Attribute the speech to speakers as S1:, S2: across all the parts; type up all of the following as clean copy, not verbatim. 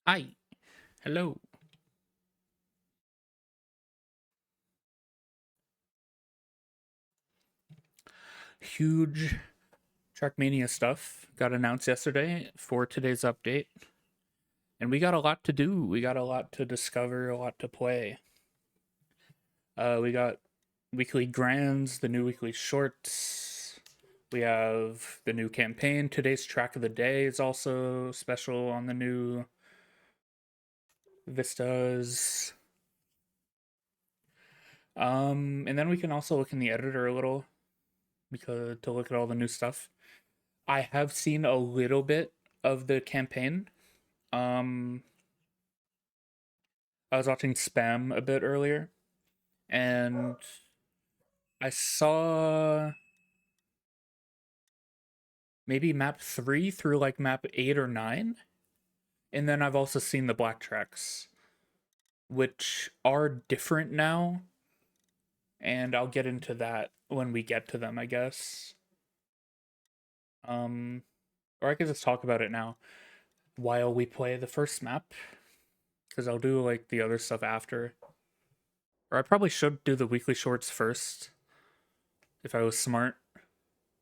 S1: Hi. Hello. Huge Trackmania stuff got announced yesterday for today's update. And we got a lot to do. We got a lot to discover, a lot to play. We got weekly grands, the new weekly shorts. We have the new campaign. Today's track of the day is also special on the new vistas. And then we can also look in the editor a little because to look at all the new stuff. I have seen a little bit of the campaign. Um, I was watching Spam a bit earlier, and I saw maybe map 3 through like map 8 or 9. And then I've also seen the black tracks, which are different now. And I'll get into that when we get to them, I guess. Um, or I could just talk about it now while we play the first map, because I'll do like the other stuff after. Or I probably should do the weekly shorts first if I was smart.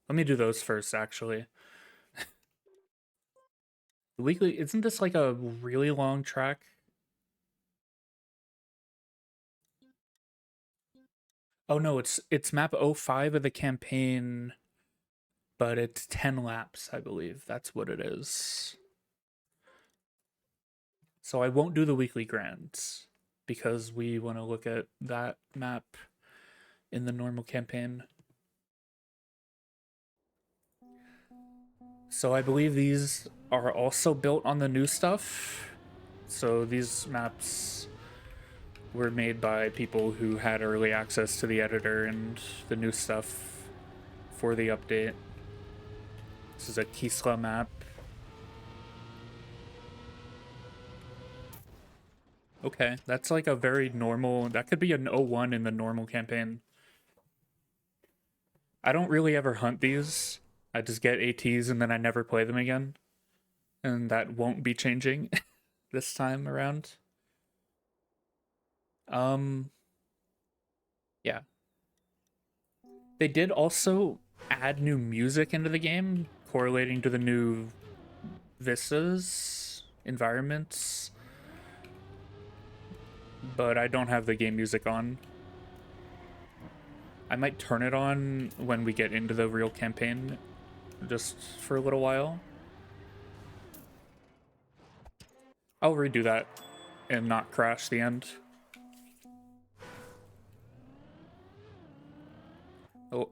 S1: Let me do those first, actually. The weekly, isn't this like a really long track? Oh no, it's map O5 of the campaign, but it's 10 laps, I believe. That's what it is. So I won't do the weekly grands because we want to look at that map in the normal campaign. So I believe these are also built on the new stuff. So these maps were made by people who had early access to the editor and the new stuff for the update. This is a Kisla map. Okay, that's like a very normal. That could be an 01 in the normal campaign. I don't really ever hunt these. I just get ATs and then I never play them again. And that won't be changing this time around. Um, yeah. They did also add new music into the game, correlating to the new vistas, environments. But I don't have the game music on. I might turn it on when we get into the real campaign, just for a little while. I'll redo that and not crash the end. Oh,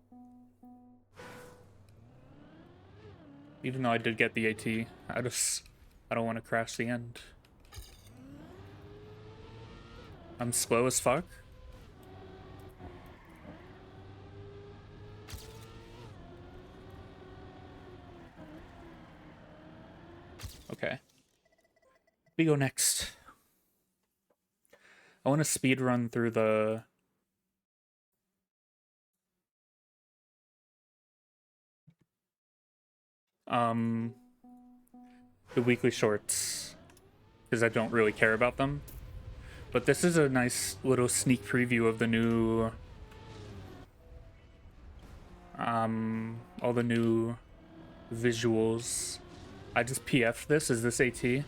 S1: even though I did get the AT, I don't want to crash the end. I'm slow as fuck. Okay, we go next. I want to speed run through um the weekly shorts because I don't really care about them. But this is a nice little sneak preview of the new all the new visuals. I just PF this. Is this AT? It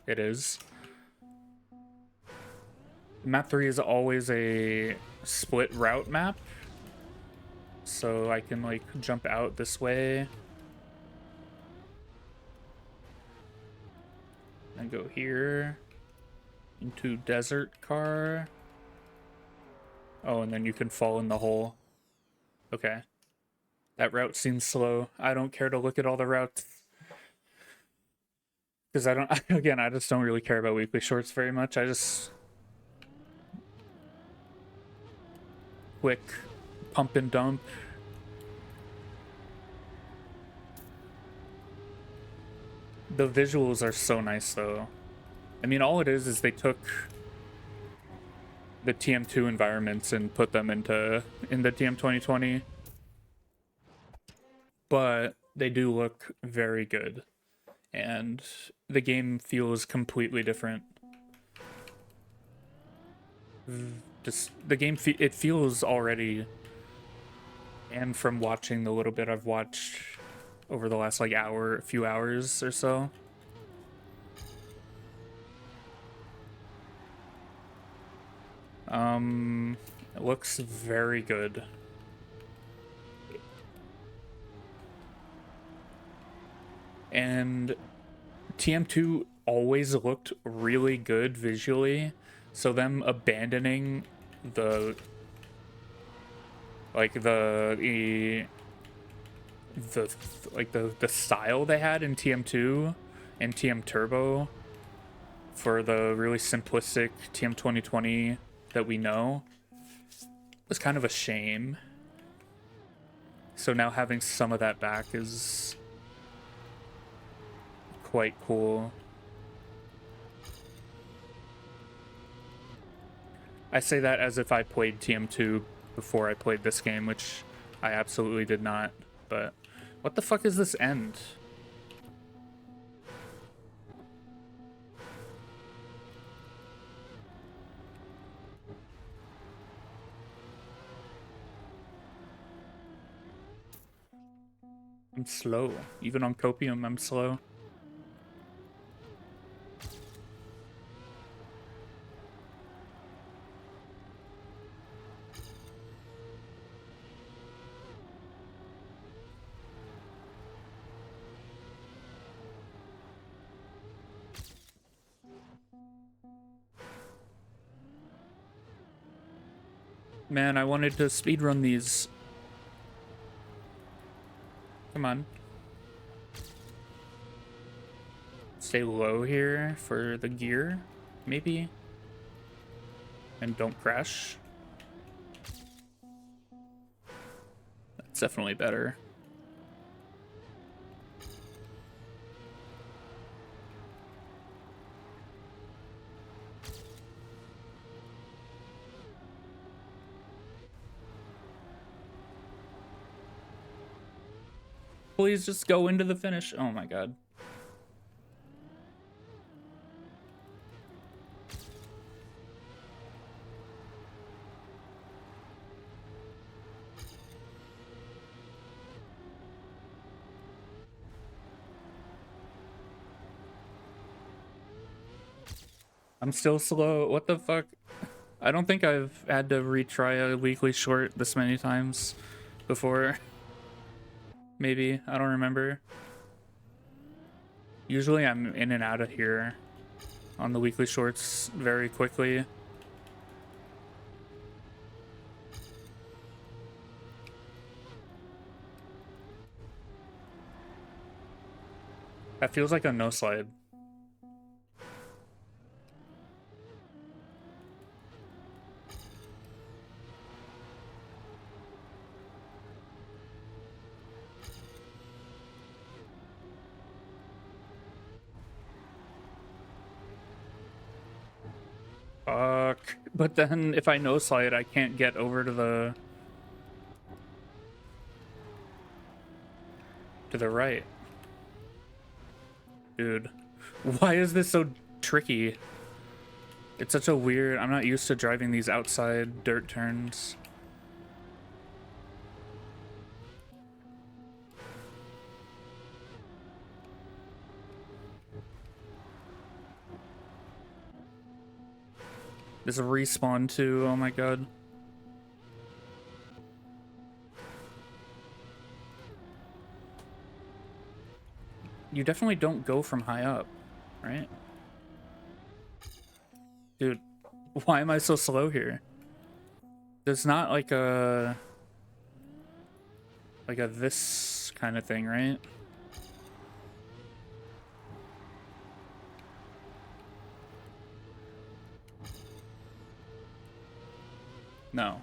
S1: is. Map 3 is always a split route map. So I can like jump out this way. And go here. Into desert car. Oh, and then you can fall in the hole. Okay. That route seems slow. I don't care to look at all the routes. Because I don't, again, I just don't really care about weekly shorts very much. I just quick pump and dump. The visuals are so nice though. I mean, all it is they took the TM2 environments and put them in the TM 2020, but they do look very good. and the game feels completely different. Just the game, it feels already, and from watching the little bit I've watched over the last like few hours or so, it looks very good. And TM2 always looked really good visually, so them abandoning the like the style they had in TM2 and TM Turbo for the really simplistic TM 2020 that we know was kind of a shame. So now having some of that back is quite cool. I say that as if I played TM2 before I played this game, which I absolutely did not. But what the fuck is this end? I'm slow. Even on Copium, I'm slow. Man, I wanted to speedrun these. Come on. Stay low here for the gear, maybe. And don't crash. That's definitely better. Please just go into the finish. Oh my god. I'm still slow. What the fuck? I don't think I've had to retry a weekly short this many times before. Maybe. I don't remember. Usually I'm in and out of here on the weekly shorts very quickly. That feels like a no slide. Fuck. But then if I no slide, I can't get over to the right. Dude, why is this so tricky? It's such a weird... I'm not used to driving these outside dirt turns. This respawn too, oh my god. You definitely don't go from high up, right? Dude, why am I so slow here? There's not like a this kind of thing, right? No.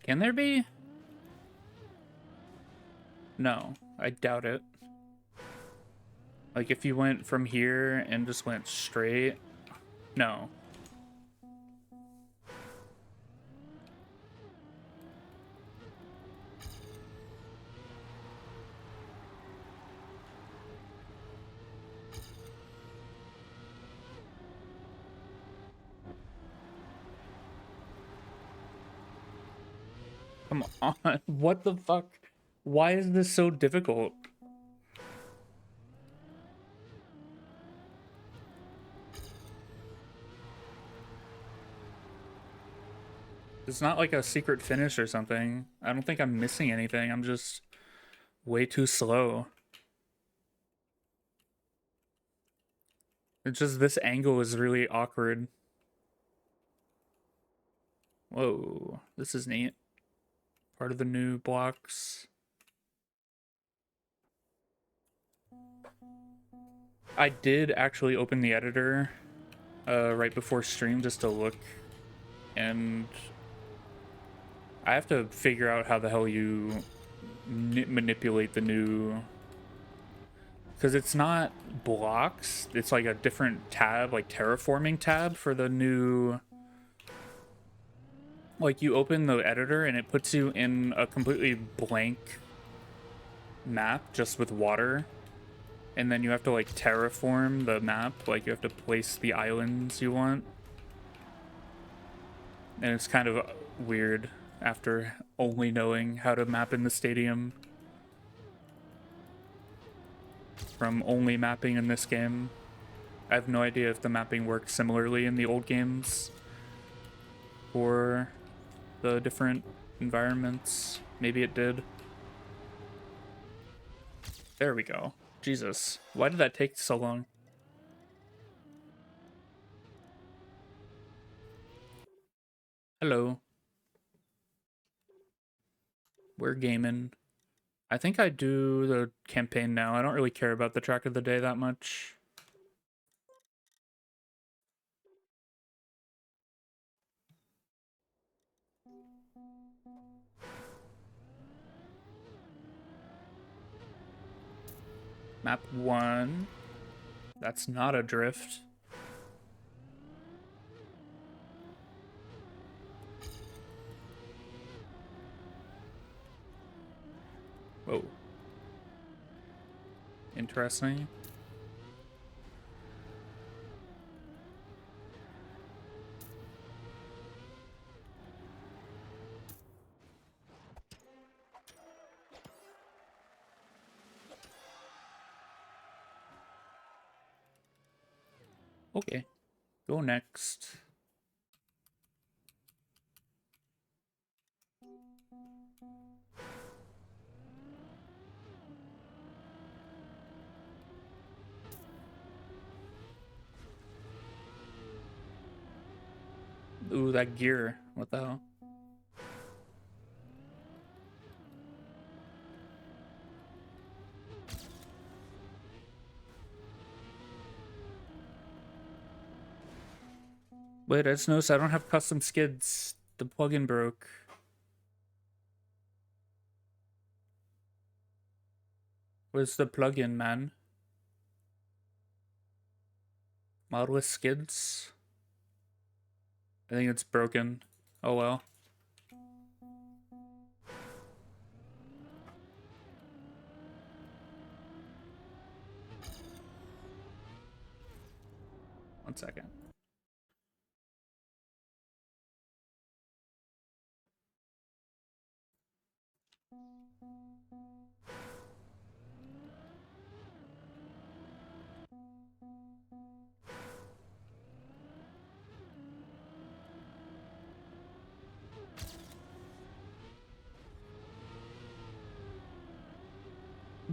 S1: Can there be? No, I doubt it. Like if you went from here and just went straight, no. Come on. What the fuck? Why is this so difficult? It's not like a secret finish or something. I don't think I'm missing anything. I'm just way too slow. It's just this angle is really awkward. Whoa, this is neat. Part of the new blocks. I did actually open the editor right before stream just to look, and I have to figure out how the hell you manipulate the new, because it's not blocks, it's like a different tab, like terraforming tab for the new. Like, you open the editor and it puts you in a completely blank map just with water, and then you have to like terraform the map, like you have to place the islands you want, and it's kind of weird after only knowing how to map in the stadium from only mapping in this game. I have no idea if the mapping works similarly in the old games for the different environments. Maybe it did. There we go. Jesus, why did that take so long? Hello. We're gaming. I think I do the campaign now. I don't really care about the track of the day that much. Map 1. That's not a drift. Whoa. Interesting. Okay. Go next. Ooh, that gear. What the hell? Wait, I just noticed I don't have custom skids. The plugin broke. Where's the plugin, man? Modelless skids? I think it's broken. Oh well. One second.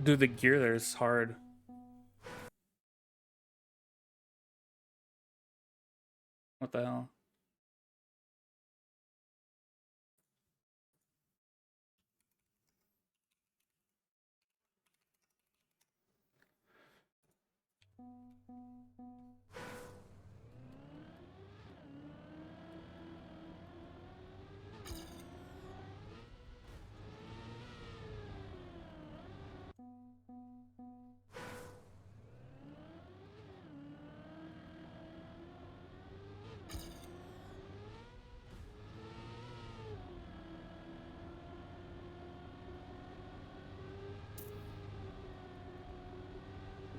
S1: Dude, the gear there is hard. What the hell?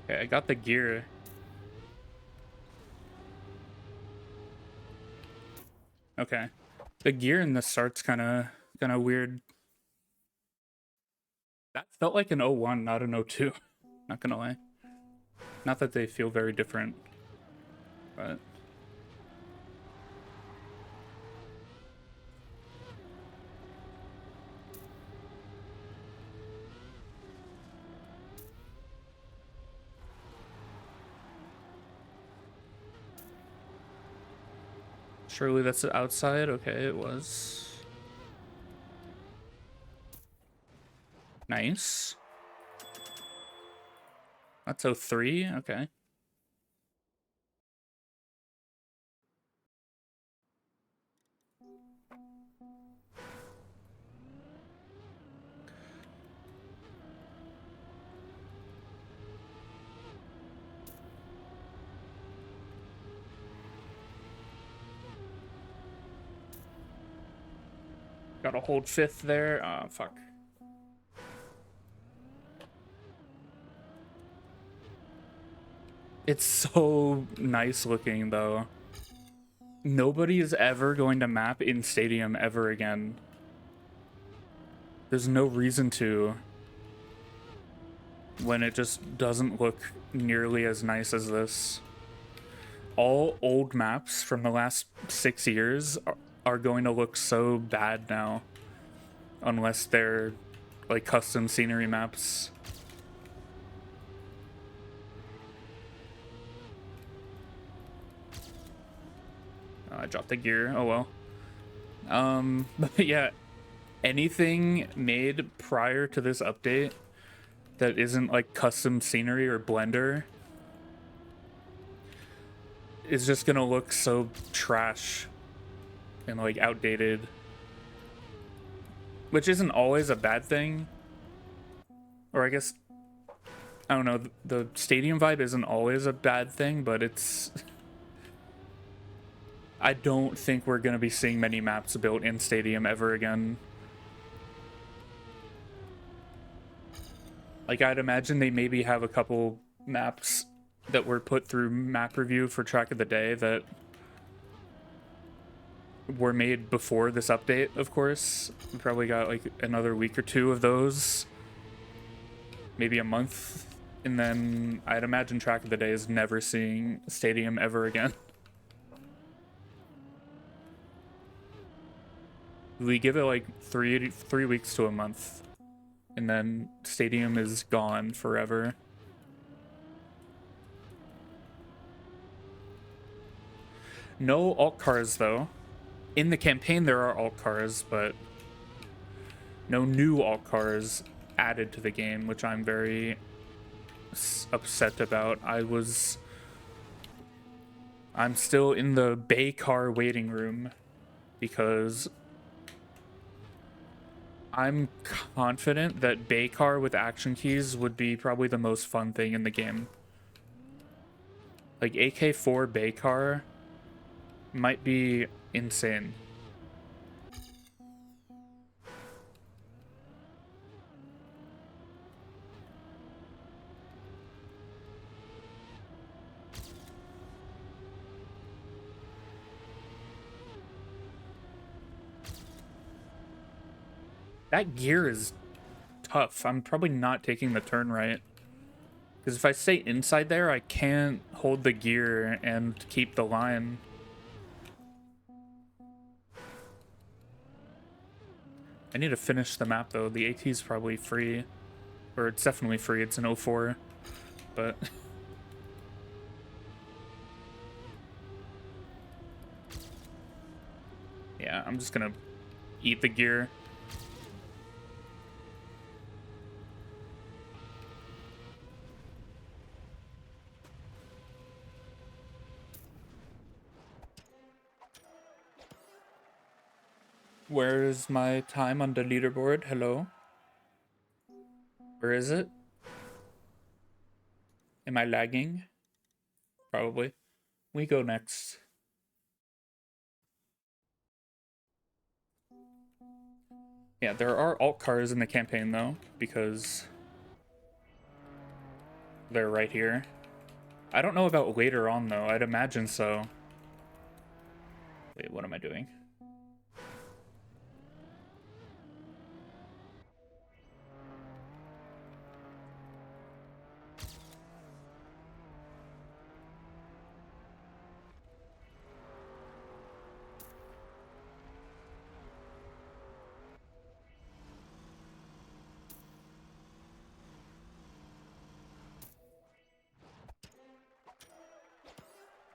S1: Okay, I got the gear. Okay. The gear in the start's kind of Kind of weird. That felt like an 01, not an 02. Not gonna lie. Not that they feel very different, but... Surely that's outside? Okay, it was. Nice. That's 03, okay. Gotta hold 5th there. Ah, fuck. It's so nice looking, though. Nobody is ever going to map in Stadium ever again. There's no reason to, when it just doesn't look nearly as nice as this. All old maps from the last 6 years are going to look so bad now, unless they're like custom scenery maps. Oh, I dropped the gear. Oh well. But yeah, anything made prior to this update that isn't like custom scenery or Blender is just gonna look so trash and like outdated, which isn't always a bad thing. Or I guess, I don't know, the Stadium vibe isn't always a bad thing, but it's... I don't think we're gonna be seeing many maps built in Stadium ever again. Like, I'd imagine they maybe have a couple maps that were put through map review for Track of the Day that were made before this update, of course. We probably got like another week or 2 of those. Maybe a month. And then I'd imagine Track of the Day is never seeing Stadium ever again. We give it like three weeks to a month. And then Stadium is gone forever. No alt cars, though. In the campaign, there are alt cars, but no new alt cars added to the game, which I'm very upset about. I'm still in the Bay car waiting room because I'm confident that Bay car with action keys would be probably the most fun thing in the game. Like AK4 Bay car might be insane. That gear is tough. I'm probably not taking the turn right. Because if I stay inside there, I can't hold the gear and keep the line. I need to finish the map, though. The AT is probably free. Or it's definitely free. It's an 04. But... yeah, I'm just gonna eat the gear. Where is my time on the leaderboard? Hello? Where is it? Am I lagging? Probably. We go next. Yeah, there are alt cars in the campaign, though, because they're right here. I don't know about later on, though. I'd imagine so. Wait, what am I doing?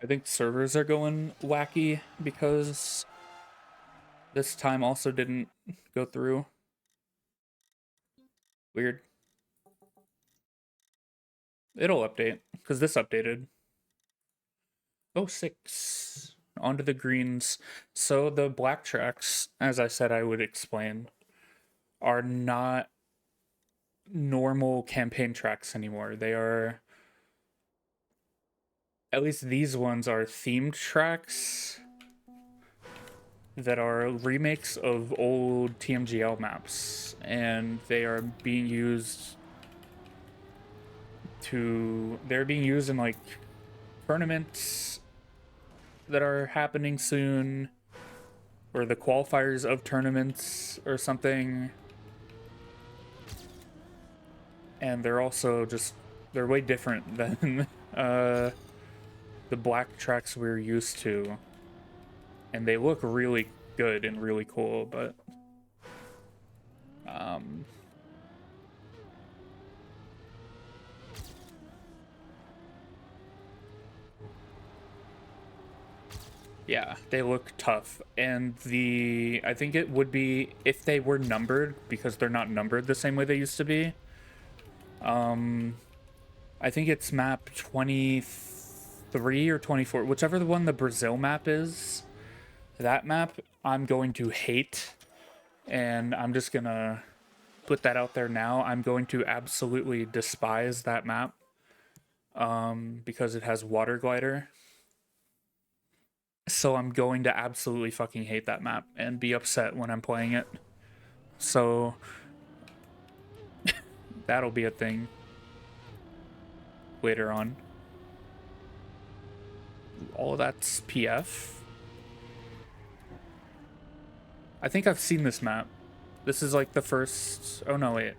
S1: I think servers are going wacky because this time also didn't go through. Weird. It'll update because this updated. Oh, 6. Onto the greens. So the black tracks, as I said I would explain, are not normal campaign tracks anymore. They are, at least these ones are themed tracks that are remakes of old TMGL maps, and they are being used they're being used in like tournaments that are happening soon, or the qualifiers of tournaments or something. And they're also just, they're way different than the black tracks we're used to. And they look really good and really cool, but yeah, they look tough. And I think it would be if they were numbered, because they're not numbered the same way they used to be. I think it's map 23 or 24, whichever the one the Brazil map is. That map I'm going to hate, and I'm just gonna put that out there now. I'm going to absolutely despise that map because it has water glider. So I'm going to absolutely fucking hate that map and be upset when I'm playing it. So that'll be a thing later on. All of that's PF. I think I've seen this map. This is like the first... Oh, no, wait.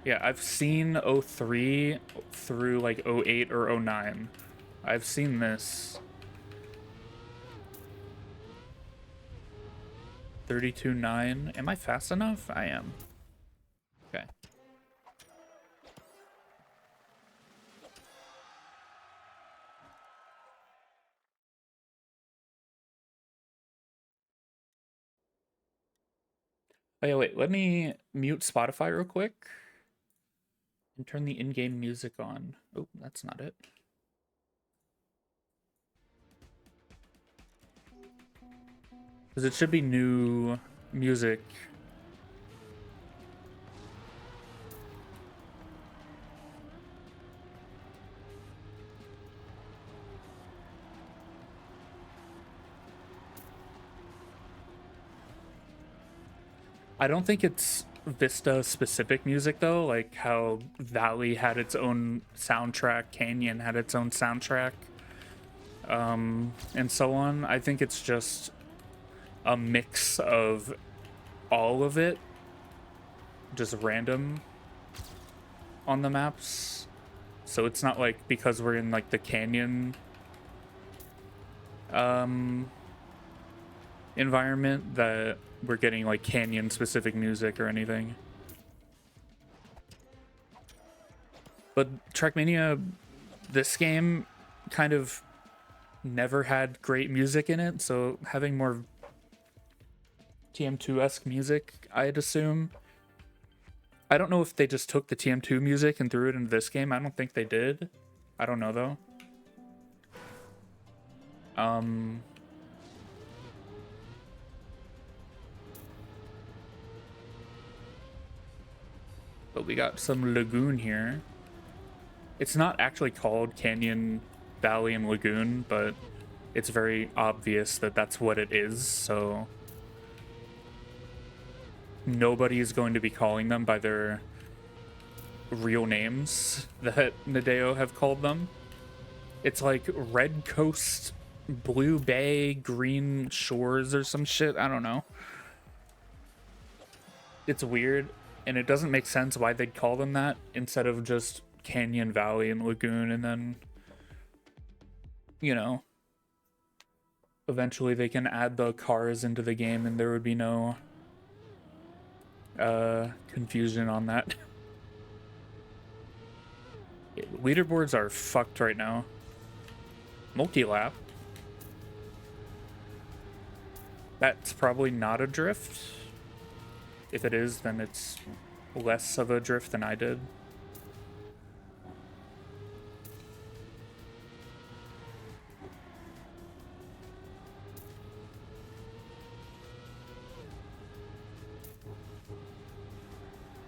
S1: Yeah, I've seen 03 through like 08 or 09. I've seen this. 32.9. Am I fast enough? I am. Okay. Oh, yeah, wait. Let me mute Spotify real quick and turn the in-game music on. Oh, that's not it. Because it should be new music. I don't think it's Vista specific music though, like how Valley had its own soundtrack, Canyon had its own soundtrack, and so on. I think it's just a mix of all of it, just random on the maps. So it's not like because we're in like the Canyon environment that we're getting like Canyon specific music or anything. But Trackmania, this game kind of never had great music in it, so having more TM2-esque music, I'd assume. I don't know if they just took the TM2 music and threw it into this game. I don't think they did. I don't know though. But we got some lagoon here. It's not actually called Canyon, Valley, and Lagoon, but it's very obvious that that's what it is, so nobody is going to be calling them by their real names that Nadeo have called them. It's like Red Coast, Blue Bay, Green Shores or some shit. I don't know. It's weird, and it doesn't make sense why they'd call them that instead of just Canyon, Valley, and Lagoon, and then, you know, eventually they can add the cars into the game and there would be no confusion on that. Leaderboards are fucked right now. Multi-lap. That's probably not a drift. If it is, then it's less of a drift than I did.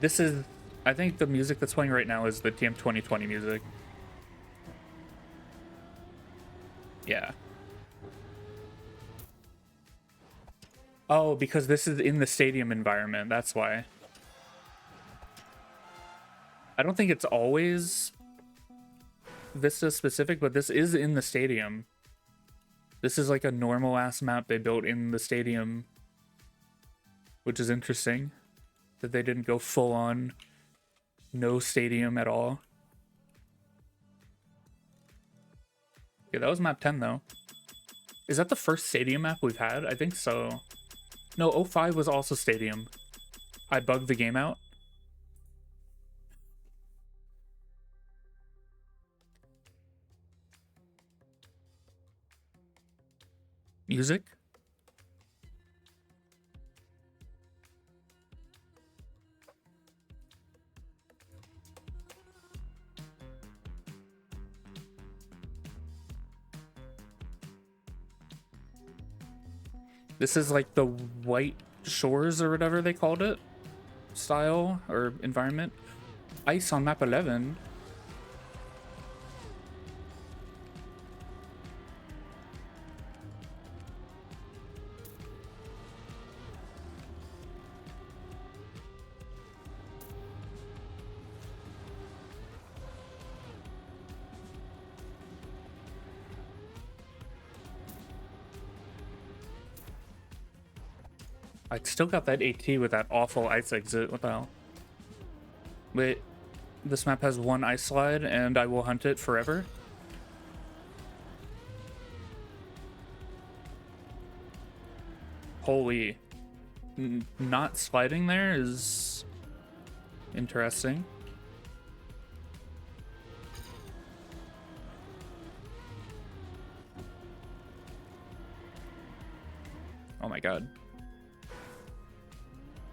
S1: This is, I think the music that's playing right now is the TM 2020 music. Yeah. Oh, because this is in the stadium environment, that's why. I don't think it's always Vista specific, but this is in the stadium. This is like a normal ass map they built in the stadium, which is interesting that they didn't go full on no stadium at all. Yeah, that was map 10 though. Is that the first stadium map we've had? I think so. No, 05 was also stadium. I bugged the game out. Music? This is like the White Shores or whatever they called it style or environment. Ice on map 11. I still got that AT with that awful ice exit. What the hell? Wait, this map has one ice slide and I will hunt it forever? Holy. Not sliding there is interesting. Oh my god.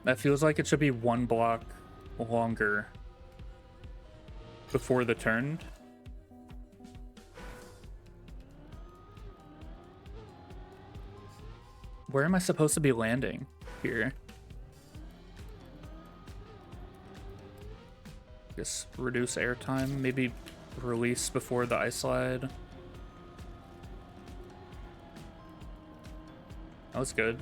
S1: That feels like it should be one block longer before the turn. Where am I supposed to be landing here? Just reduce airtime, maybe release before the ice slide. That was good.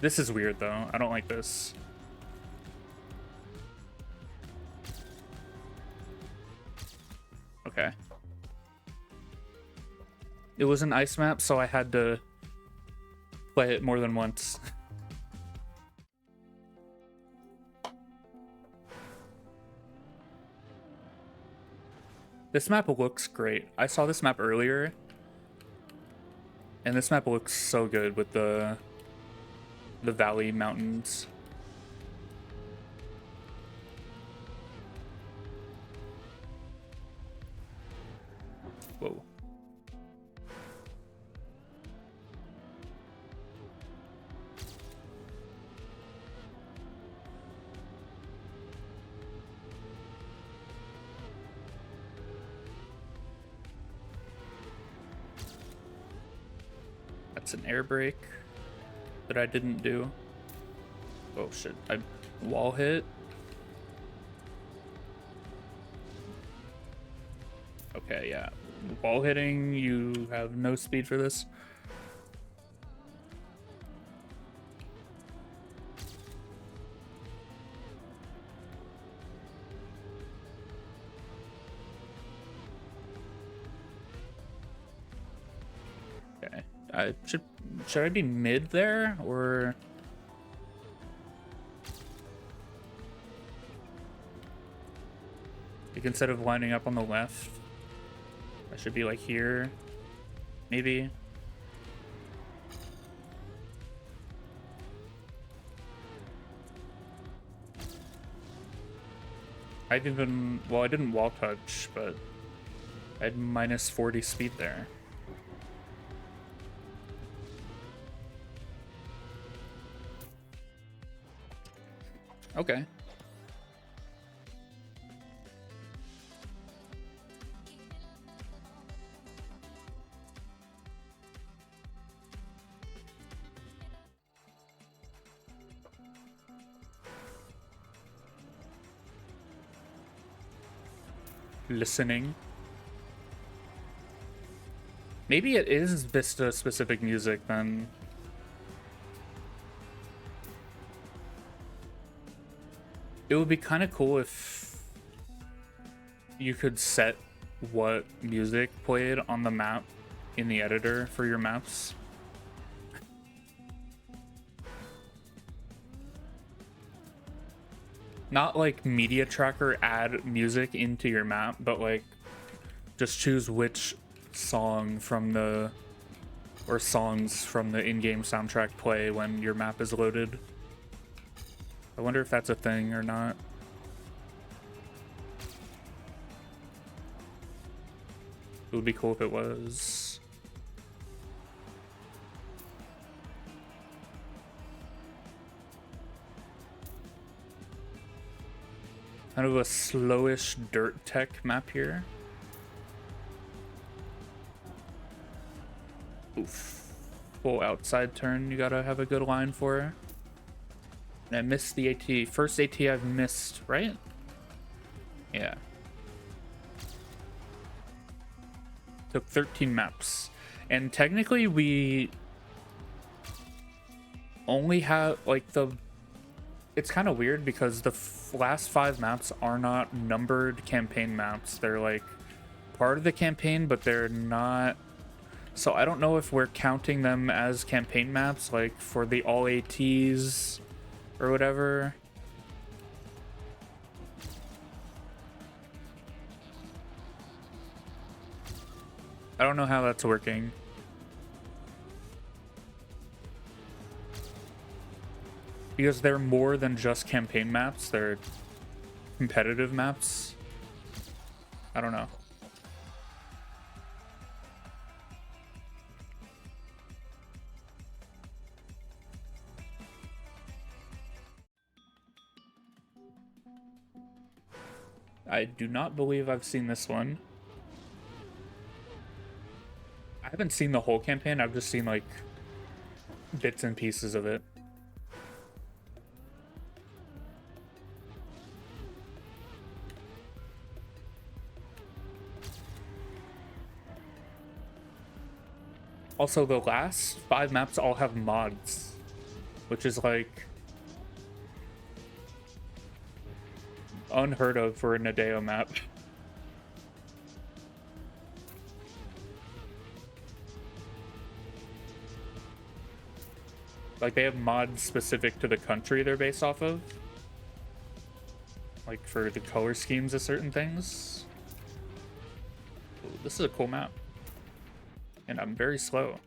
S1: This is weird though. I don't like this. Okay. It was an ice map, so I had to play it more than once. This map looks great. I saw this map earlier, and this map looks so good with the valley mountains. Whoa. That's an air brake that I didn't do. Oh shit, I wall hit. Okay, yeah. Wall hitting, you have no speed for this. Okay. Should I be mid there or like instead of lining up on the left, I should be like here, maybe. I've even, well, I didn't wall touch, but I had minus 40 speed there. Okay. Listening. Maybe it is Vista specific music then. It would be kind of cool if you could set what music played on the map in the editor for your maps. Not like media tracker add music into your map, but like just choose which song from the, or songs from the in-game soundtrack play when your map is loaded. I wonder if that's a thing or not. It would be cool if it was. Kind of a slowish dirt tech map here. Oof. Full outside turn you gotta have a good line for. And I missed the AT. First AT I've missed, right? Yeah. Took 13 maps. And technically we only have, like, the... It's kind of weird because the last 5 maps are not numbered campaign maps. They're, like, part of the campaign, but they're not... So I don't know if we're counting them as campaign maps, like, for the all ATs or whatever. I don't know how that's working. Because they're more than just campaign maps, they're competitive maps. I don't know. I do not believe I've seen this one. I haven't seen the whole campaign, I've just seen like bits and pieces of it. Also, the last 5 maps all have mods, which is like unheard of for a Nadeo map. Like, they have mods specific to the country they're based off of. Like, for the color schemes of certain things. Ooh, this is a cool map. And I'm very slow.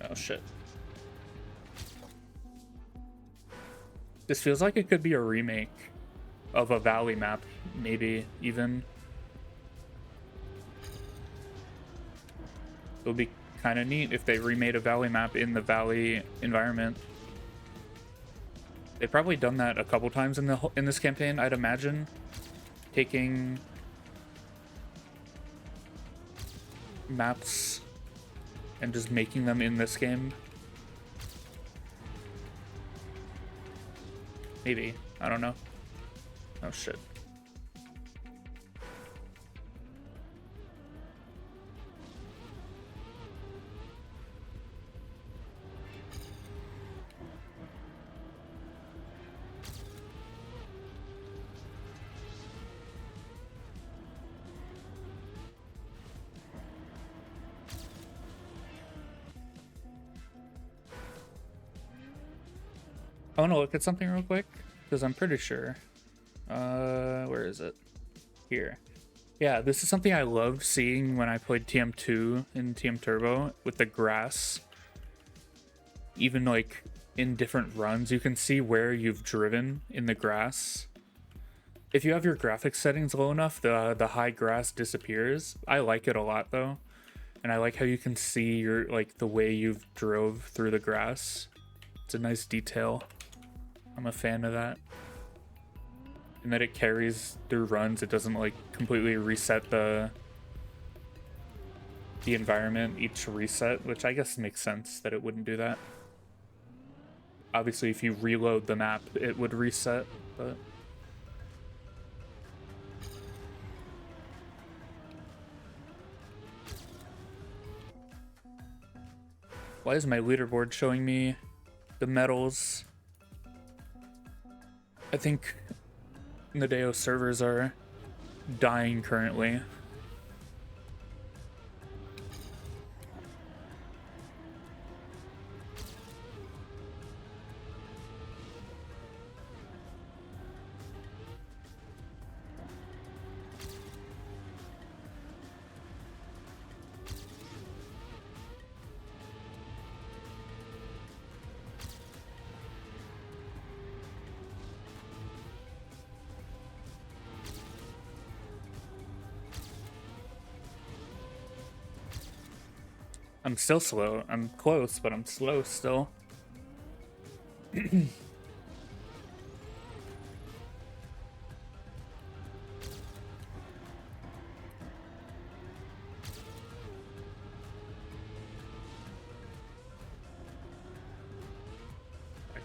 S1: Oh shit. This feels like it could be a remake of a Valley map, maybe even. It would be kind of neat if they remade a Valley map in the Valley environment. They've probably done that a couple times in this campaign, I'd imagine. Taking maps and just making them in this game. Maybe. I don't know. Oh shit. want to look at something real quick? Because I'm pretty sure. Where is it? Here. Yeah, this is something I loved seeing when I played TM2 in TM Turbo with the grass. Even like in different runs, you can see where you've driven in the grass. If you have your graphics settings low enough, the high grass disappears. I like it a lot though. And I like how you can see your like the way you've drove through the grass. It's a nice detail. I'm a fan of that. And that it carries through runs. It doesn't like completely reset the environment each reset, which I guess makes sense that it wouldn't do that. Obviously, if you reload the map, it would reset, but... Why is my leaderboard showing me the medals? I think Nadeo servers are dying currently. I'm still slow. I'm close, but I'm slow still. I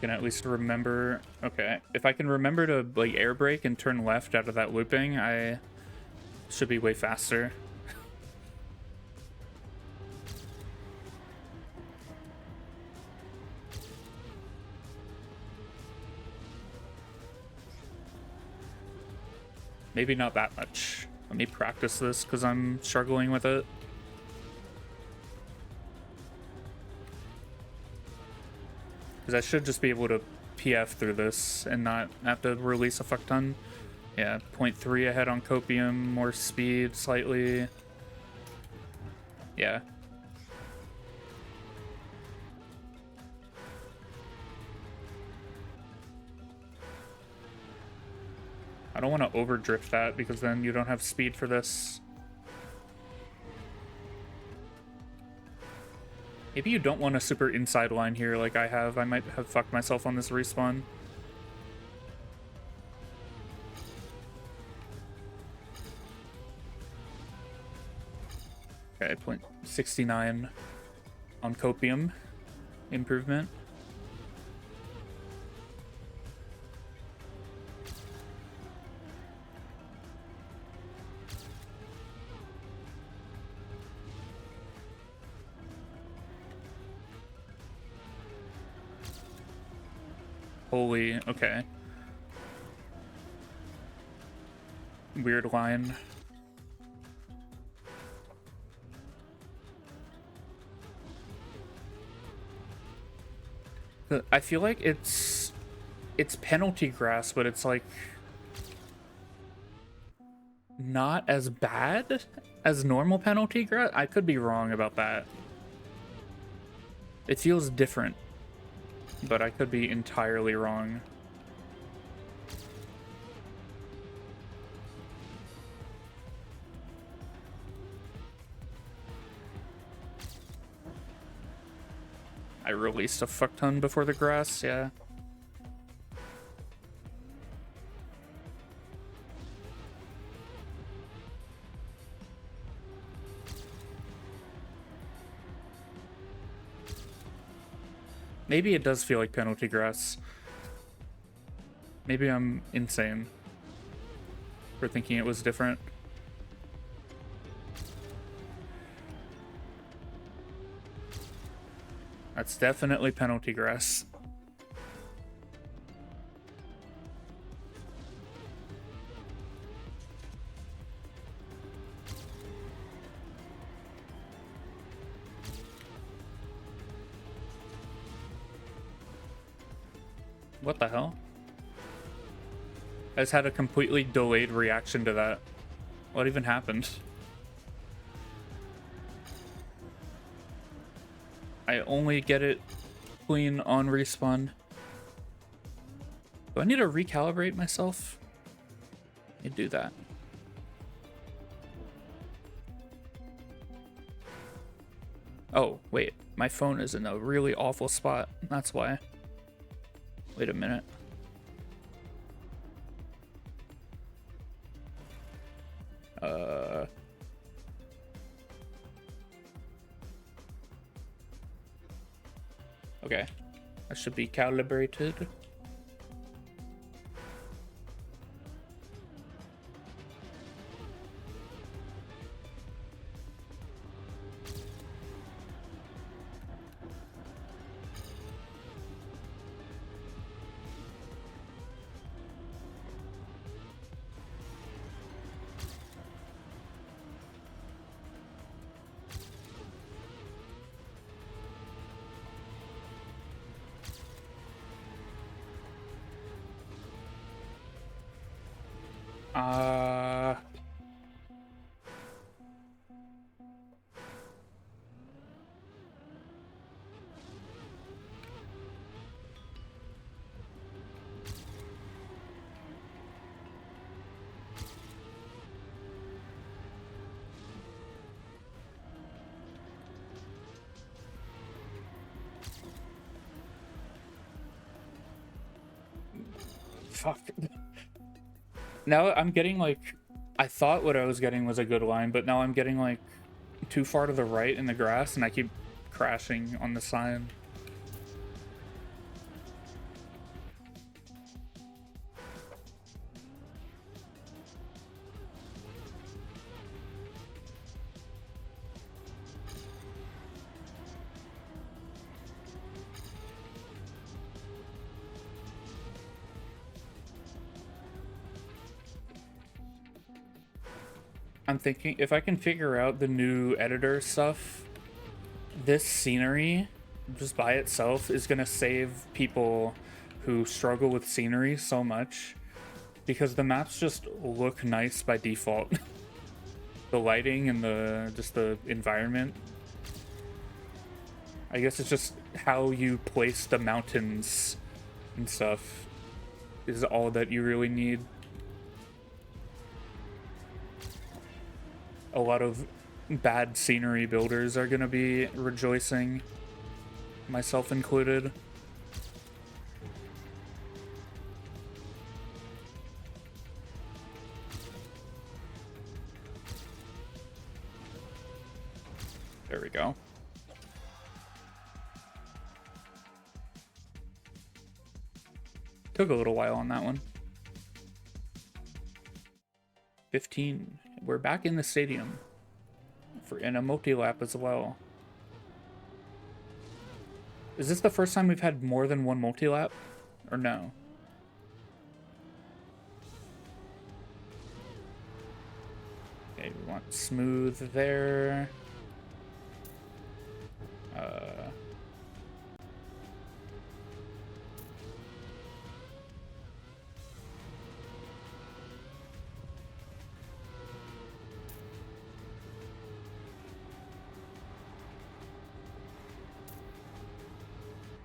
S1: can at least remember. Okay, if I can remember to like air brake and turn left out of that looping, I should be way faster. Maybe not that much. Let me practice this because I'm struggling with it. Because I should just be able to PF through this and not have to release a fuck ton. Yeah, 0.3 ahead on Copium, more speed slightly. Yeah. I don't want to overdrift that because then you don't have speed for this. Maybe you don't want a super inside line here like I have. I might have fucked myself on this respawn. Okay, 0.69 on Copium. Improvement. Holy, okay. Weird line. I feel like it's penalty grass, but it's like not as bad as normal penalty grass. I could be wrong about that. It feels different, but I could be entirely wrong. I released a fuck ton before the grass, yeah. Maybe it does feel like penalty grass. Maybe I'm insane for thinking it was different. That's definitely penalty grass. What the hell? I just had a completely delayed reaction to that. What even happened? I only get it clean on respawn. Do I need to recalibrate myself? You do that. Oh, wait. My phone is in a really awful spot. That's why. Wait a minute. Okay. That should be calibrated. Fuck. Now I'm getting like, I thought what I was getting was a good line, but now I'm getting like too far to the right in the grass and I keep crashing on the sign. I'm thinking if I can figure out the new editor stuff, this scenery just by itself is gonna save people who struggle with scenery so much because the maps just look nice by default. The lighting and just the environment. I guess it's just how you place the mountains and stuff is all that you really need. A lot of bad scenery builders are going to be rejoicing, myself included. There we go. Took a little while on that one. 15. We're back in the stadium in a multi-lap as well. Is this the first time we've had more than one multi-lap? Or no? Okay, we want smooth there.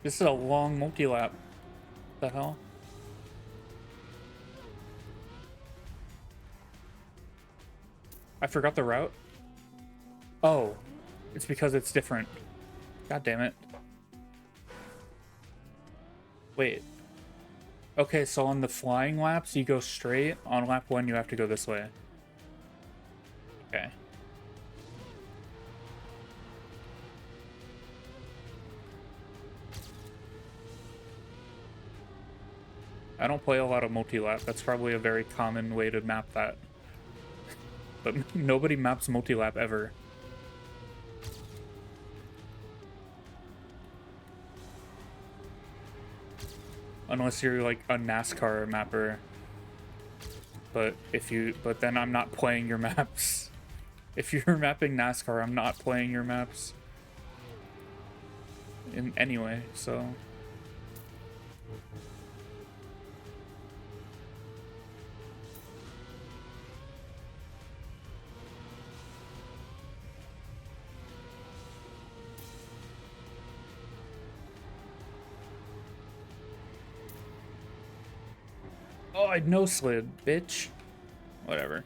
S1: This is a long multi-lap. What the hell? I forgot the route. Oh, it's because it's different. God damn it. Wait. Okay, so on the flying laps, you go straight. On lap 1, you have to go this way. Okay. I don't play a lot of multi-lap. That's probably a very common way to map that. But nobody maps multi-lap ever. Unless you're like a NASCAR mapper. But then I'm not playing your maps. If you're mapping NASCAR, I'm not playing your maps. In any way, so. Oh, I no slid, bitch. Whatever.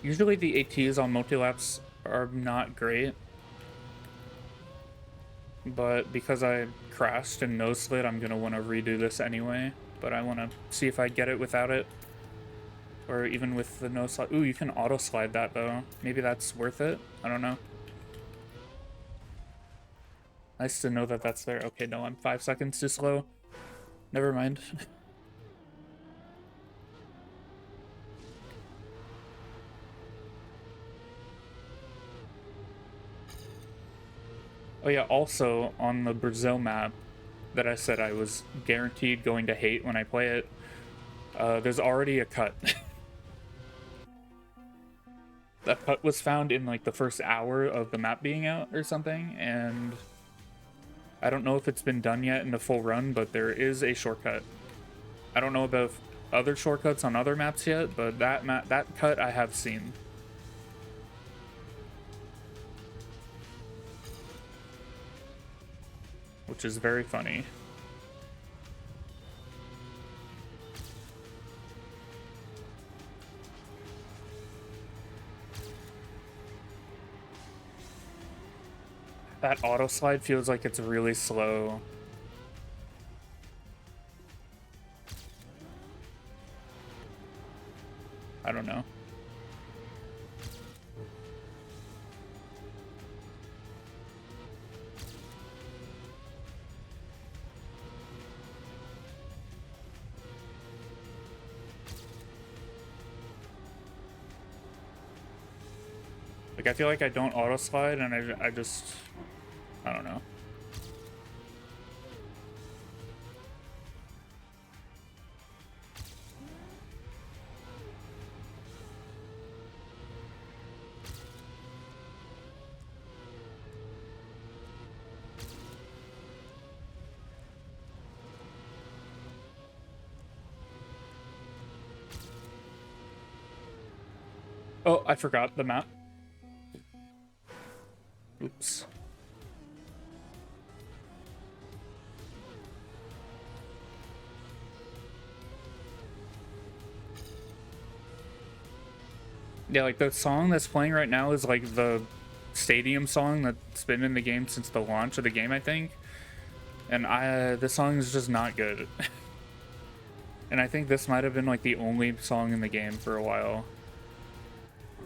S1: Usually the ATs on multi-laps are not great. But because I crashed and no slid, I'm gonna want to redo this anyway. But I want to see if I get it without it. Or even with the no slide. Ooh, you can auto slide that though. Maybe that's worth it? I don't know. Nice to know that that's there. Okay, no, I'm 5 seconds too slow. Never mind. Oh yeah, also on the Brazil map that I said I was guaranteed going to hate when I play it, there's already a cut. That cut was found in like the first hour of the map being out or something, and I don't know if it's been done yet in the full run, but there is a shortcut. I don't know about other shortcuts on other maps yet, but that cut I have seen. Which is very funny. That auto slide feels like it's really slow. I don't know. Like, I feel like I don't auto slide, and I just, I don't know. Oh, I forgot the map. Oops. Yeah, like the song that's playing right now is like the stadium song that's been in the game since the launch of the game, I think. And the song is just not good. And I think this might have been like the only song in the game for a while.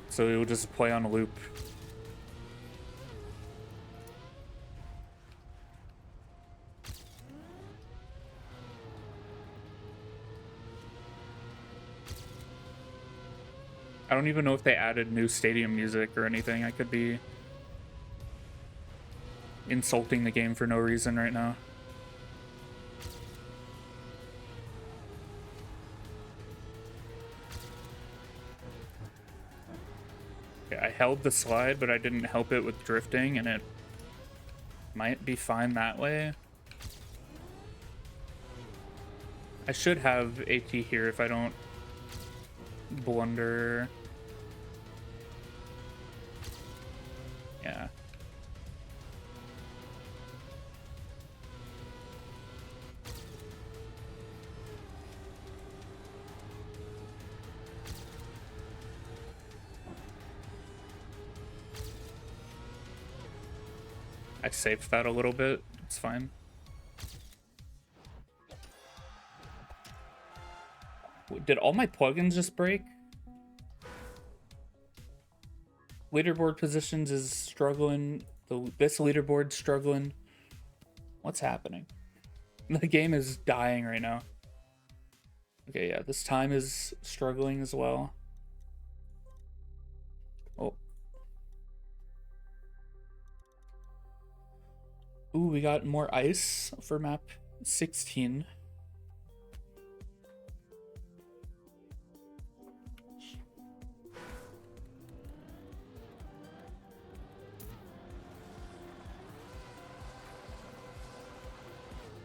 S1: So it will just play on a loop. I don't even know if they added new stadium music or anything. I could be insulting the game for no reason right now. Okay, I held the slide, but I didn't help it with drifting, and it might be fine that way. I should have AT here if I don't blunder. Yeah. I saved that a little bit. It's fine. Did all my plugins just break? Leaderboard positions is struggling. This leaderboard's struggling. What's happening? The game is dying right now. Okay, yeah, this time is struggling as well. Oh. Ooh, we got more ice for map 16.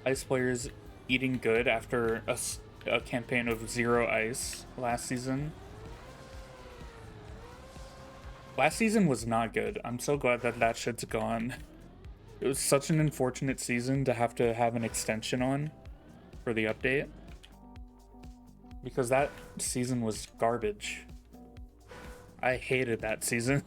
S1: Ice players eating good after a campaign of 0 ice last season. Last season was not good. I'm so glad that that shit's gone. It was such an unfortunate season to have an extension on for the update, because that season was garbage. I hated that season.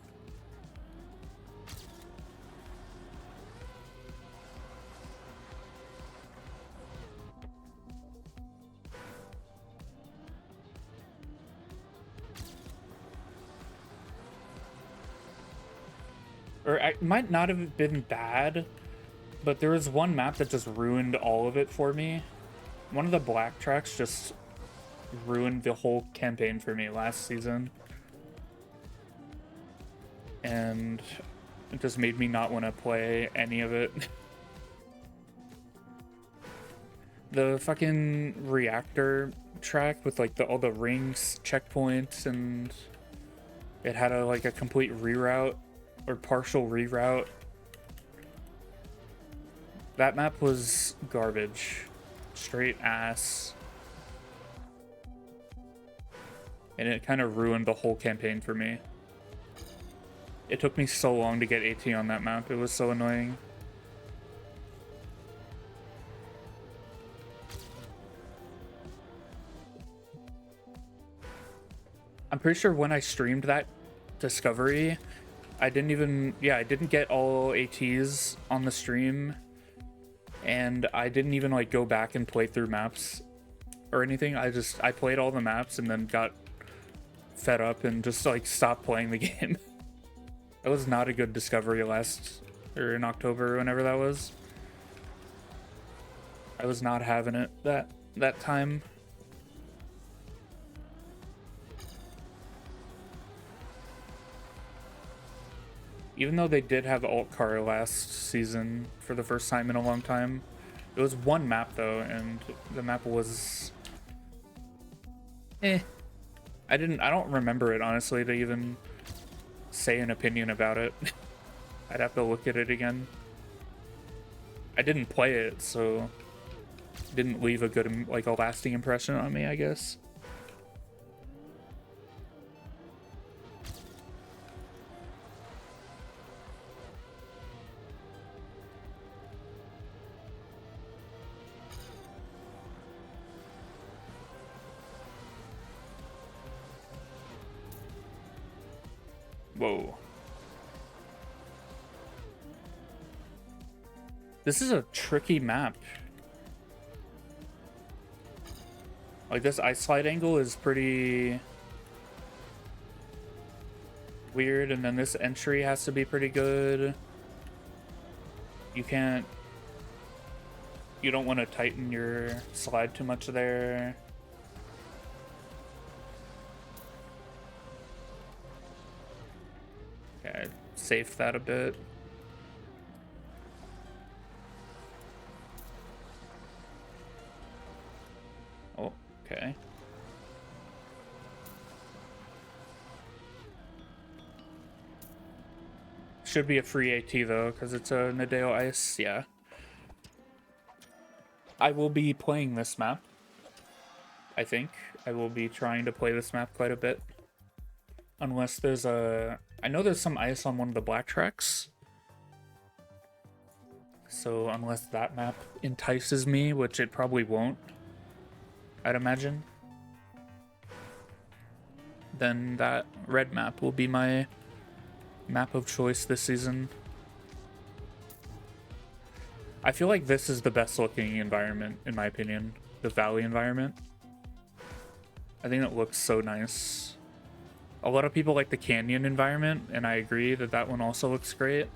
S1: Or it might not have been bad, but there was one map that just ruined all of it for me. One of the black tracks just ruined the whole campaign for me last season. And it just made me not want to play any of it. The fucking reactor track with like all the rings, checkpoints, and it had a complete reroute or partial reroute. That map was garbage. Straight ass. And it kind of ruined the whole campaign for me. It took me so long to get AT on that map. It was so annoying. I'm pretty sure when I streamed that Discovery, I didn't get all ATs on the stream, and I didn't even like go back and play through maps or anything. I played all the maps and then got fed up and just like stopped playing the game. That was not a good Discovery in October, whenever that was. I was not having it that time. Even though they did have alt car last season for the first time in a long time, it was one map though, and the map was I don't remember it honestly to even say an opinion about it. I'd have to look at it again. I didn't play it, so it didn't leave a good, like, a lasting impression on me, I guess. Whoa. This is a tricky map. Like, this ice slide angle is pretty weird, and then this entry has to be pretty good. You don't want to tighten your slide too much there. Okay, safe that a bit. Oh, okay. Should be a free AT though, because it's a Nadeo Ice, yeah. I will be playing this map. I think. I will be trying to play this map quite a bit. Unless there's I know there's some ice on one of the black tracks. So unless that map entices me, which it probably won't, I'd imagine, then that red map will be my map of choice this season. I feel like this is the best looking environment, in my opinion. The valley environment. I think it looks so nice. A lot of people like the canyon environment, and I agree that that one also looks great.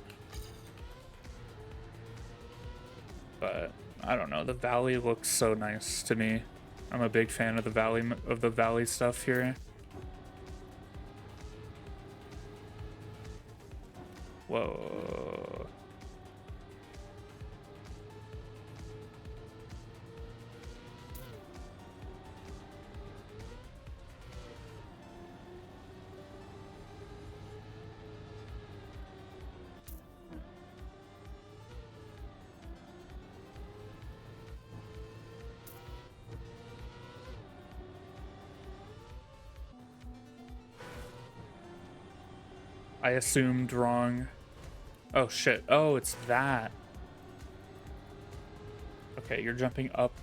S1: But I don't know, the valley looks so nice to me. I'm a big fan of the valley stuff here. Whoa. I assumed wrong. Oh shit. Oh, it's that. Okay, you're jumping up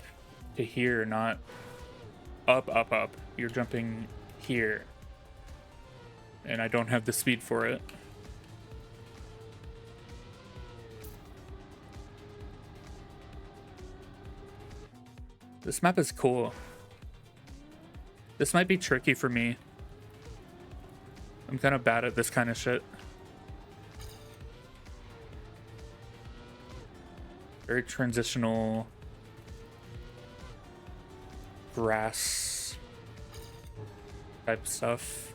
S1: to here, not up, up, up. You're jumping here. And I don't have the speed for it. This map is cool. This might be tricky for me. I'm kind of bad at this kind of shit. Very transitional grass type stuff.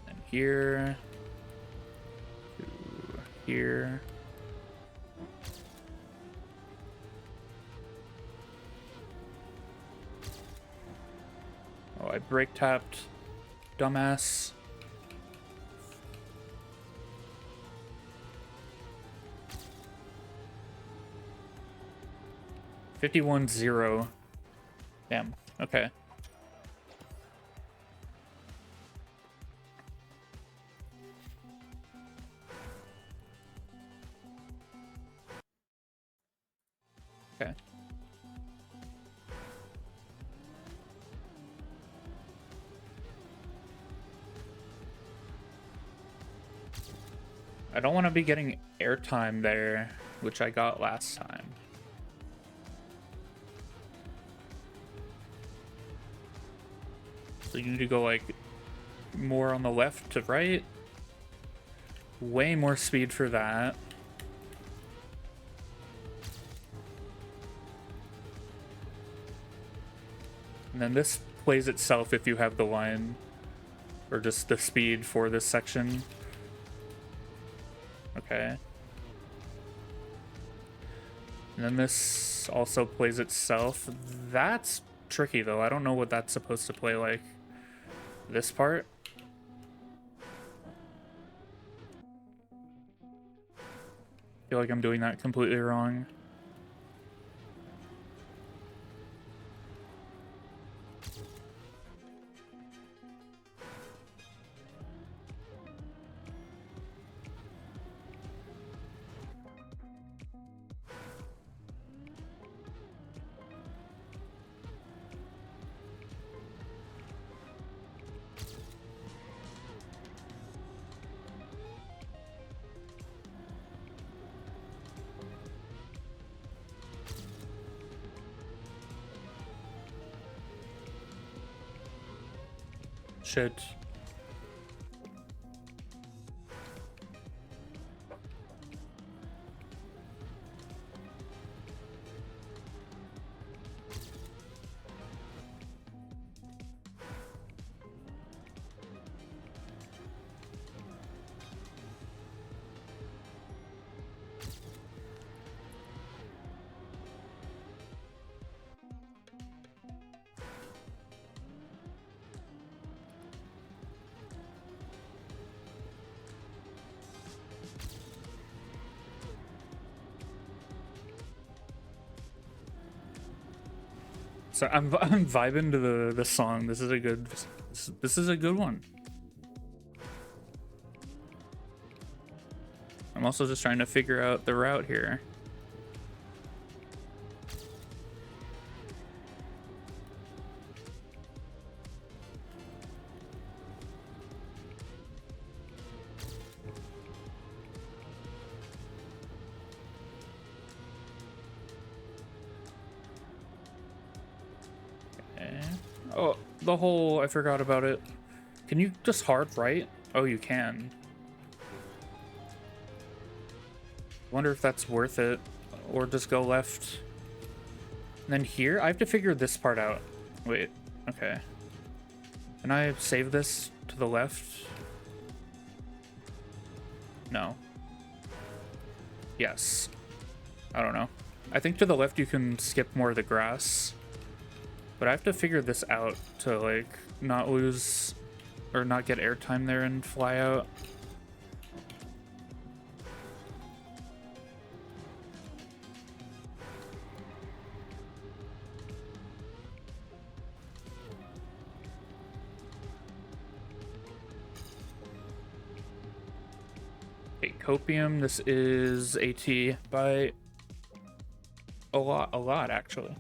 S1: And here to here. Oh, I brake tapped. Dumbass. $51-0. Damn. Okay. Okay. I don't want to be getting airtime there, which I got last time. So you need to go like more on the left to right. Way more speed for that. And then this plays itself if you have the line or just the speed for this section. Okay. And then this also plays itself. That's tricky though. I don't know what that's supposed to play like. This part. I feel like I'm doing that completely wrong. Shit. So I'm vibing to the song. This is a good this is a good one. I'm also just trying to figure out the route here. Oh, the hole, I forgot about it. Can you just hard right? Oh, you can. Wonder if that's worth it. Or just go left. And then here, I have to figure this part out. Wait, okay. Can I save this to the left? No. Yes. I don't know. I think to the left you can skip more of the grass. But I have to figure this out to, like, not lose or not get airtime there and fly out. Wait, Copium, this is AT by a lot actually.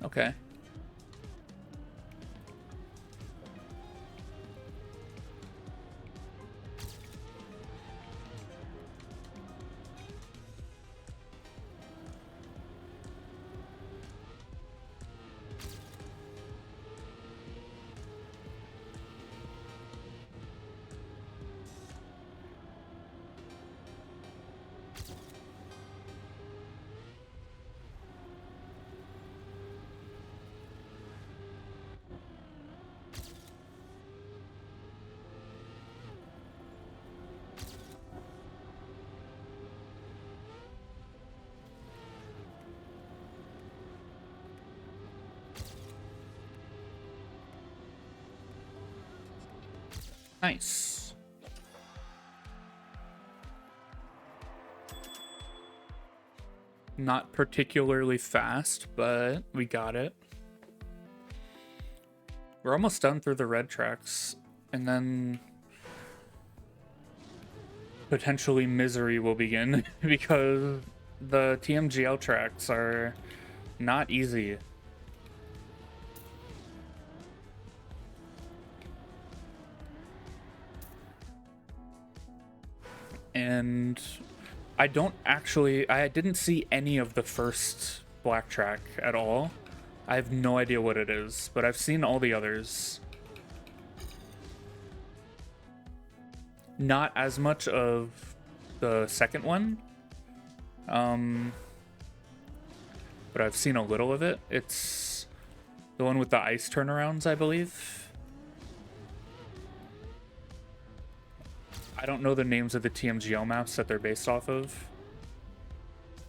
S1: Okay. Nice. Not particularly fast, but we got it. We're almost done through the red tracks, and then potentially misery will begin because the TMGL tracks are not easy. And I didn't see any of the first black track at all. I have no idea what it is, but I've seen all the others. Not as much of the second one. But I've seen a little of it. It's the one with the ice turnarounds, I believe. I don't know the names of the TMGL maps that they're based off of.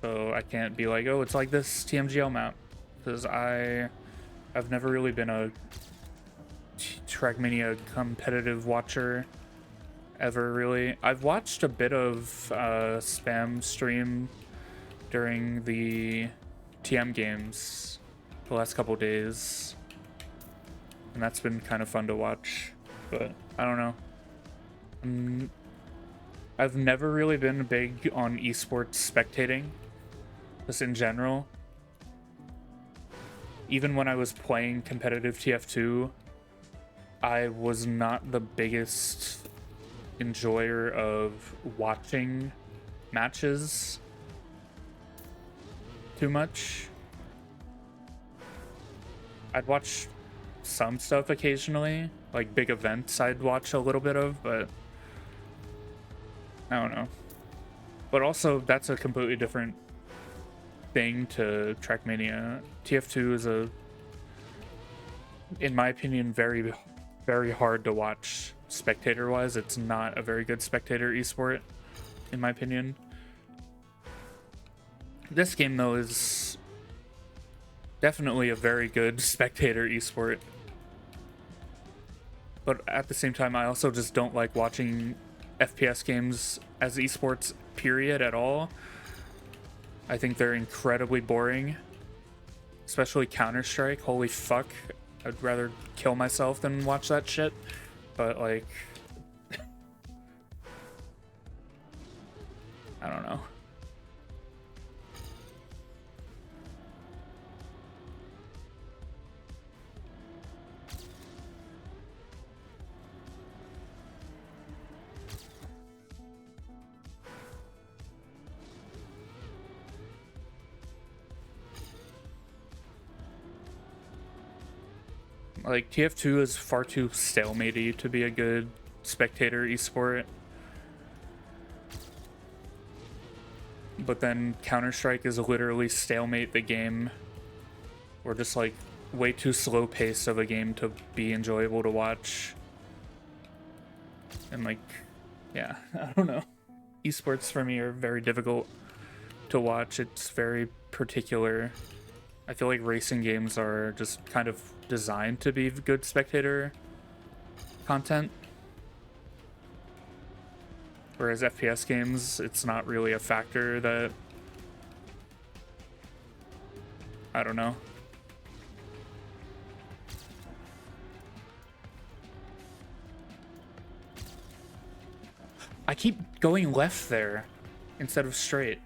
S1: So I can't be like, oh, it's like this TMGL map. Because I've never really been a Trackmania competitive watcher ever, really. I've watched a bit of spam stream during the TM games the last couple days. And that's been kind of fun to watch. But I don't know. I've never really been big on esports spectating, just in general. Even when I was playing competitive TF2, I was not the biggest enjoyer of watching matches too much. I'd watch some stuff occasionally, like big events I'd watch a little bit of, but I don't know. But also, that's a completely different thing to Trackmania. TF2 is in my opinion, very, very hard to watch spectator-wise. It's not a very good spectator esport, in my opinion. This game, though, is definitely a very good spectator esport. But at the same time, I also just don't like watching FPS games as esports, period, at all. I think they're incredibly boring. Especially Counter-Strike. Holy fuck. I'd rather kill myself than watch that shit. But, like... I don't know. Like, TF2 is far too stalematey to be a good spectator esport. But then Counter-Strike is literally stalemate the game. Or just, like, way too slow pace of a game to be enjoyable to watch. And, like, yeah, I don't know. Esports for me are very difficult to watch. It's very particular. I feel like racing games are just kind of designed to be good spectator content. Whereas FPS games, it's not really a factor that... I don't know. keep going left there instead of straight.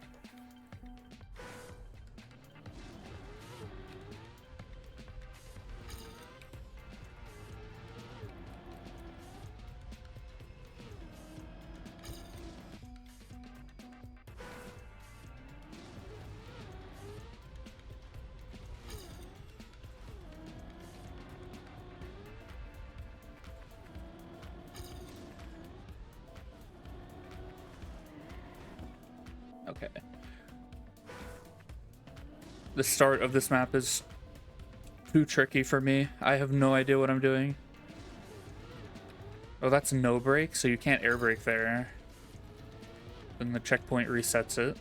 S1: Okay. The start of this map is too tricky for me. I have no idea what I'm doing. Oh, that's no brake, so you can't air brake there. Then the checkpoint resets it.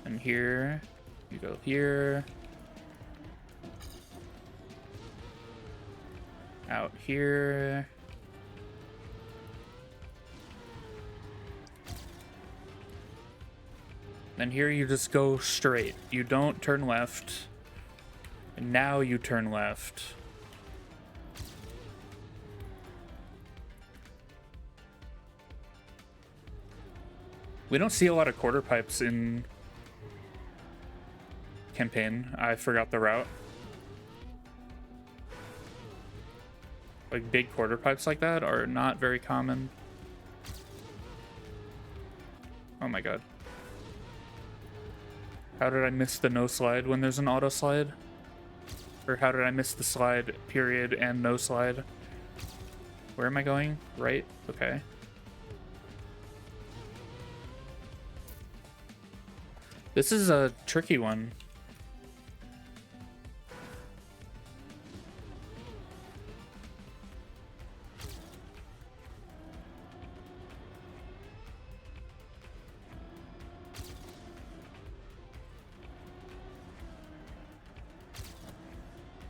S1: And here, you go here. Out here. Then here you just go straight. You don't turn left. And now you turn left. We don't see a lot of quarter pipes in campaign. I forgot the route. Like big quarter pipes like that are not very common. Oh my god. How did I miss the no slide when there's an auto slide? Or how did I miss the slide, period, and no slide? Where am I going? Right? Okay. This is a tricky one.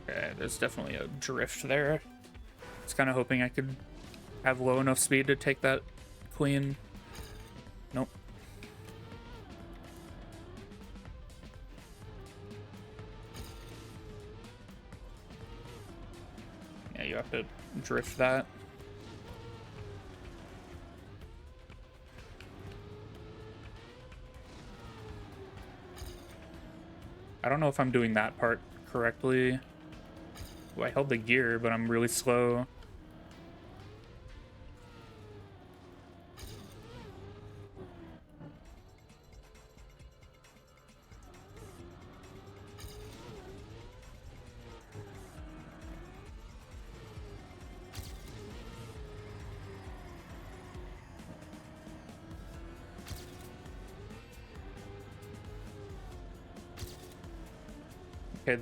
S1: Okay, there's definitely a drift there. I was kind of hoping I could have low enough speed to take that clean. Nope. Yeah, you have to drift that. I don't know if I'm doing that part correctly. Well, I held the gear, but I'm really slow. Okay,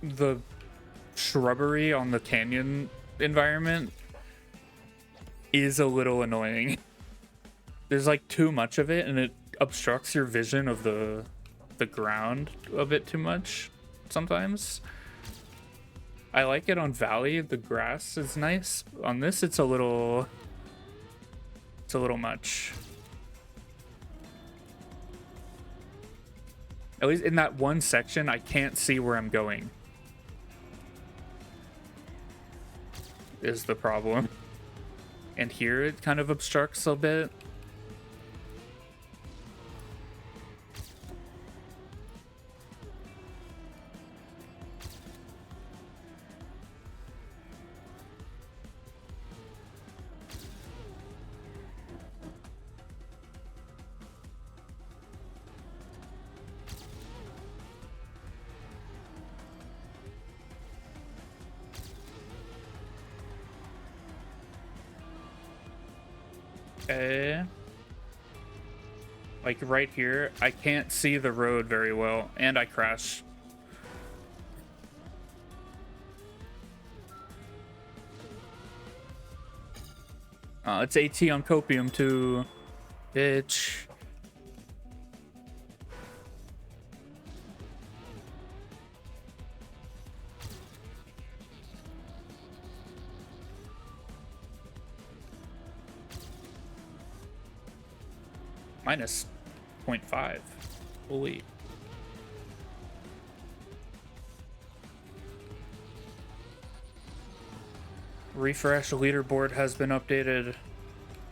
S1: the shrubbery on the canyon environment is a little annoying. There's like too much of it and it obstructs your vision of the ground a bit too much sometimes. I like it on Valley, the grass is nice. On this it's a little much. At least in that one section I can't see where I'm going. Is the problem. And here it kind of obstructs a bit. Okay. Like right here, I can't see the road very well, and I crash. It's AT on Copium too, bitch. Minus 0.5. Holy. Refresh leaderboard has been updated.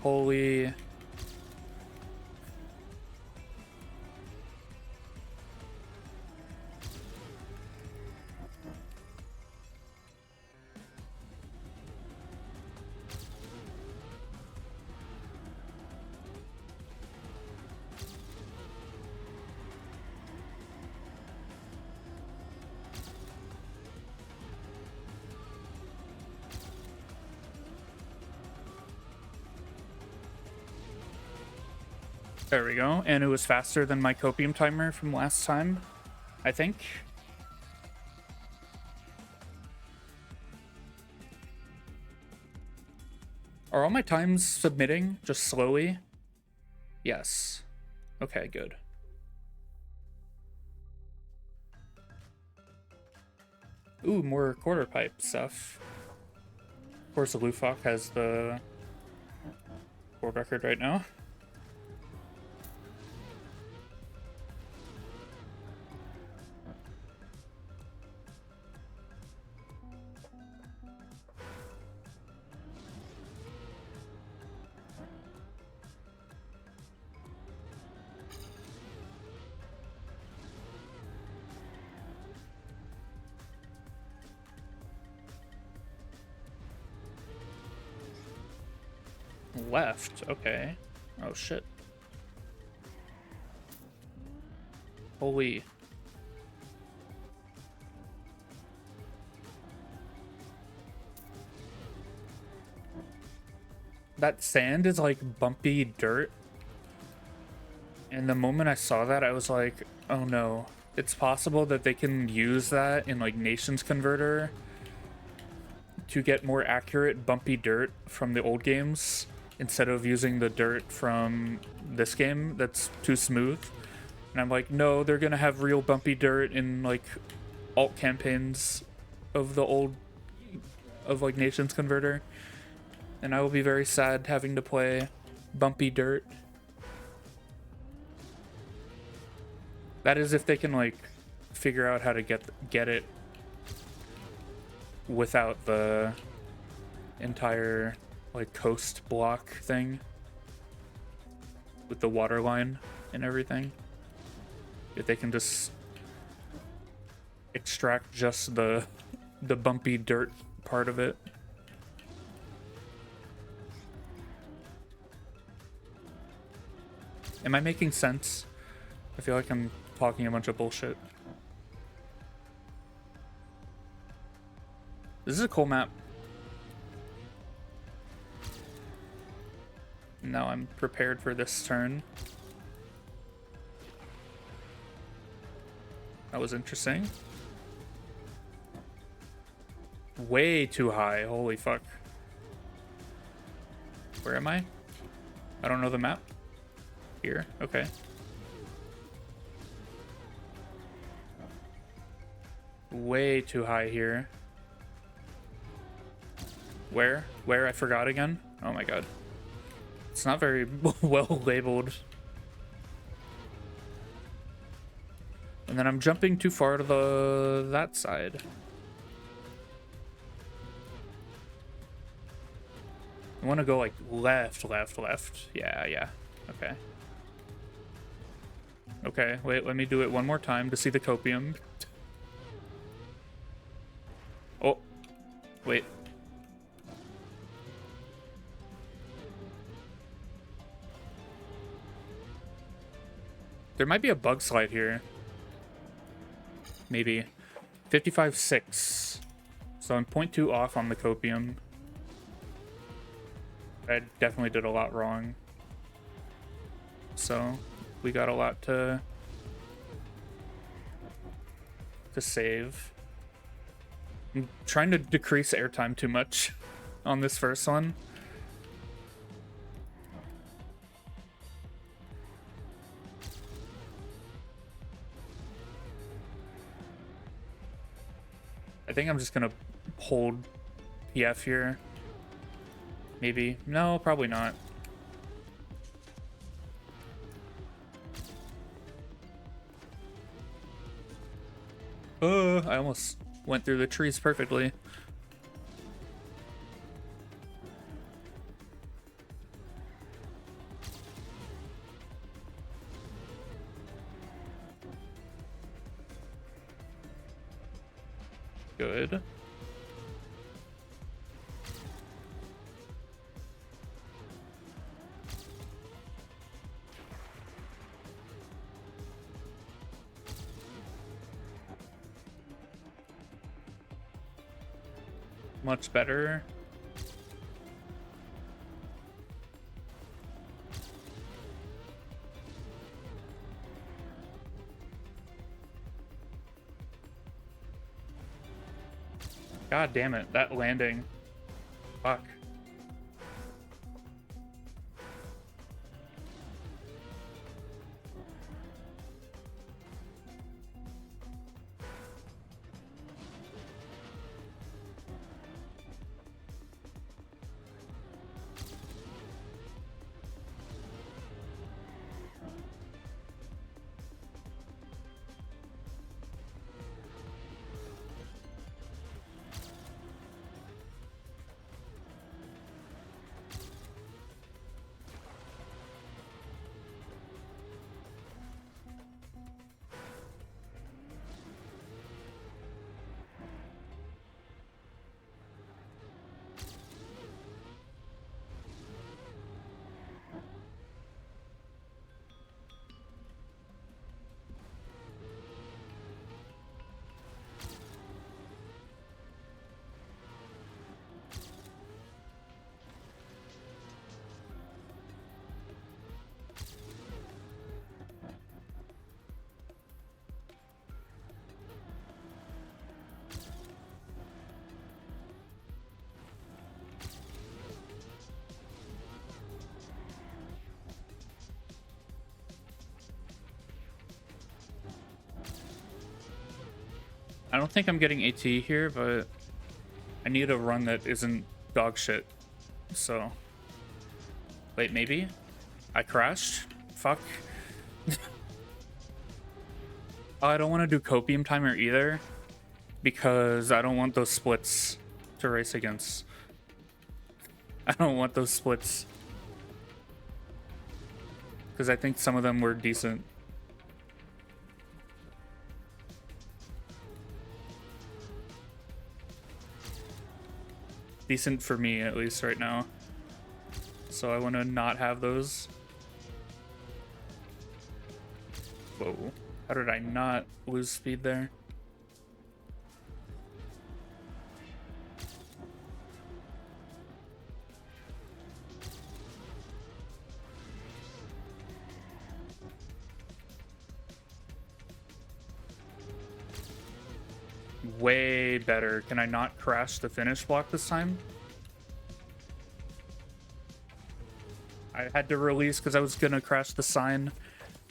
S1: Holy. There we go. And it was faster than my copium timer from last time, I think. Are all my times submitting just slowly? Yes. Okay, good. Ooh, more quarter pipe stuff. Of course, the Lufok has the world record right now. Left, okay. Oh shit. Holy. That sand is like bumpy dirt. And the moment I saw that, I was like, oh no. It's possible that they can use that in like Nations Converter to get more accurate bumpy dirt from the old games instead of using the dirt from this game that's too smooth. And I'm like, no, they're gonna have real bumpy dirt in like alt campaigns of the old of like Nations Converter. And I will be very sad having to play bumpy dirt. That is if they can like figure out how to get it without the entire like coast block thing with the water line and everything. If they can just extract just the bumpy dirt part of it. Am I making sense? I feel like I'm talking a bunch of bullshit. This is a cool map. Now I'm prepared for this turn. That was interesting. Way too high. Holy fuck. Where am I? I don't know the map. Here. Okay. Way too high here. Where? Where? I forgot again? Oh my god. It's not very well labeled. And then I'm jumping too far to that side. I want to go like left, left, left. Yeah, yeah. Okay. Okay, wait, let me do it one more time to see the copium. Oh, wait. There might be a bug slide here. Maybe. 55.6. So I'm 0.2 off on the copium. I definitely did a lot wrong. So we got a lot to save. I'm trying to decrease airtime too much on this first one. I think I'm just gonna hold PF here. Maybe. No, probably not. I almost went through the trees perfectly. good. Much better. God damn it, that landing. Fuck. I don't think I'm getting AT here, but I need a run that isn't dog shit. So, wait, maybe? I crashed? Fuck. Oh, I don't want to do copium timer either, because I don't want those splits to race against. I don't want those splits. Because I think some of them were decent. Decent for me, at least right now. So I want to not have those. Whoa. How did I not lose speed there? Way better. Can I not crash the finish block this time? I had to release because I was gonna crash the sign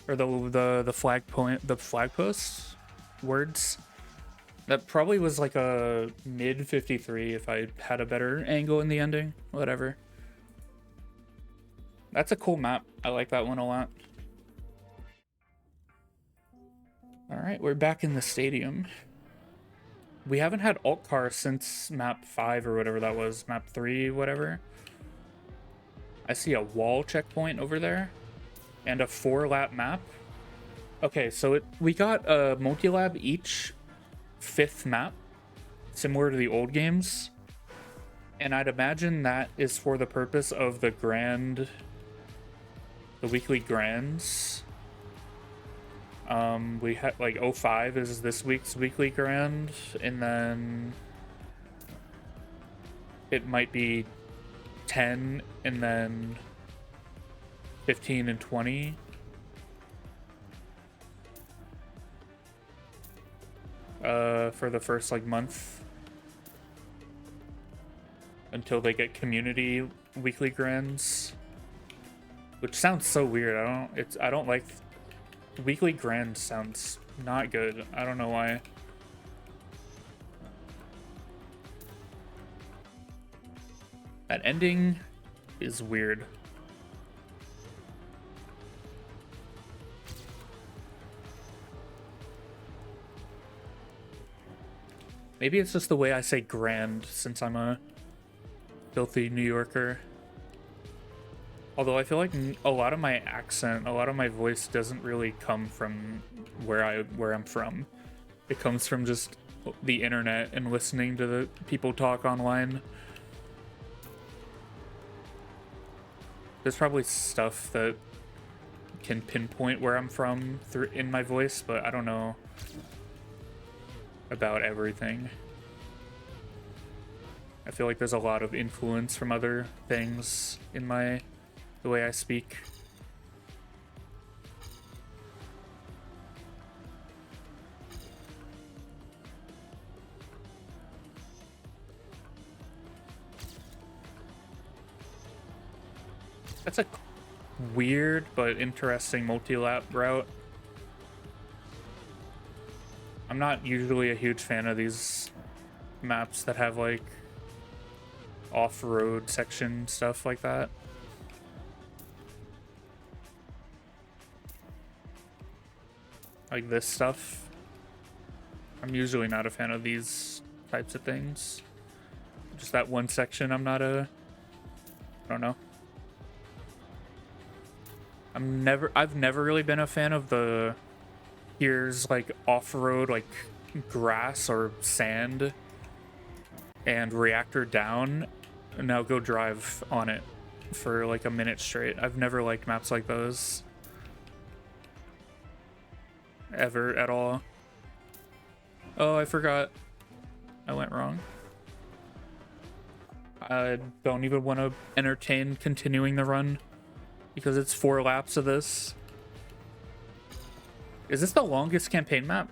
S1: or the flag point, the flag post words. That probably was like a mid 53 if I had a better angle in the ending. Whatever. That's a cool map. I like that one a lot. All right, we're back in the stadium. We haven't had alt car since map 5 or whatever that was, map 3, whatever. I see a wall checkpoint over there and a 4-lap map. Okay, so we got a multi-lab each 5th map, similar to the old games. And I'd imagine that is for the purpose of the weekly grands. We had like 05 is this week's weekly grand, and then it might be 10 and then 15 and 20. For the first like month until they get community weekly grands, which sounds so weird. I don't like weekly grand. Sounds not good. I don't know why. That ending is weird. Maybe it's just the way I say grand since I'm a filthy New Yorker. Although I feel like a lot of my accent, a lot of my voice doesn't really come from where I'm from. It comes from just the internet and listening to the people talk online. There's probably stuff that can pinpoint where I'm from in my voice, but I don't know about everything. I feel like there's a lot of influence from other things in the way I speak. That's a weird but interesting multi-lap route. I'm not usually a huge fan of these maps that have like off-road section stuff like that. Like this stuff. I'm usually not a fan of these types of things. Just that one section I'm not I don't know. I've never really been a fan of the here's like off-road like grass or sand and reactor down and now go drive on it for like a minute straight. I've never liked maps like those ever at all. Oh, I forgot. I went wrong. I don't even want to entertain continuing the run because it's 4 laps of this. Is this the longest campaign map?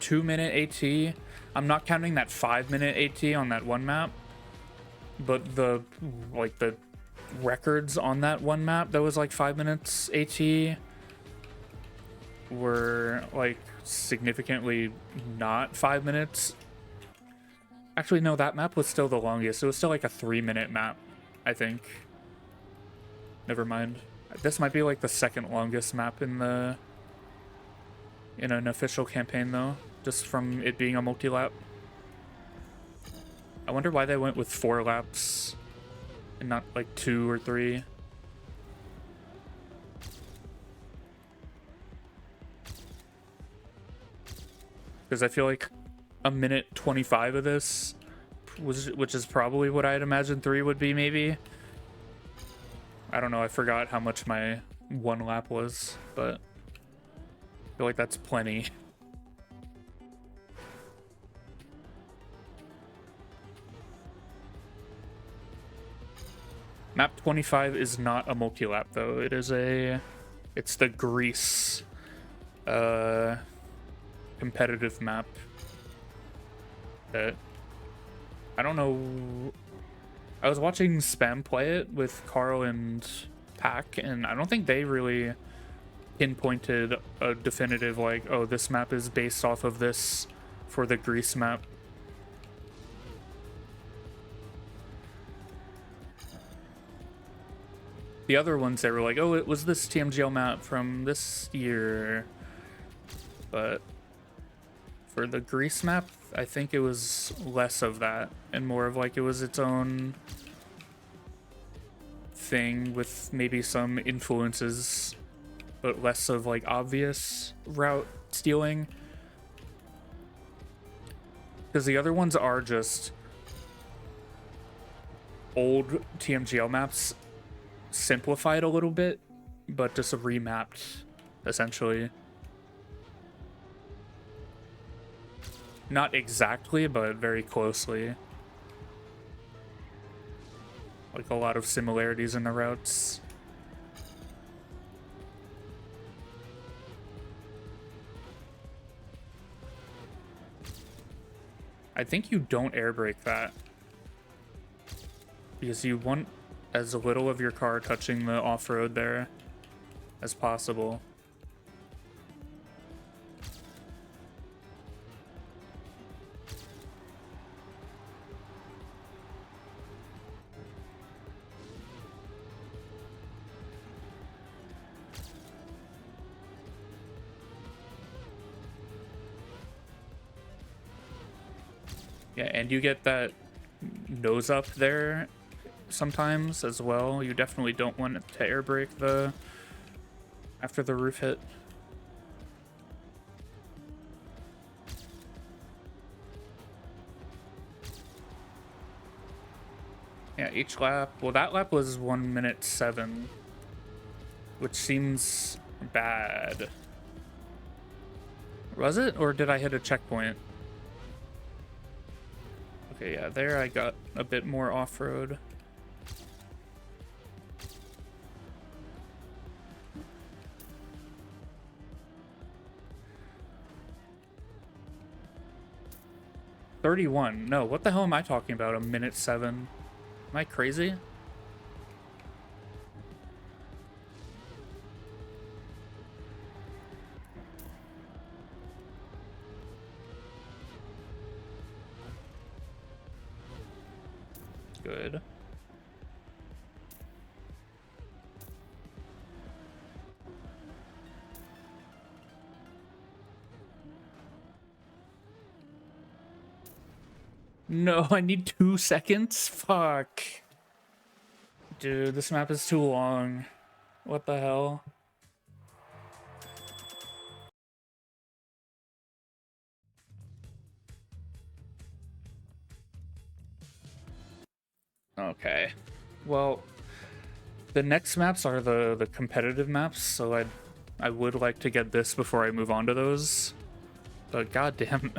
S1: 2-minute AT. I'm not counting that 5-minute AT on that one map, but the records on that one map that was like 5 minutes AT were like significantly not 5 minutes. Actually, no, that map was still the longest. It was still like a 3-minute map, I think. Never mind. This might be like the second longest map in an official campaign though, just from it being a multi-lap. I wonder why they went with 4 laps and not like 2 or 3. Because I feel like a minute 25 of this which is probably what I'd imagine 3 would be, maybe. I don't know, I forgot how much my 1 lap was, but I feel like that's plenty. Map 25 is not a multi-lap though. It's the Greece competitive map that I don't know. I was watching Spam play it with Carl and Pack, and I don't think they really pinpointed a definitive like, oh, this map is based off of this for the Greece map. The other ones, they were like, oh, it was this TMGL map from this year. But for the Greece map, I think it was less of that and more of like it was its own thing with maybe some influences, but less of like obvious route stealing. Because the other ones are just old TMGL maps simplified a little bit, but just remapped essentially. Not exactly, but very closely. Like a lot of similarities in the routes. I think you don't air brake that, because you want as little of your car touching the off-road there as possible. Yeah, and you get that nose up there sometimes as well. You definitely don't want to air brake after the roof hit. Yeah, each lap. Well, that lap was 1 minute 7, which seems bad. Was it? Or did I hit a checkpoint? Okay, yeah, there I got a bit more off-road. $31. No, what the hell am I talking about? 1 minute 7. Am I crazy? Good. No, I need 2 seconds? Fuck. Dude, this map is too long. What the hell? Okay. Well, the next maps are the competitive maps, so I would like to get this before I move on to those. But goddamn.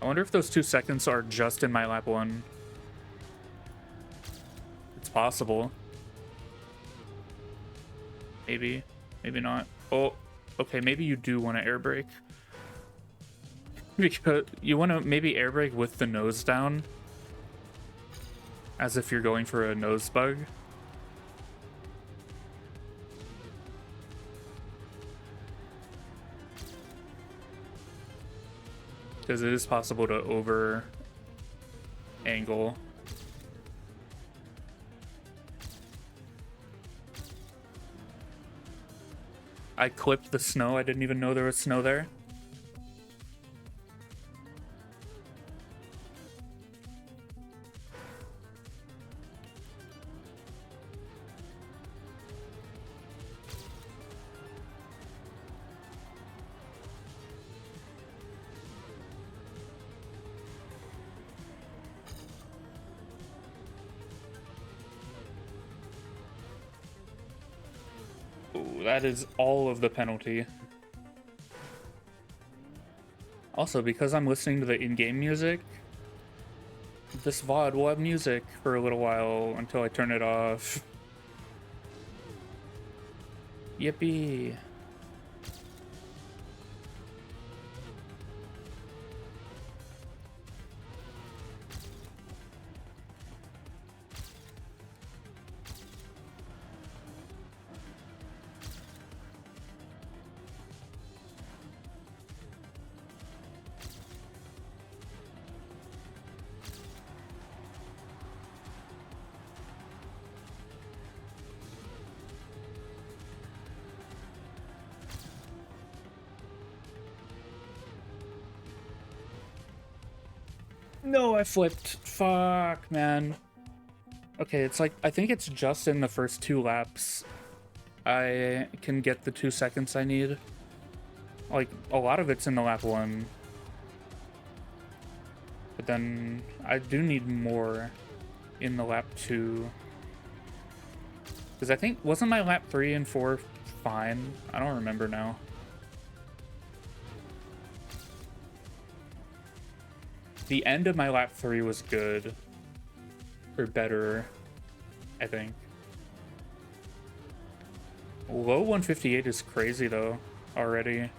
S1: I wonder if those 2 seconds are just in my lap 1. It's possible. Maybe. Maybe not. Oh, okay, maybe you do want to air brake. Because you want to maybe air brake with the nose down. As if you're going for a nose bug. Because it is possible to over angle. I clipped the snow. I didn't even know there was snow there. Ooh, that is all of the penalty. Also, because I'm listening to the in-game music, this VOD will have music for a little while until I turn it off. Yippee. No, I flipped. Fuck, man. Okay, it's like, I think it's just in the first 2 laps I can get the 2 seconds I need. Like, a lot of it's in the lap 1. But then I do need more in the lap 2. Because I think, wasn't my lap 3 and 4 fine? I don't remember now. The end of my lap 3 was good. Or better, I think. Low 158 is crazy, though, already.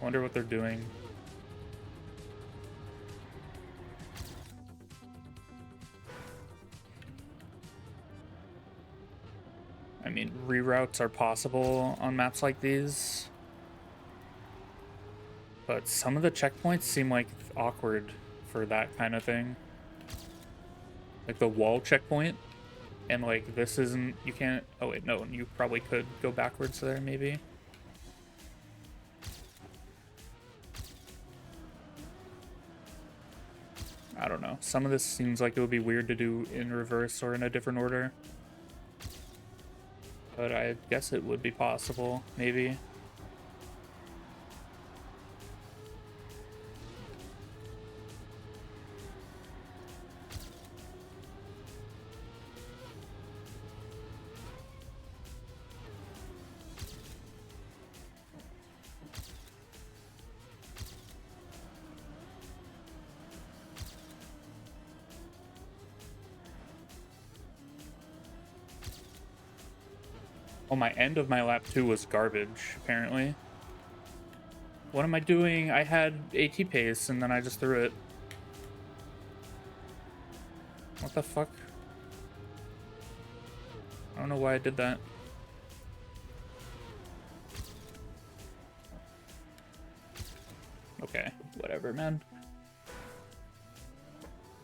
S1: Wonder what they're doing. I mean, reroutes are possible on maps like these. But some of the checkpoints seem like awkward for that kind of thing. Like the wall checkpoint. And like this isn't, you can't, oh wait, no, you probably could go backwards there maybe. I don't know. Some of this seems like it would be weird to do in reverse or in a different order. But I guess it would be possible, maybe. Oh, my end of my lap 2 was garbage, apparently. What am I doing? I had AT pace and then I just threw it. What the fuck? I don't know why I did that. Okay, whatever, man.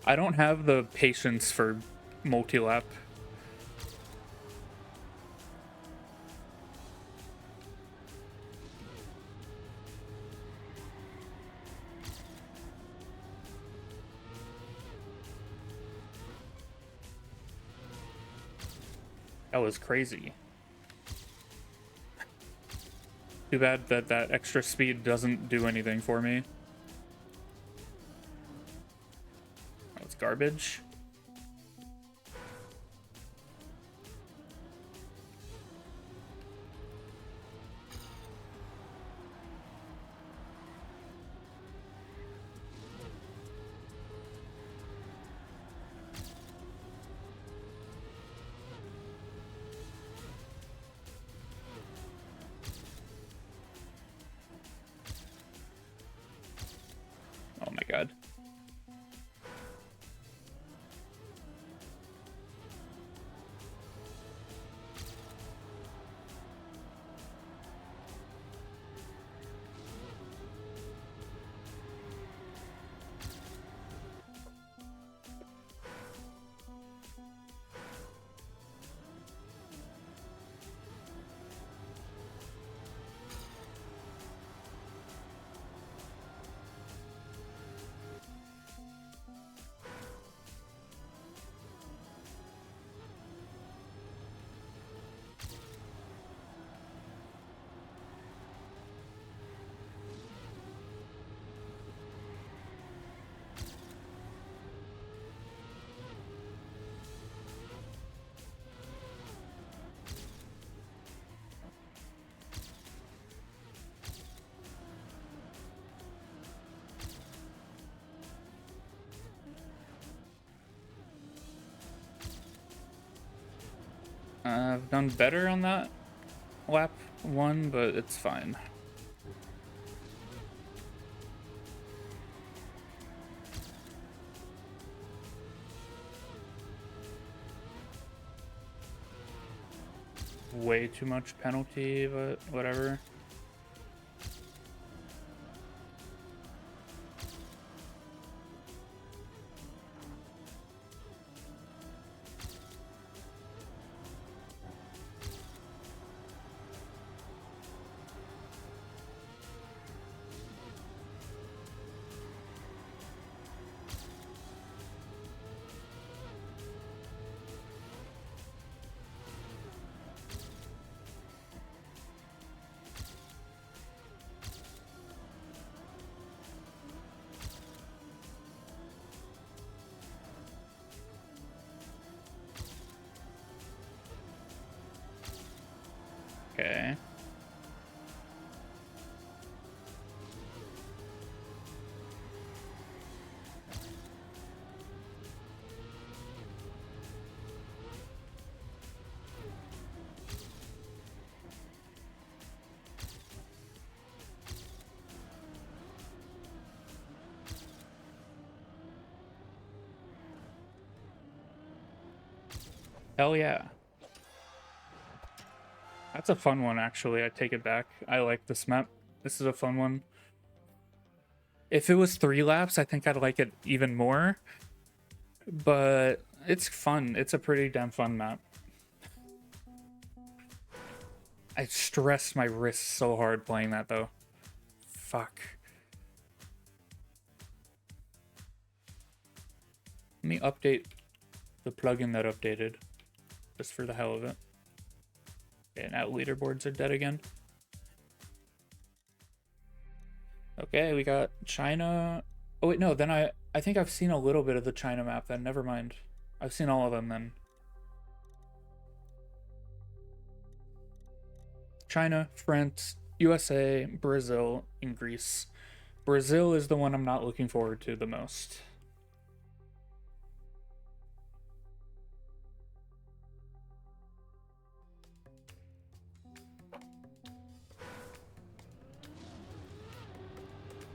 S1: I don't have the patience for multi-lap. That was crazy. Too bad that that extra speed doesn't do anything for me. That was garbage. Oh my god. I've done better on that lap 1, but it's fine. Way too much penalty, but whatever. Okay. Hell yeah. That's a fun one, actually. I take it back. I like this map. This is a fun one. If it was 3 laps, I think I'd like it even more. But it's fun. It's a pretty damn fun map. I stressed my wrists so hard playing that, though. Fuck. Let me update the plugin that updated. Just for the hell of it. Okay, now leaderboards are dead again. Okay, we got China. Oh wait, no, then I think I've seen a little bit of the China map then. Never mind. I've seen all of them then. China, France, USA, Brazil, and Greece. Brazil is the one I'm not looking forward to the most.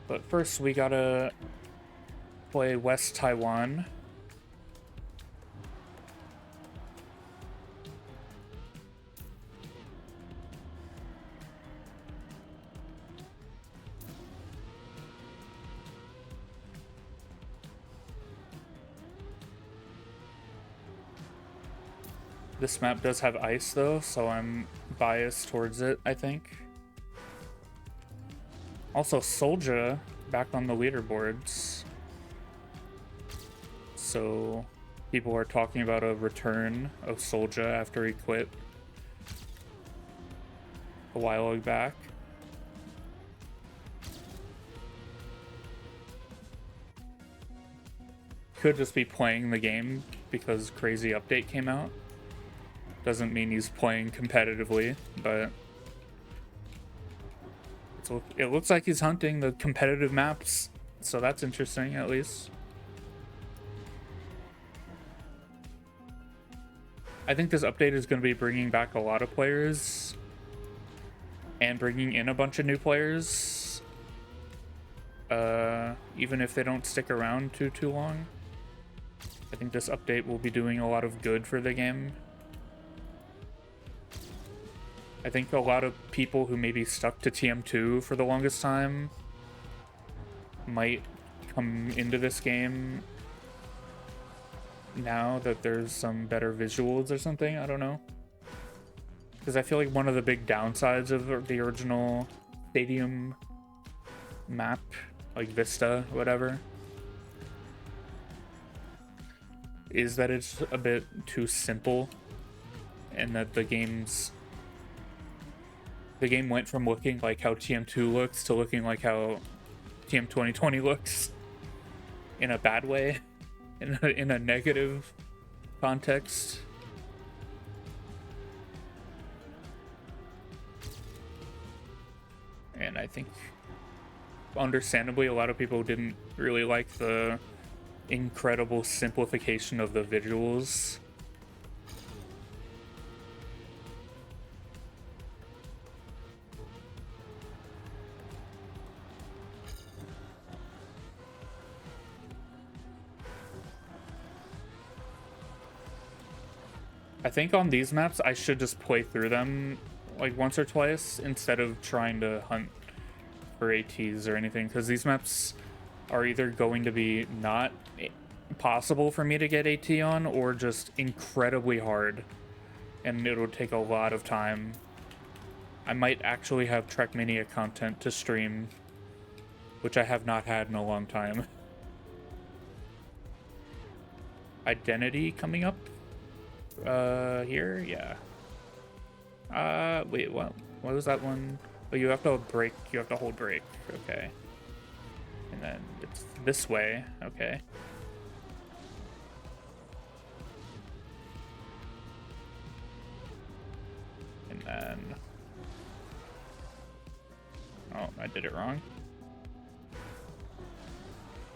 S1: But first we gotta play West Taiwan. This map does have ice though, so I'm biased towards it, I think. Also, Soldier back on the leaderboards. So people are talking about a return of Soldier after he quit a while back. Could just be playing the game because crazy update came out. Doesn't mean he's playing competitively, but it looks like he's hunting the competitive maps, so that's interesting at least. I think this update is going to be bringing back a lot of players and bringing in a bunch of new players, even if they don't stick around too long. I think this update will be doing a lot of good for the game. I think a lot of people who maybe stuck to TM2 for the longest time might come into this game now that there's some better visuals or something. I don't know. Because I feel like one of the big downsides of the original Stadium map, like Vista, whatever, is that it's a bit too simple and that the game went from looking like how TM2 looks to looking like how TM 2020 looks in a bad way, in a negative context. And I think, understandably, a lot of people didn't really like the incredible simplification of the visuals. I think on these maps, I should just play through them like once or twice instead of trying to hunt for ATs or anything, because these maps are either going to be not possible for me to get AT on or just incredibly hard, and it'll take a lot of time. I might actually have Trackmania content to stream, which I have not had in a long time. Identity coming up here, yeah. Wait, what was that one? Oh, you have to break, you have to hold break, okay. And then it's this way, okay. And then, oh, I did it wrong.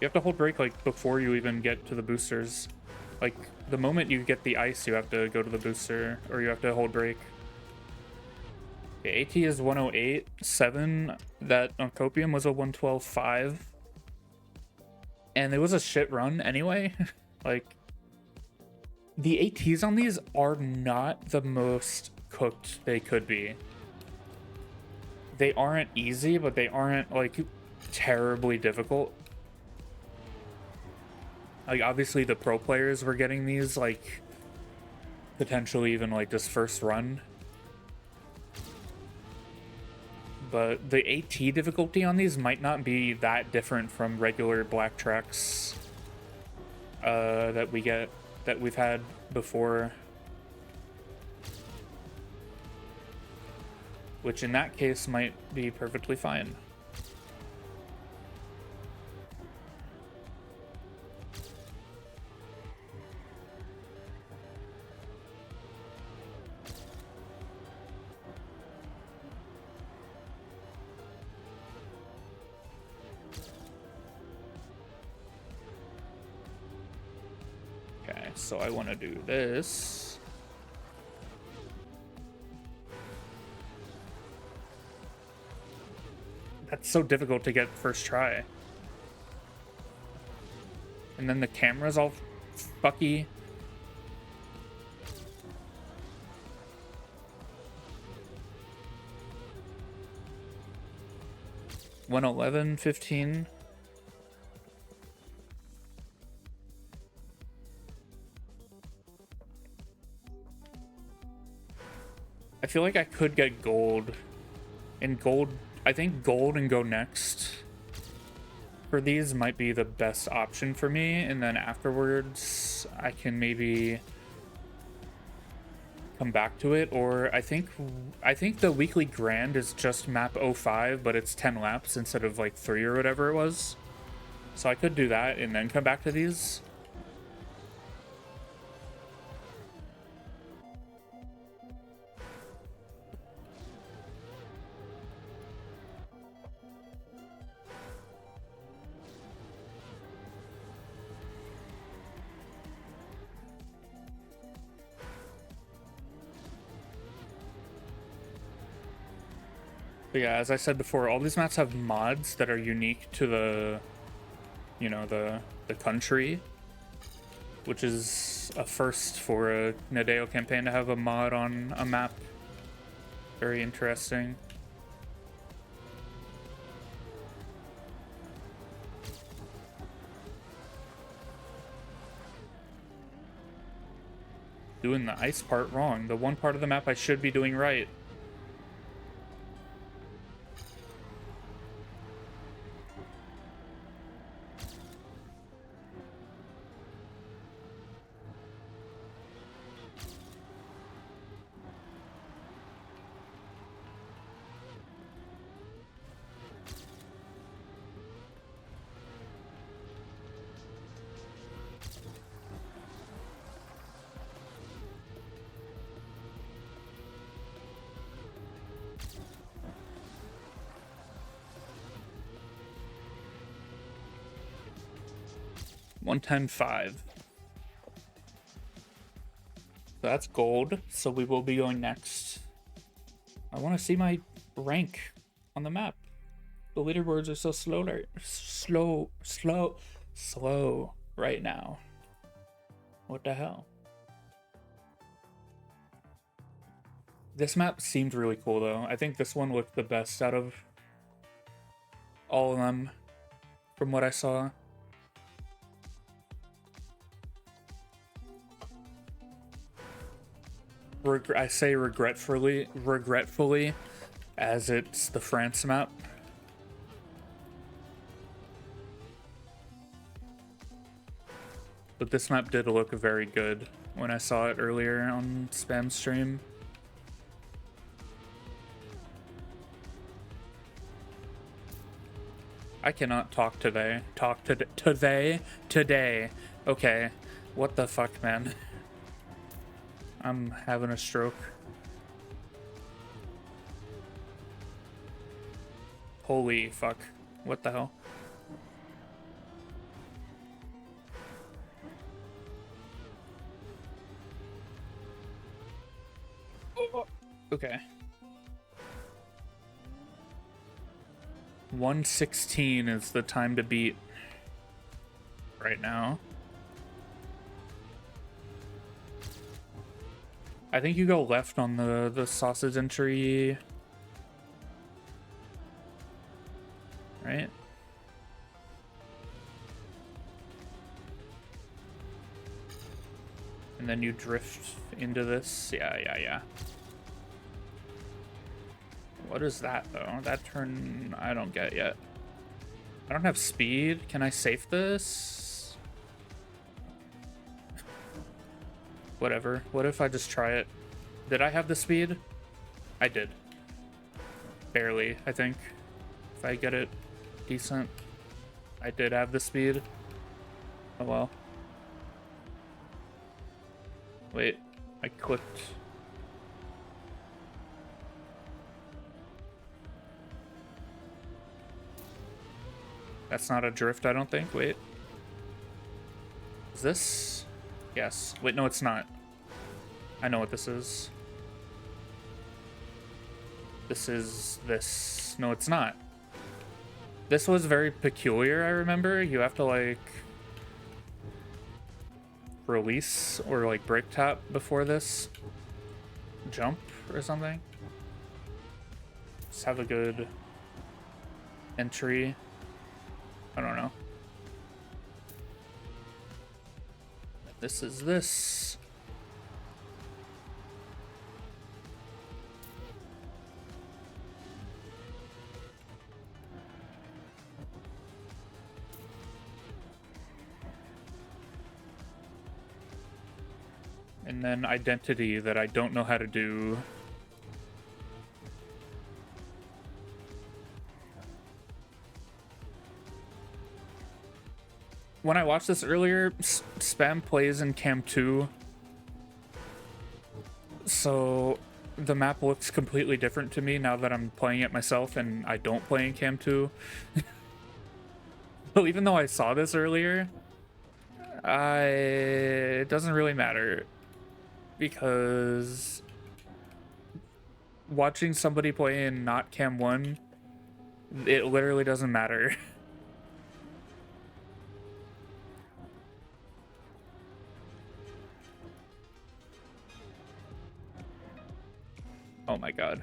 S1: You have to hold break like before you even get to the boosters. Like the moment you get the ice, you have to go to the booster, or you have to hold break. Okay, AT is 108.7. That on Copium was a 112.5. And it was a shit run anyway. Like, the ATs on these are not the most cooked they could be. They aren't easy, but they aren't like terribly difficult. Like, obviously the pro players were getting these like potentially even like this first run. But the AT difficulty on these might not be that different from regular black tracks that we've had before. Which in that case might be perfectly fine. Okay, so I want to do this. That's so difficult to get first try. And then the camera's all fucky. $111, $15. I feel like I could get gold. And gold, I think gold and go next for these might be the best option for me. And then afterwards, I can maybe come back to it. Or I think the weekly grand is just map 05, but it's 10 laps instead of like 3 or whatever it was. So I could do that and then come back to these. But yeah, as I said before, all these maps have mods that are unique to the, you know, the country, which is a first for a Nadeo campaign to have a mod on a map. Very interesting. Doing the ice part wrong. The one part of the map I should be doing right. $110.5. So that's gold. So we will be going next. I want to see my rank on the map. The leaderboards are so slow right now. What the hell? This map seemed really cool though. I think this one looked the best out of all of them from what I saw. I say regretfully, as it's the France map. But this map did look very good when I saw it earlier on Spam stream. I cannot talk today. Today. Okay. What the fuck, man? I'm having a stroke. Holy fuck. What the hell? Okay. 116 is the time to beat right now. I think you go left on the sausage entry. Right? And then you drift into this. Yeah. What is that, though? That turn I don't get yet. I don't have speed. Can I safe this? Whatever. What if I just try it? Did I have the speed? I did. Barely, I think. If I get it decent. I did have the speed. Oh well. Wait, I clicked. That's not a drift, I don't think. Wait. Is this? Yes. Wait, no, it's not. I know what this is. This is this. No, it's not. This was very peculiar, I remember. You have to, like, release or, like, break tap before this jump or something. Just have a good entry. I don't know. This is this. And then identity that I don't know how to do. When I watched this earlier, Spam plays in Cam 2. So the map looks completely different to me now that I'm playing it myself and I don't play in Cam 2. So even though I saw this earlier, it doesn't really matter. Because watching somebody play in not Cam 1, it literally doesn't matter. Oh my god.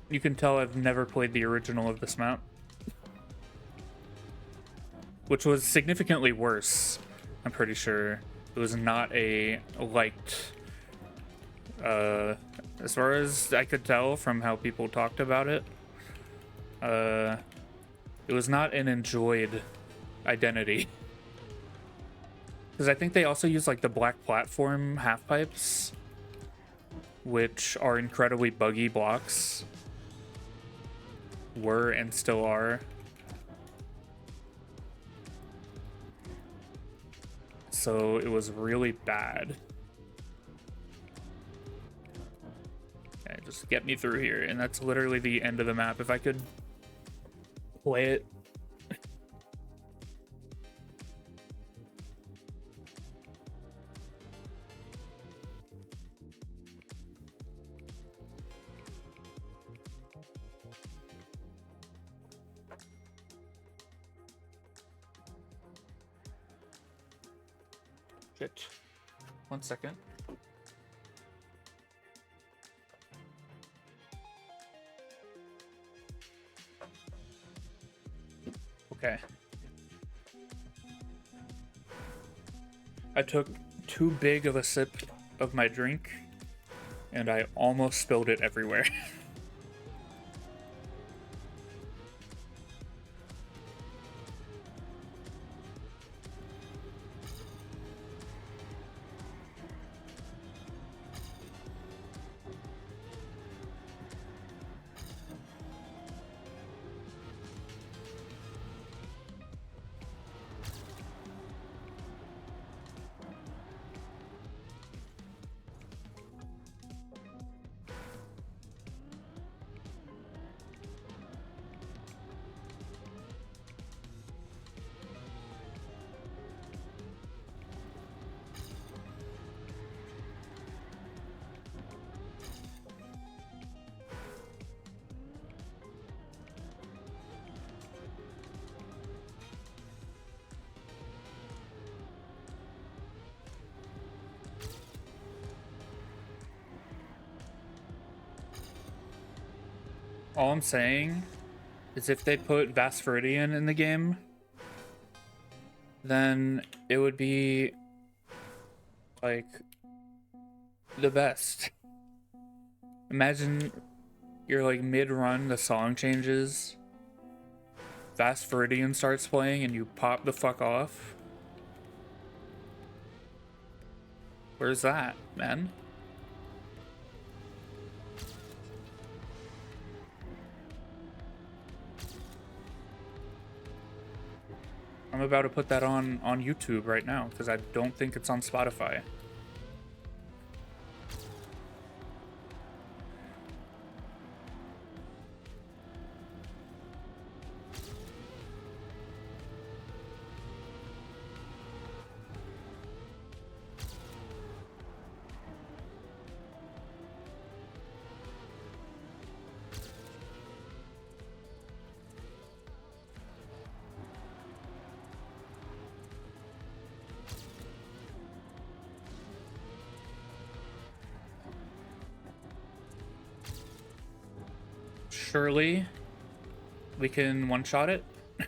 S1: You can tell I've never played the original of this map, which was significantly worse. I'm pretty sure it was not a liked, as far as I could tell from how people talked about it, it was not an enjoyed identity. Because I think they also use like the black platform half pipes, which are incredibly buggy blocks. Were and still are. So it was really bad. Okay, just get me through here, and that's literally the end of the map. If I could play it. Shit. 1 second. Okay. I took too big of a sip of my drink, and I almost spilled it everywhere. All I'm saying is if they put Vaspiridian in the game, then it would be like the best. Imagine you're like mid-run, the song changes, Vaspiridian starts playing, and you pop the fuck off. Where's that, man? about to put that on YouTube right now because I don't think it's on Spotify. Surely we can one-shot it. It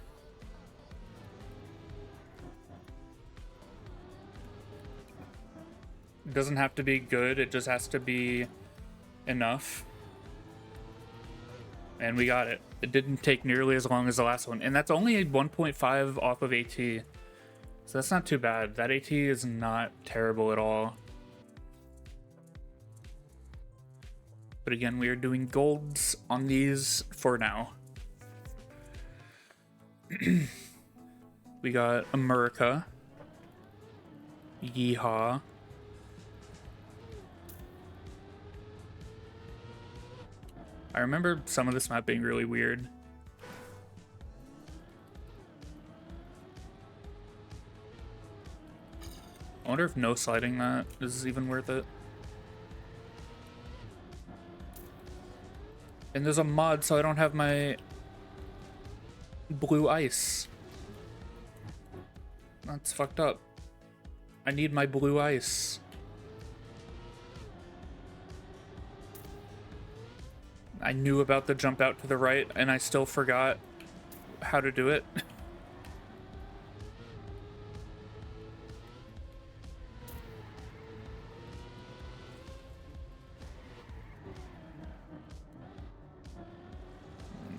S1: doesn't have to be good, it just has to be enough. And we got it. It didn't take nearly as long as the last one. And that's only a 1.5 off of AT. So that's not too bad. That AT is not terrible at all. But again, we are doing golds on these for now. We got America. Yeehaw. I remember some of this map being really weird. I wonder if no sliding that is even worth it. And there's a mod, so I don't have my blue ice. That's fucked up. I need my blue ice. I knew about the jump out to the right, and I still forgot how to do it.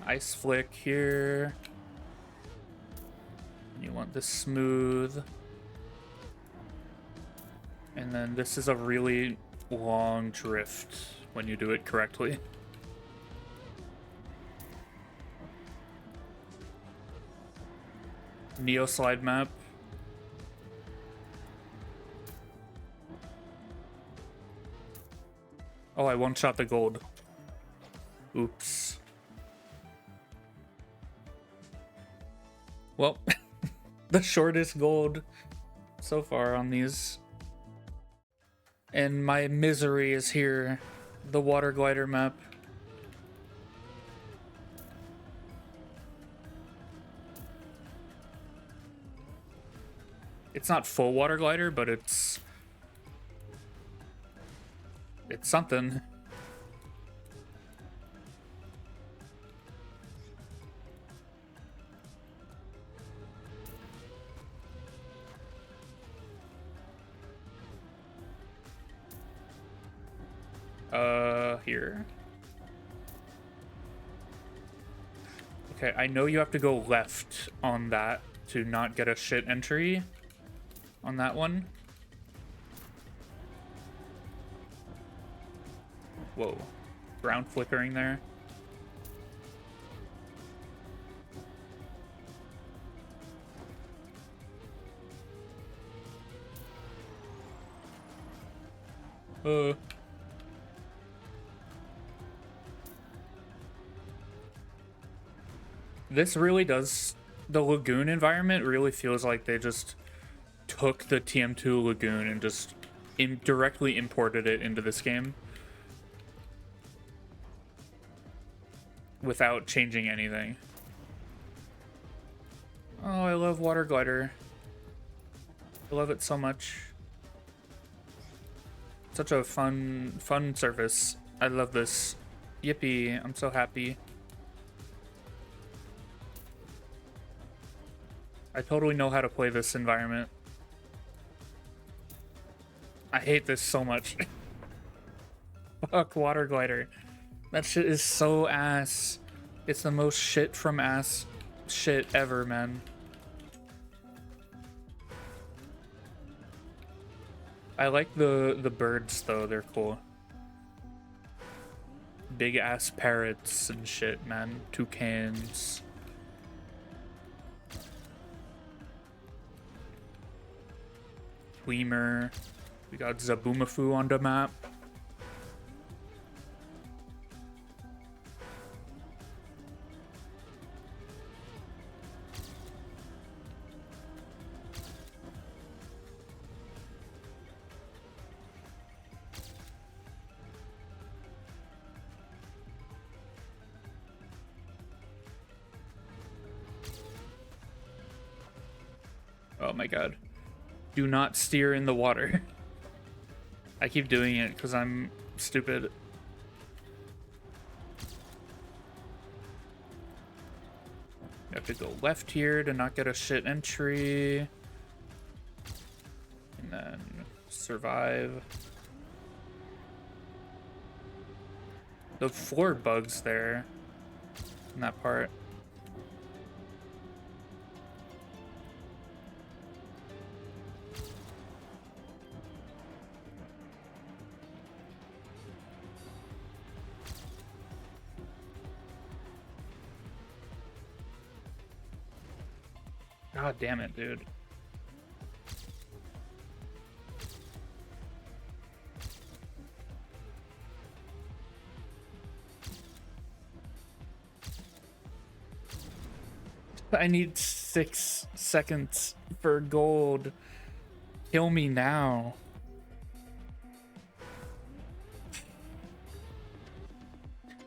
S1: Ice flick here. You want this smooth. And then this is a really long drift when you do it correctly. Neo slide map. Oh, I one-shot the gold. Oops. Well, the shortest gold so far on these. And my misery is here. The water glider map. It's not full water glider, but it's something. Here. Okay, I know you have to go left on that to not get a shit entry on that one. Whoa. Ground flickering there. This really does, the lagoon environment really feels like they just took the TM2 lagoon and just directly imported it into this game without changing anything. Oh, I love water glider. I love it so much. Such a fun surface. I love this. Yippee, I'm so happy. I totally know how to play this environment. I hate this so much. Fuck water glider. That shit is so ass. It's the most shit from ass shit ever, man. I like the birds though, they're cool. Big ass parrots and shit, man. Toucans. Lemur. We got Zabumafu on the map. Oh my god. Do not steer in the water. I keep doing it because I'm stupid. You have to go left here to not get a shit entry. And then survive. The floor bugs there in that part. God damn it, dude. I need 6 seconds for gold. Kill me now.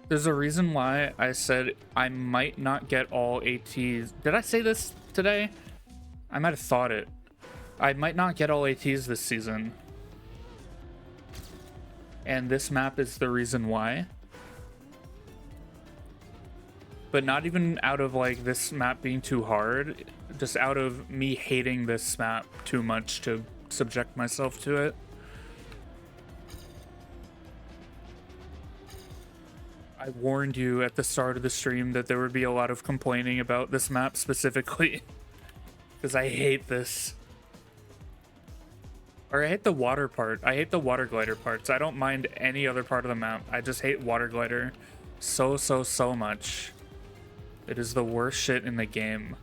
S1: There's a reason why I said I might not get all ATs. Did I say this today? I might have thought it. I might not get all ATs this season. And this map is the reason why. But not even out of like this map being too hard, just out of me hating this map too much to subject myself to it. I warned you at the start of the stream that there would be a lot of complaining about this map specifically. Because I hate this. Or I hate the water part. I hate the water glider parts. I don't mind any other part of the map. I just hate water glider so much. It is the worst shit in the game.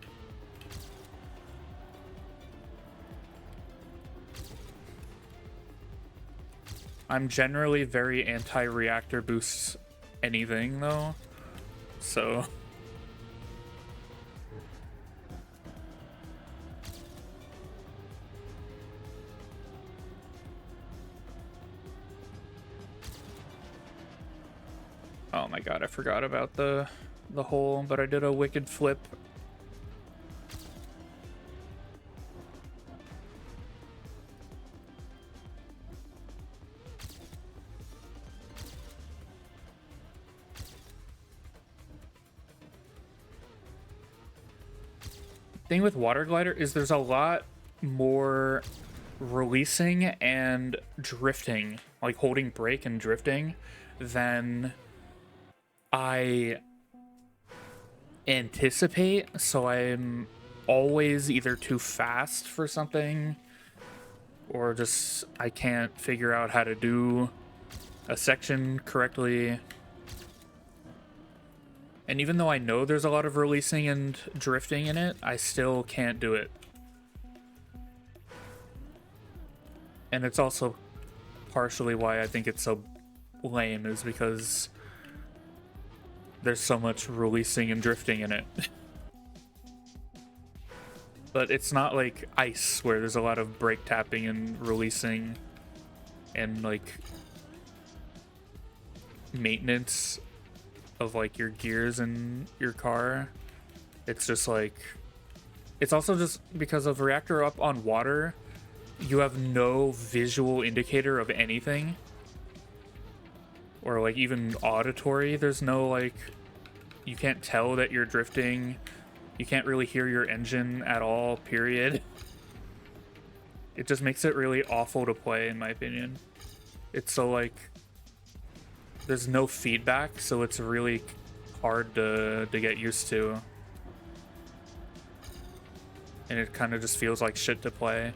S1: I'm generally very anti-reactor boosts anything though, so oh my god, I forgot about the hole, but I did a wicked flip. Thing with water glider is there's a lot more releasing and drifting, like holding brake and drifting, than I anticipate. So I'm always either too fast for something or just I can't figure out how to do a section correctly. And even though I know there's a lot of releasing and drifting in it, I still can't do it. And it's also partially why I think it's so lame, is because there's so much releasing and drifting in it. But it's not like ice where there's a lot of brake tapping and releasing and like maintenance of like your gears in your car. It's just like, it's also just because of reactor up on water, you have no visual indicator of anything, or like even auditory. There's no like, you can't tell that you're drifting, you can't really hear your engine at all, period. It just makes it really awful to play, in my opinion. It's so like, there's no feedback, so it's really hard to get used to. And it kind of just feels like shit to play.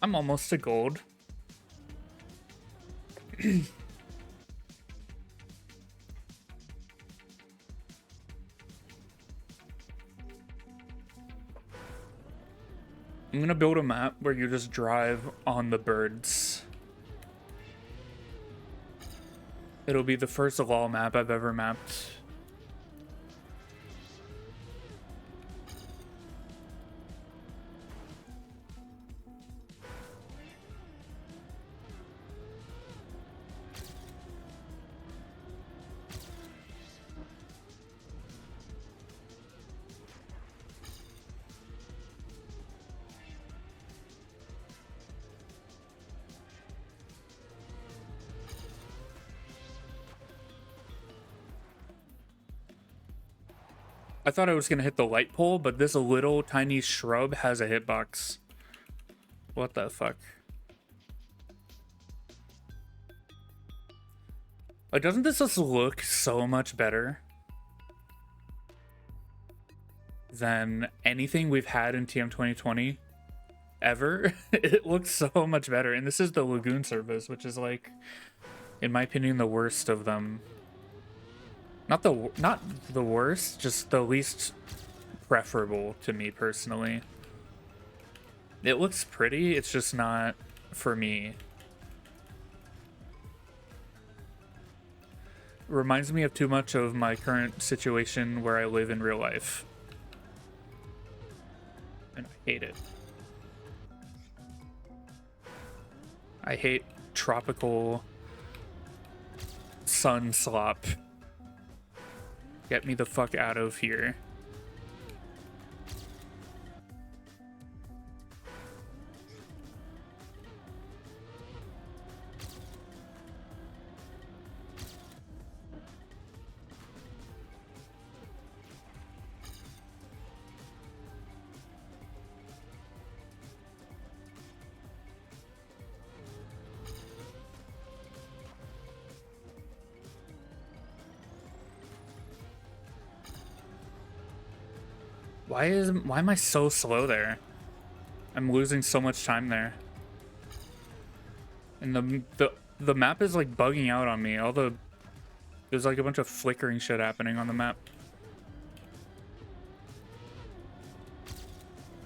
S1: I'm almost to gold. I'm gonna build a map where you just drive on the birds. It'll be the first LoL map I've ever mapped. I thought I was gonna hit the light pole, but this little tiny shrub has a hitbox. What the fuck? Like, doesn't this just look so much better than anything we've had in TM 2020 ever? It looks so much better. And this is the Lagoon service, which is like, in my opinion, the worst of them. Not the worst, just the least preferable to me personally. It looks pretty, it's just not for me. It reminds me of too much of my current situation where I live in real life. And I hate it. I hate tropical sun slop. Get me the fuck out of here. Why am I so slow there? I'm losing so much time there. And the map is like bugging out on me. There's like a bunch of flickering shit happening on the map.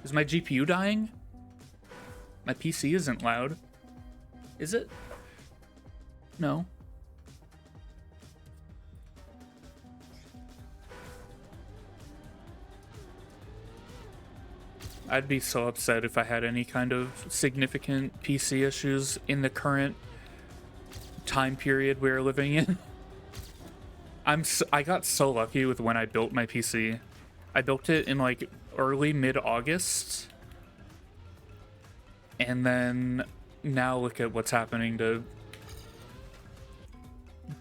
S1: Is my GPU dying? My PC isn't loud. Is it? No. I'd be so upset if I had any kind of significant PC issues in the current time period we're living in. I got so lucky with when I built my PC. I built it in like early mid-August. And then now look at what's happening to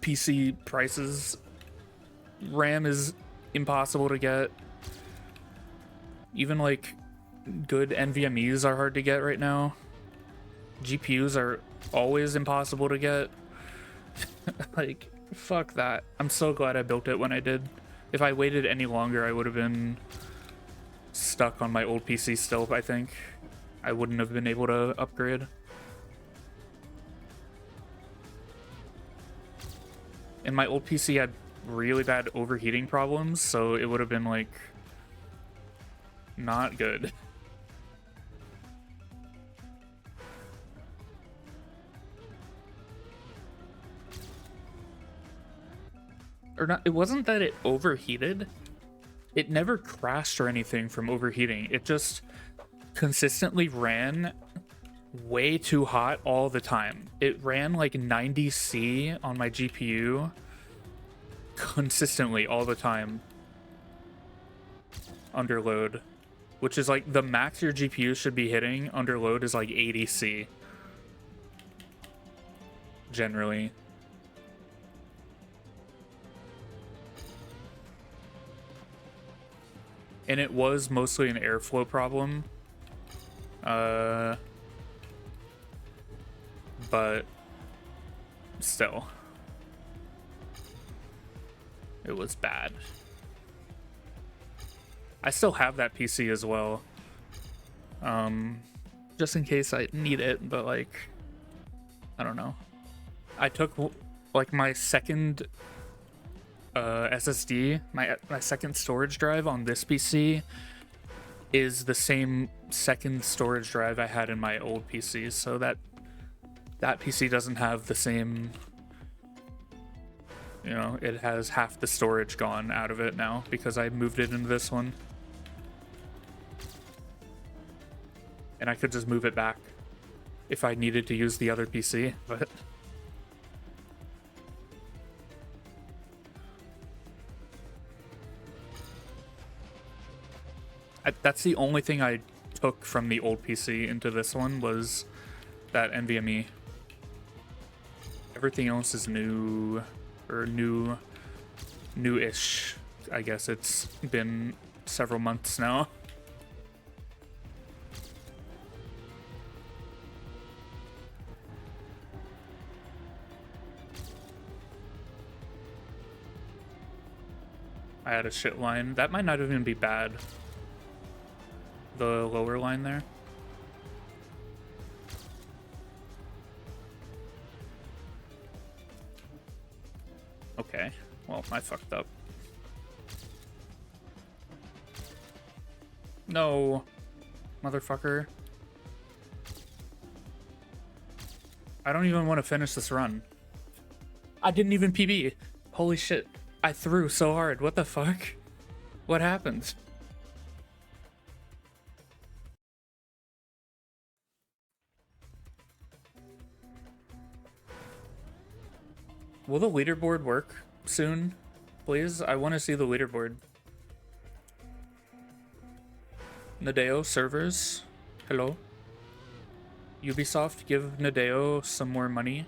S1: PC prices. RAM is impossible to get. Even like good NVMEs are hard to get right now. GPUs are always impossible to get. Like, fuck that. I'm so glad I built it when I did. If I waited any longer, I would have been stuck on my old PC still, I think. I wouldn't have been able to upgrade. And my old PC had really bad overheating problems, so it would have been like not good. Or not, it wasn't that it overheated. It never crashed or anything from overheating. It just consistently ran way too hot all the time. It ran like 90C on my GPU consistently all the time under load, which is like the max your GPU should be hitting under load is like 80C generally. And it was mostly an airflow problem. But still, it was bad. I still have that PC as well. just in case I need it, but like, I don't know. I took like my second SSD, my second storage drive on this PC is the same second storage drive I had in my old PC, so that PC doesn't have the same, you know, it has half the storage gone out of it now because I moved it into this one. And I could just move it back if I needed to use the other PC, but that's the only thing I took from the old PC into this one was that NVMe. Everything else is new, or new-ish. I guess it's been several months now. I had a shit line. That might not even be bad. The lower line there. Okay, well, I fucked up. No, motherfucker. I don't even want to finish this run. I didn't even PB. Holy shit. I threw so hard. What the fuck? What happened? Will the leaderboard work soon? Please? I want to see the leaderboard. Nadeo servers? Hello? Ubisoft, give Nadeo some more money,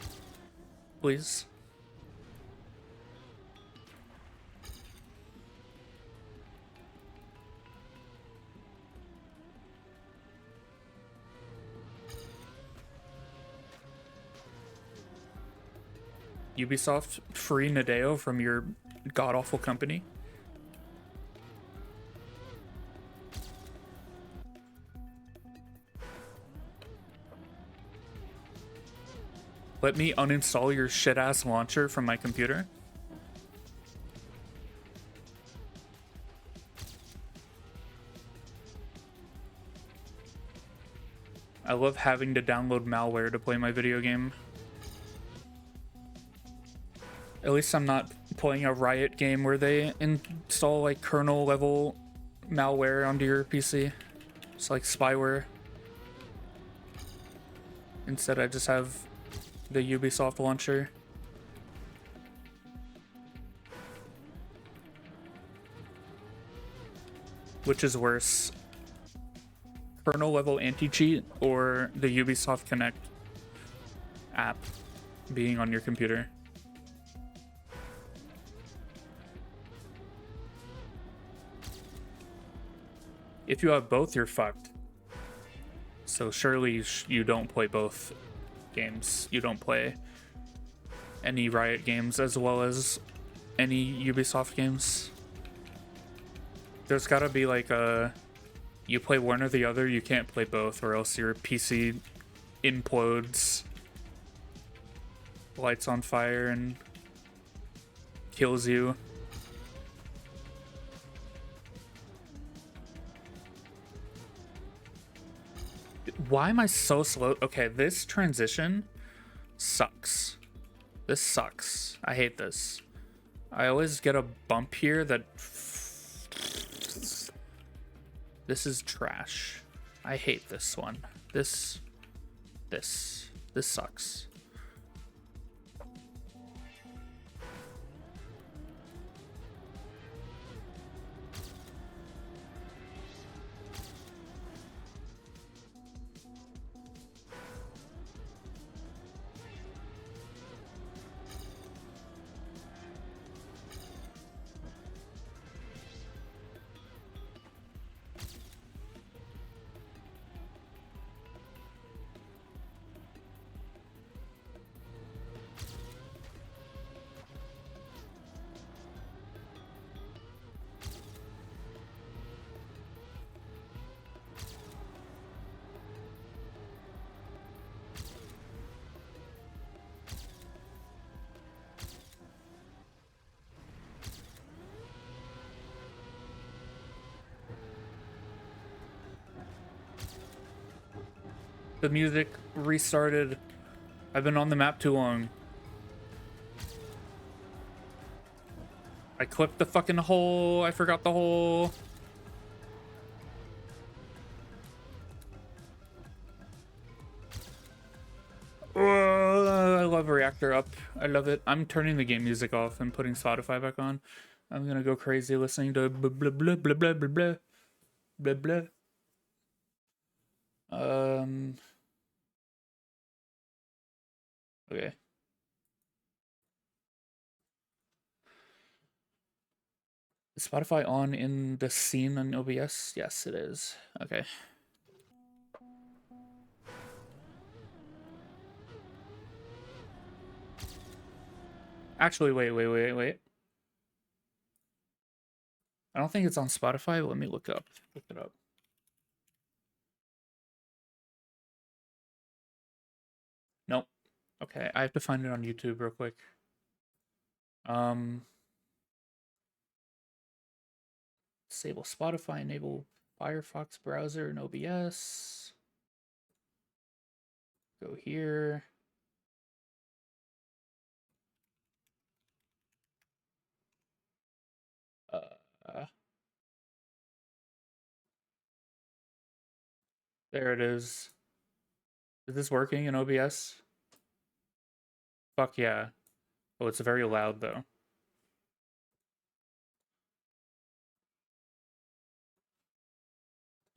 S1: please. Ubisoft, free Nadeo from your god-awful company. Let me uninstall your shit-ass launcher from my computer. I love having to download malware to play my video game. At least I'm not playing a Riot game where they install like kernel level malware onto your PC. It's like spyware. Instead I just have the Ubisoft launcher. Which is worse? Kernel level anti-cheat or the Ubisoft Connect app being on your computer? If you have both, you're fucked. So surely you don't play both games. You don't play any Riot games as well as any Ubisoft games. There's gotta be like a... You play one or the other, you can't play both, or else your PC implodes, lights on fire, and kills you. Why am I so slow? Okay, this transition sucks. This sucks. I hate this. I always get a bump here that... This is trash. I hate this one. This sucks. The music restarted. I've been on the map too long. I clipped the fucking hole. I forgot the hole. I love Reactor up. I love it. I'm turning the game music off and putting Spotify back on. I'm gonna go crazy listening to blah blah blah blah blah blah blah blah blah. Okay. Is Spotify on in the scene on OBS? Yes, it is. Okay. Actually, wait. I don't think it's on Spotify, but let me look it up. Nope. Okay, I have to find it on YouTube real quick. Disable Spotify, enable Firefox browser and OBS. Go here. There it is. Is this working in OBS? Fuck yeah. Oh, it's very loud though.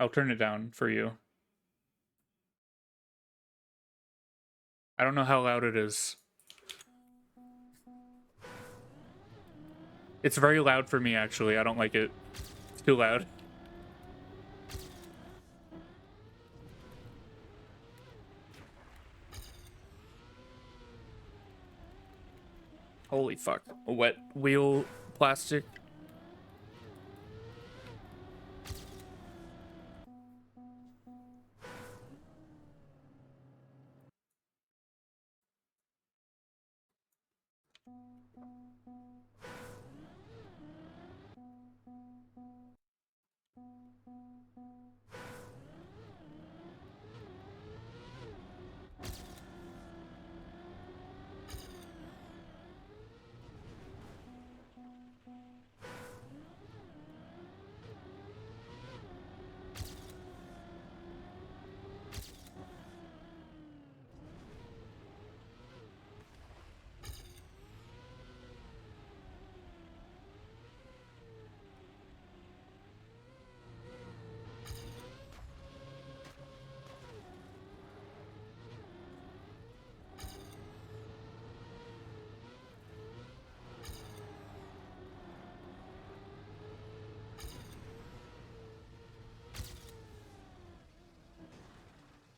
S1: I'll turn it down for you. I don't know how loud it is. It's very loud for me, actually. I don't like it. It's too loud. Holy fuck. A wet wheel plastic.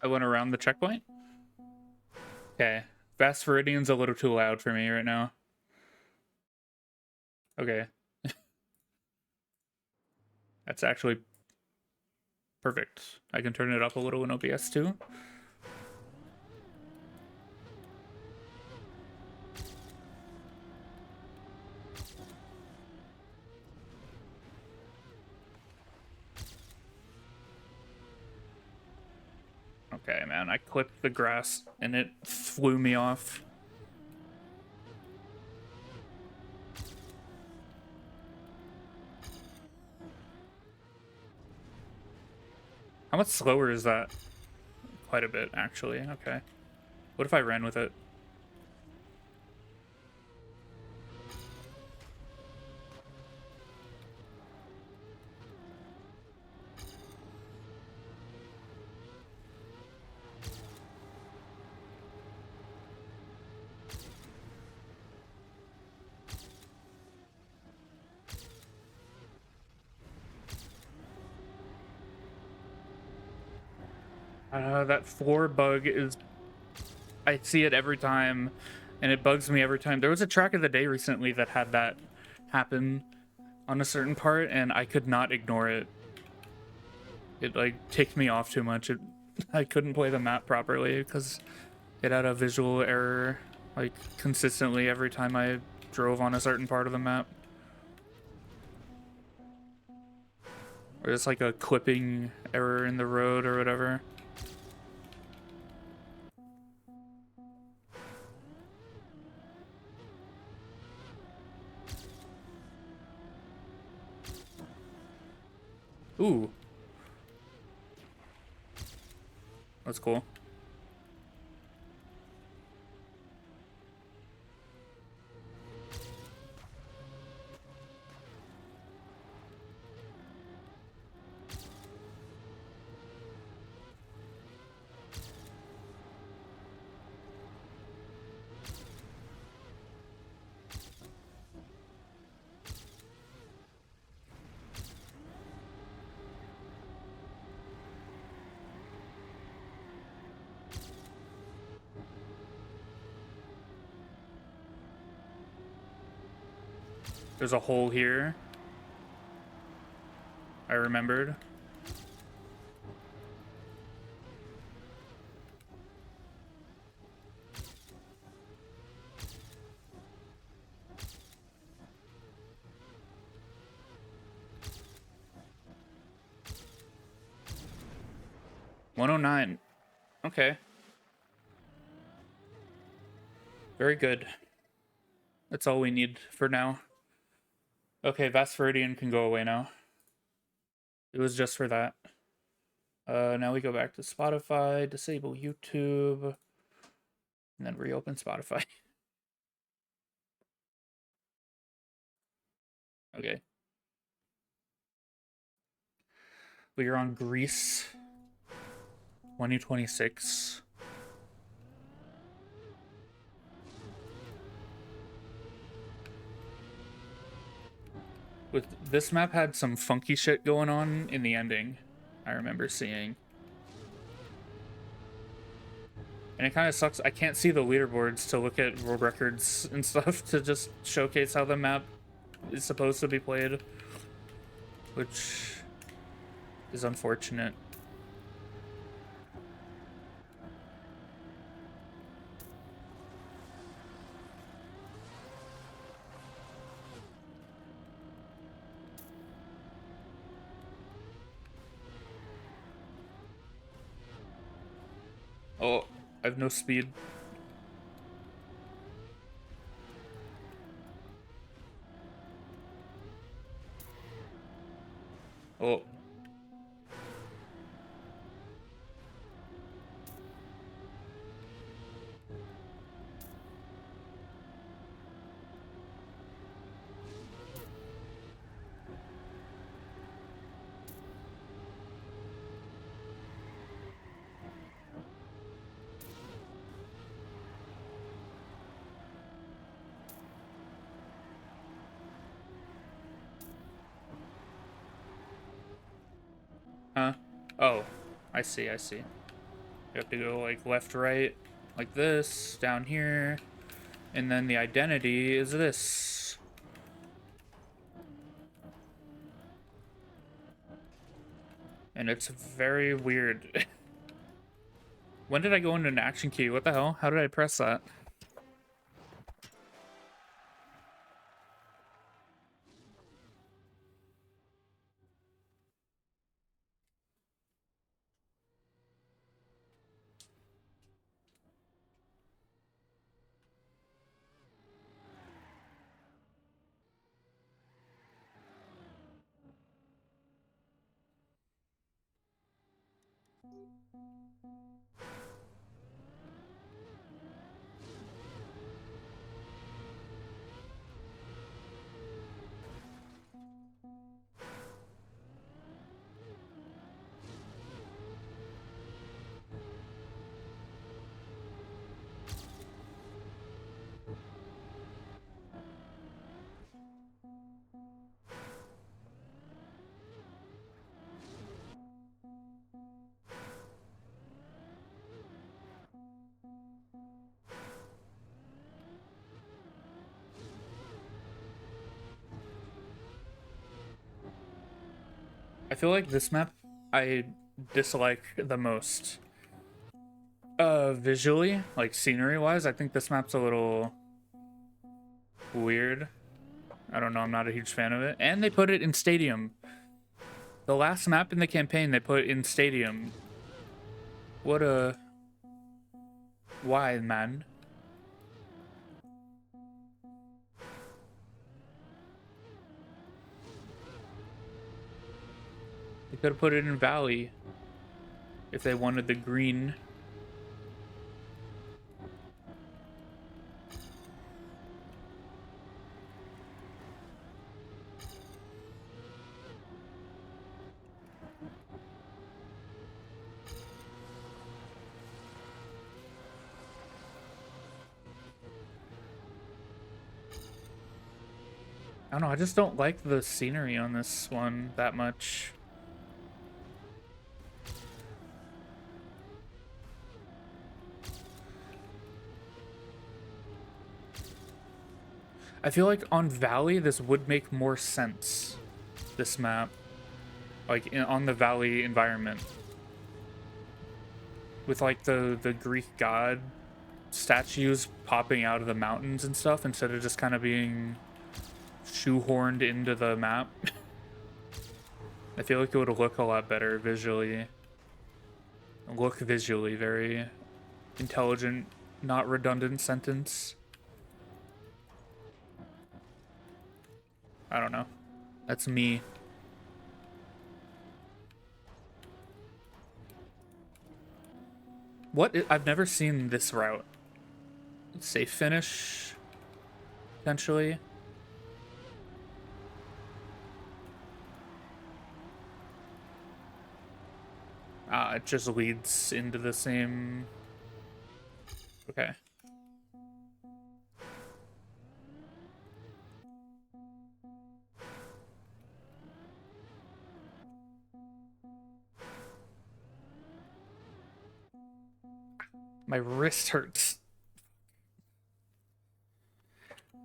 S1: I went around the checkpoint. Okay. Fast Viridian's a little too loud for me right now. Okay. That's actually perfect. I can turn it up a little in OBS too. Okay, man, I clipped the grass and it flew me off. How much slower is that? Quite a bit, actually. Okay. What if I ran with it? That floor bug is... I see it every time, and it bugs me every time. There was a track of the day recently that had that happen on a certain part, and I could not ignore it. It, like, ticked me off too much. I couldn't play the map properly because it had a visual error, like, consistently every time I drove on a certain part of the map. Or it's like a clipping error in the road or whatever. Ooh. That's cool. There's a hole here. I remembered. $109. Okay. Very good. That's all we need for now. Okay, Vast Viridian can go away now. It was just for that. Now we go back to Spotify, disable YouTube, and then reopen Spotify. Okay. We are on Greece 2026. With this map had some funky shit going on in the ending, I remember seeing. And it kind of sucks. I can't see the leaderboards to look at world records and stuff to just showcase how the map is supposed to be played, which is unfortunate. Oh, I have no speed. Oh. Huh? Oh, I see, I see. You have to go like left, right, like this, down here, and then the identity is this. And it's very weird. When did I go into an action key? What the hell? How did I press that? I feel like this map I dislike the most. Visually, like scenery-wise, I think this map's a little weird. I don't know, I'm not a huge fan of it. And they put it in Stadium. The last map in the campaign they put in Stadium. What a... Why, man? They could have put it in Valley if they wanted the green. I don't know, I just don't like the scenery on this one that much. I feel like on Valley, this would make more sense, this map. Like, on the Valley environment. With, like, the Greek god statues popping out of the mountains and stuff, instead of just kind of being shoehorned into the map. I feel like it would look a lot better visually. Look visually, very intelligent, not redundant sentence. I don't know. That's me. I've never seen this route. Safe finish, potentially. It just leads into the same... Okay. My wrist hurts.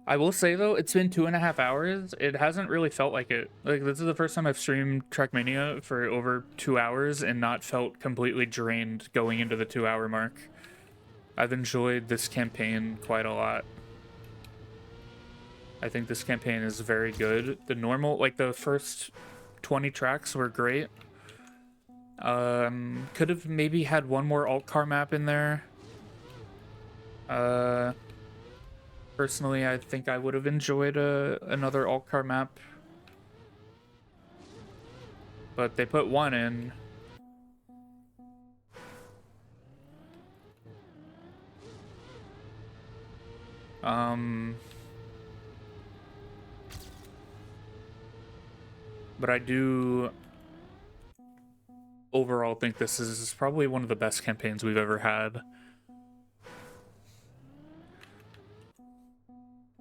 S1: I will say though, it's been 2.5 hours. It hasn't really felt like it. Like, this is the first time I've streamed Trackmania for over 2 hours and not felt completely drained going into the 2-hour mark. I've enjoyed this campaign quite a lot. I think this campaign is very good. The normal, like the first 20 tracks were great. Could have maybe had one more alt car map in there. Personally, I think I would have enjoyed another alt car map. But they put one in. But I do overall think this is probably one of the best campaigns we've ever had.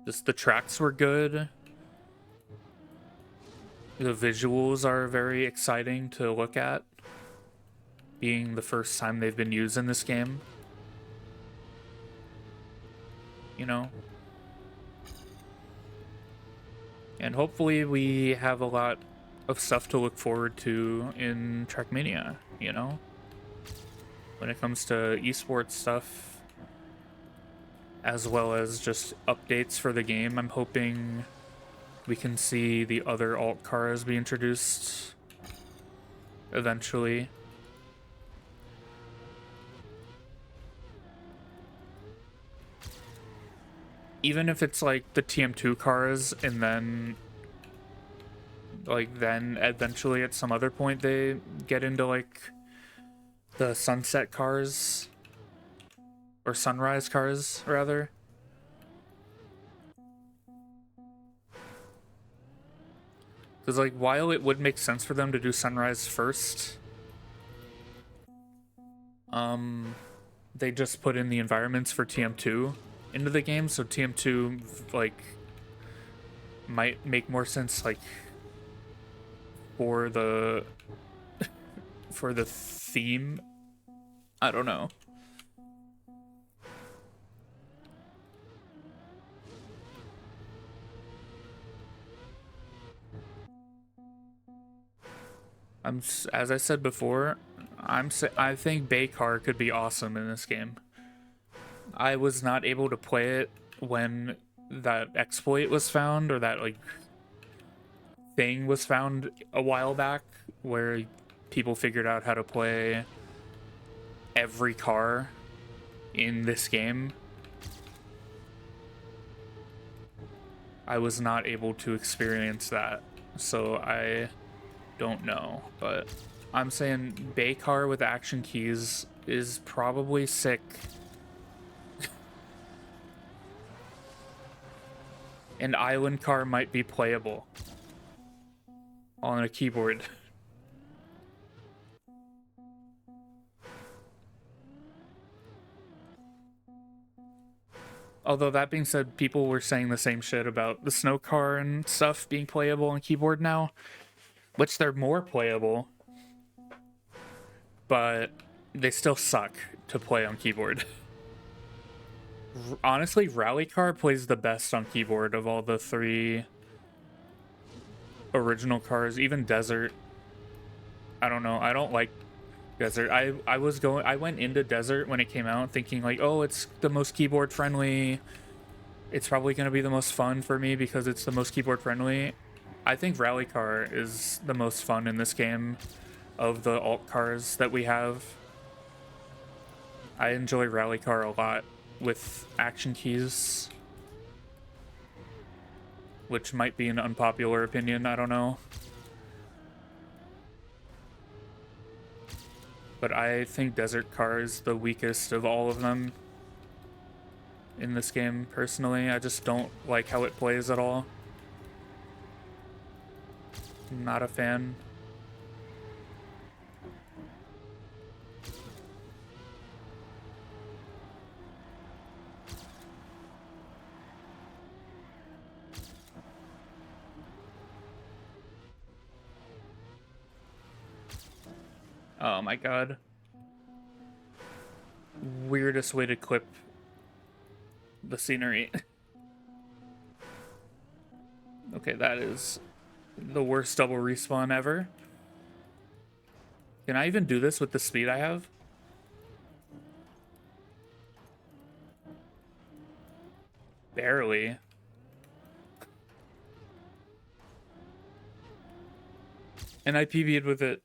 S1: Just the tracks were good. The visuals are very exciting to look at, being the first time they've been used in this game. You know? And hopefully we have a lot of stuff to look forward to in Trackmania, you know? When it comes to esports stuff, as well as just updates for the game, I'm hoping we can see the other alt cars be introduced eventually. Even if it's like the TM2 cars and then eventually at some other point they get into like the sunset cars or sunrise cars rather. Because like while it would make sense for them to do sunrise first, they just put in the environments for TM2 into the game, so TM2 like might make more sense like for the theme. I don't know. As I said before, I think Baykar could be awesome in this game. I was not able to play it when that exploit was found, or that like thing was found a while back where people figured out how to play every car in this game. I was not able to experience that, so I don't know, but I'm saying Bay car with action keys is probably sick. And island car might be playable on a keyboard. Although that being said, people were saying the same shit about the snow car and stuff being playable on keyboard now, which they're more playable, but they still suck to play on keyboard. Honestly, Rally Car plays the best on keyboard of all the 3 original cars. Even Desert, I don't know. I don't like Desert. I went into Desert when it came out thinking like, oh, it's the most keyboard friendly. It's probably going to be the most fun for me because it's the most keyboard friendly. I think Rally Car is the most fun in this game of the alt cars that we have. I enjoy Rally Car a lot with action keys, which might be an unpopular opinion, I don't know. But I think Desert Car is the weakest of all of them in this game, personally. I just don't like how it plays at all. Not a fan. Oh my god. Weirdest way to clip the scenery. Okay, that is the worst double respawn ever. Can I even do this with the speed I have? Barely. And I PB'd with it.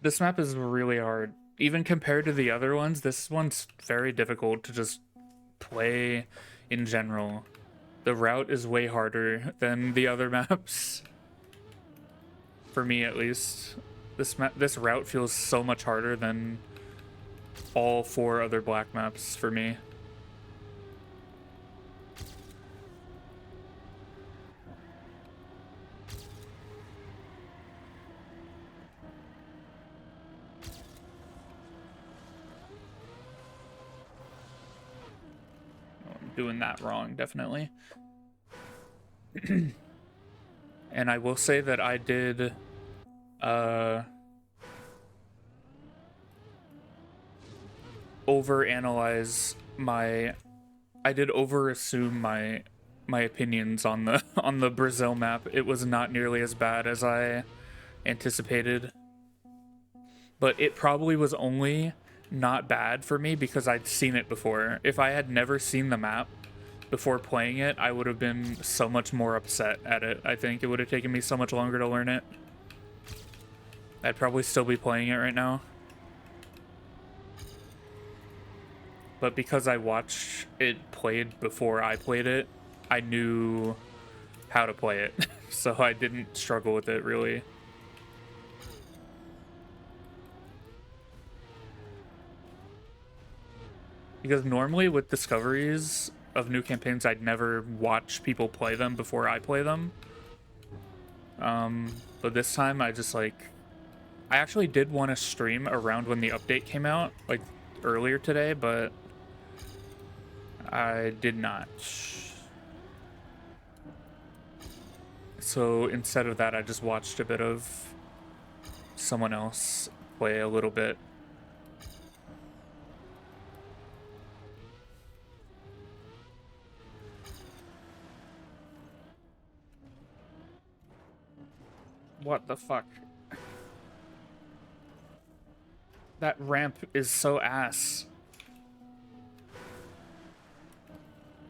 S1: This map is really hard. Even compared to the other ones, this one's very difficult to just play in general. The route is way harder than the other maps. For me, at least. This route feels so much harder than all 4 other black maps for me. Doing that wrong, definitely. And I will say that I did overanalyze my I did overassume my opinions on the on the Brazil map. It was not nearly as bad as I anticipated. But it probably was only not bad for me because I'd seen it before. If I had never seen the map before playing it, I would have been so much more upset at it. I think it would have taken me so much longer to learn it. I'd probably still be playing it right now. But because I watched it played before I played it, I knew how to play it. So I didn't struggle with it, really. Because normally with discoveries of new campaigns, I'd never watch people play them before I play them. But this time I just like... I actually did want to stream around when the update came out, like earlier today, but I did not. So instead of that, I just watched a bit of someone else play a little bit. What the fuck? That ramp is so ass.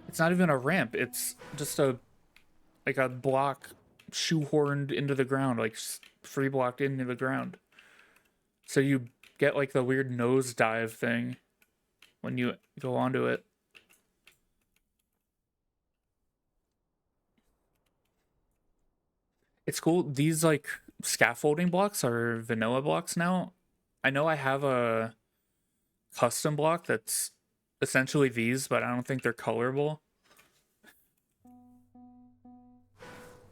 S1: It's not even a ramp, it's just a like a block shoehorned into the ground, like free blocked into the ground. So you get like the weird nosedive thing when you go onto it. It's cool. These like scaffolding blocks are vanilla blocks now. I know I have a custom block that's essentially these, but I don't think they're colorable.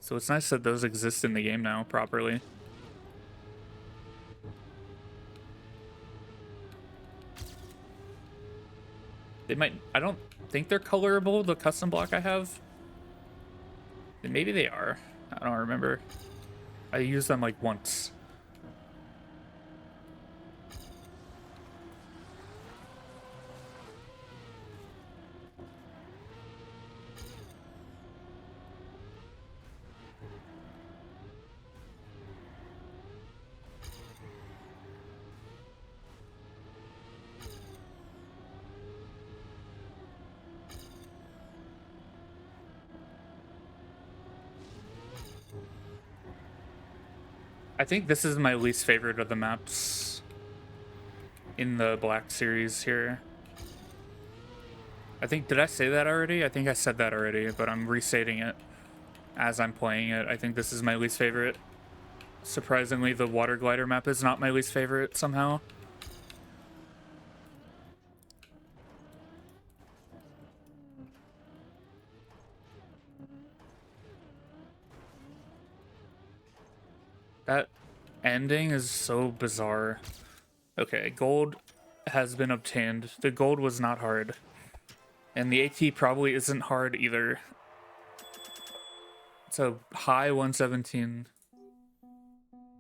S1: So it's nice that those exist in the game now properly. They might, I don't think they're colorable, the custom block I have. Maybe they are. I don't remember. I used them like once. I think this is my least favorite of the maps in the Black series here. I think, did I say that already? I think I said that already, but I'm restating it as I'm playing it. I think this is my least favorite. Surprisingly, the water glider map is not my least favorite somehow. That ending is so bizarre. Okay, gold has been obtained. The gold was not hard. And the AT probably isn't hard either. It's a high 117.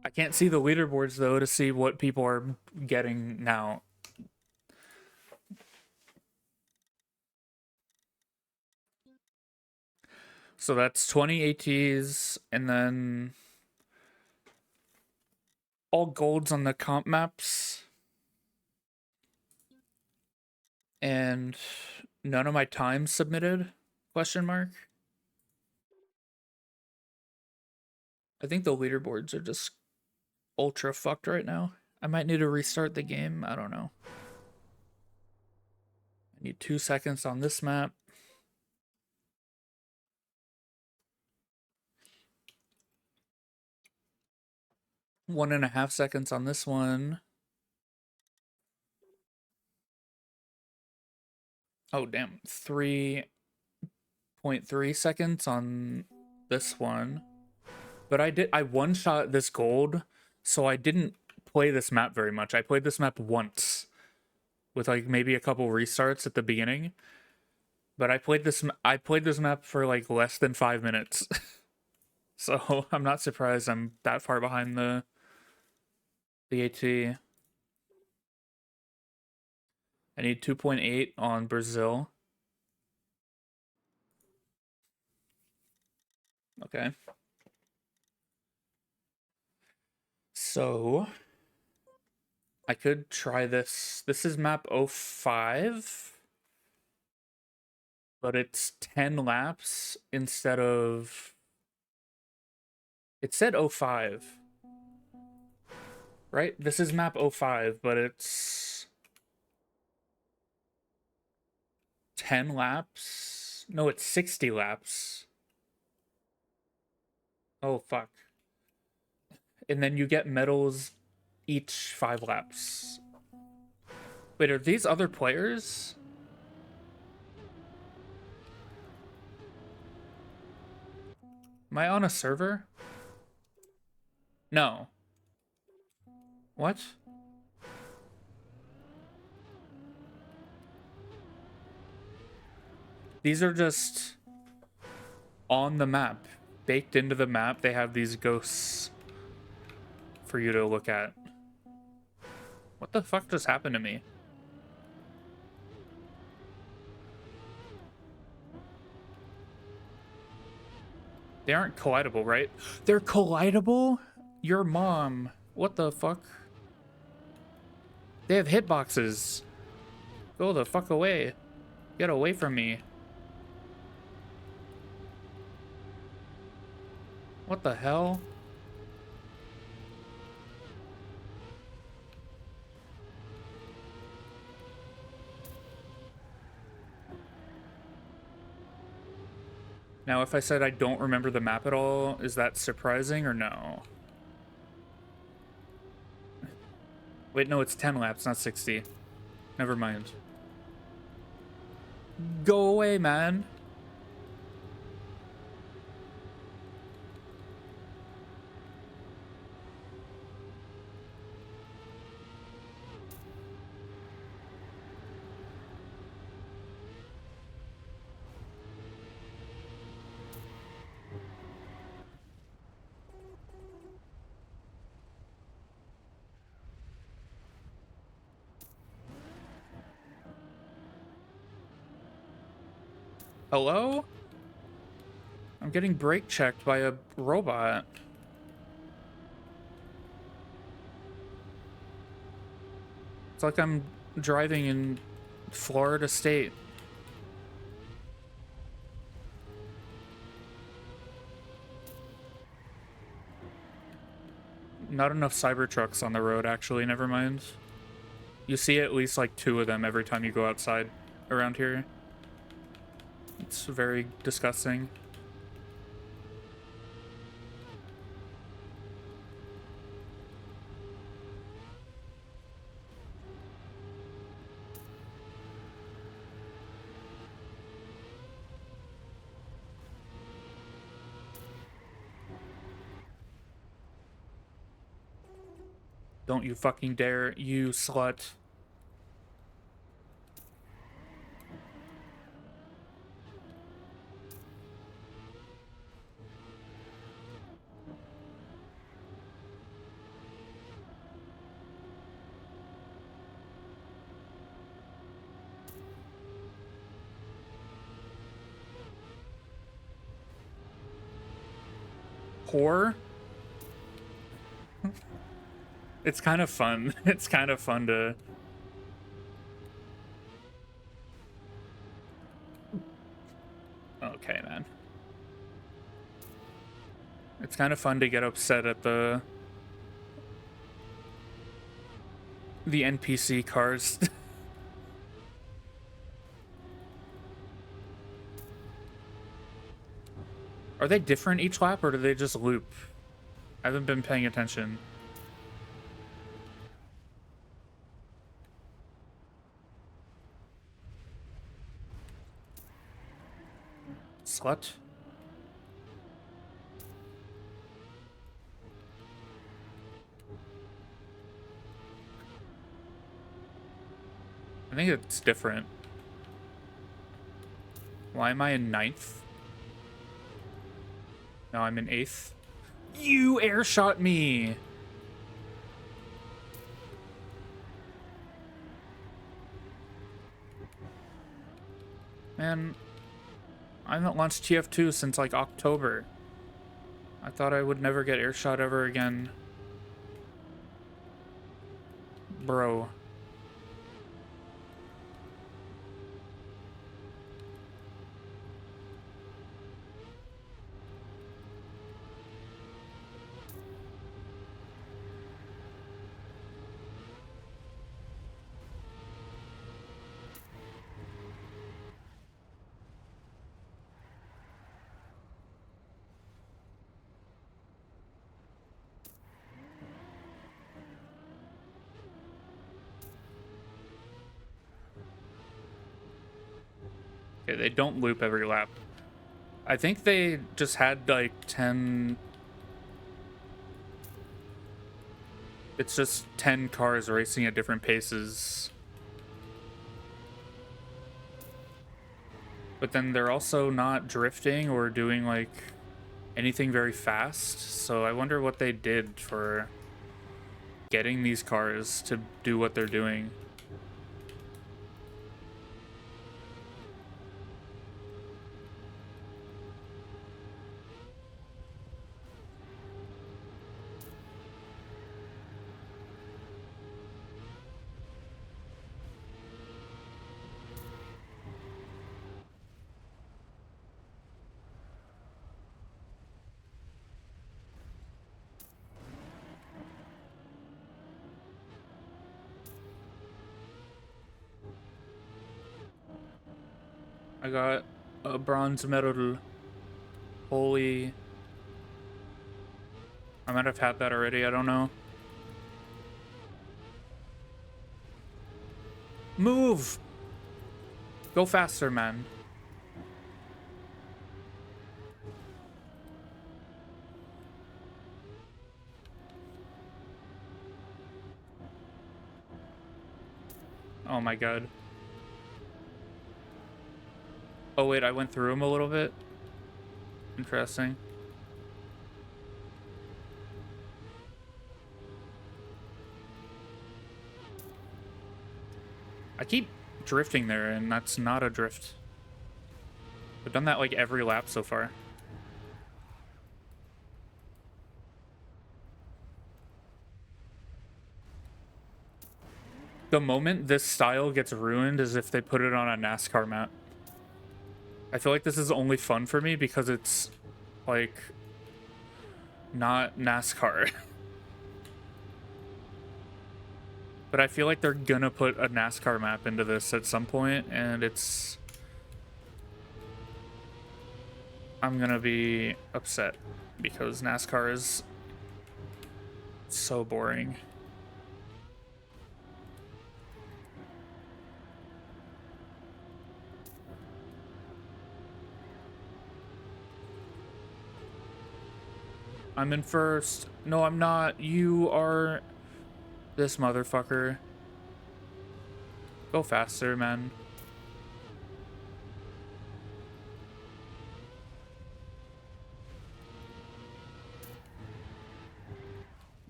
S1: I can't see the leaderboards though to see what people are getting now. So that's 20 ATs and then all golds on the comp maps. And none of my times submitted? Question mark. I think the leaderboards are just ultra fucked right now. I might need to restart the game. I don't know. I need 2 seconds on this map. 1.5 seconds on this one. Oh, damn. 3.3 seconds on this one. But I one-shot this gold, so I didn't play this map very much. I played this map once with like maybe a couple restarts at the beginning. But I played this map for like less than 5 minutes. So I'm not surprised I'm that far behind the AT. I need 2.8 on Brazil. Okay. So I could try this. This is map 05, but it's 10 laps instead of... It said 05, right? This is map 05, but it's 10 laps. No, it's 60 laps. Oh, fuck. And then you get medals each 5 laps. Wait, are these other players? Am I on a server? No. What? These are just on the map. Baked into the map, they have these ghosts for you to look at. What the fuck just happened to me? They aren't collidable, right? They're collidable? Your mom. What the fuck? They have hitboxes. Go the fuck away. Get away from me. What the hell? Now, if I said I don't remember the map at all, is that surprising or no? Wait, no, it's 10 laps, not 60. Never mind. Go away, man. Hello? I'm getting brake checked by a robot. It's like I'm driving in Florida State. Not enough Cybertrucks on the road, actually, never mind. You see at least like 2 of them every time you go outside around here. It's very disgusting. Don't you fucking dare, you slut. Whore? It's kind of fun. It's kind of fun to... Okay, man. It's kind of fun to get upset at the NPC cars. Are they different each lap, or do they just loop? I haven't been paying attention. Slut? I think it's different. Why am I in 9th? No, I'm in 8th. You airshot me! Man, I haven't launched TF2 since like October. I thought I would never get airshot ever again. Bro. Okay, they don't loop every lap. I think they just had like 10... It's just 10 cars racing at different paces. But then they're also not drifting or doing like anything very fast. So I wonder what they did for getting these cars to do what they're doing. I got a bronze medal. Holy... I might have had that already, I don't know. Move! Go faster, man. Oh my god. Oh wait, I went through him a little bit. Interesting. I keep drifting there, and that's not a drift. I've done that like every lap so far. The moment this style gets ruined is if they put it on a NASCAR map. I feel like this is only fun for me because it's, like, not NASCAR. But I feel like they're gonna put a NASCAR map into this at some point, and it's... I'm gonna be upset because NASCAR is so boring. I'm in first. No, I'm not. You are this motherfucker. Go faster, man.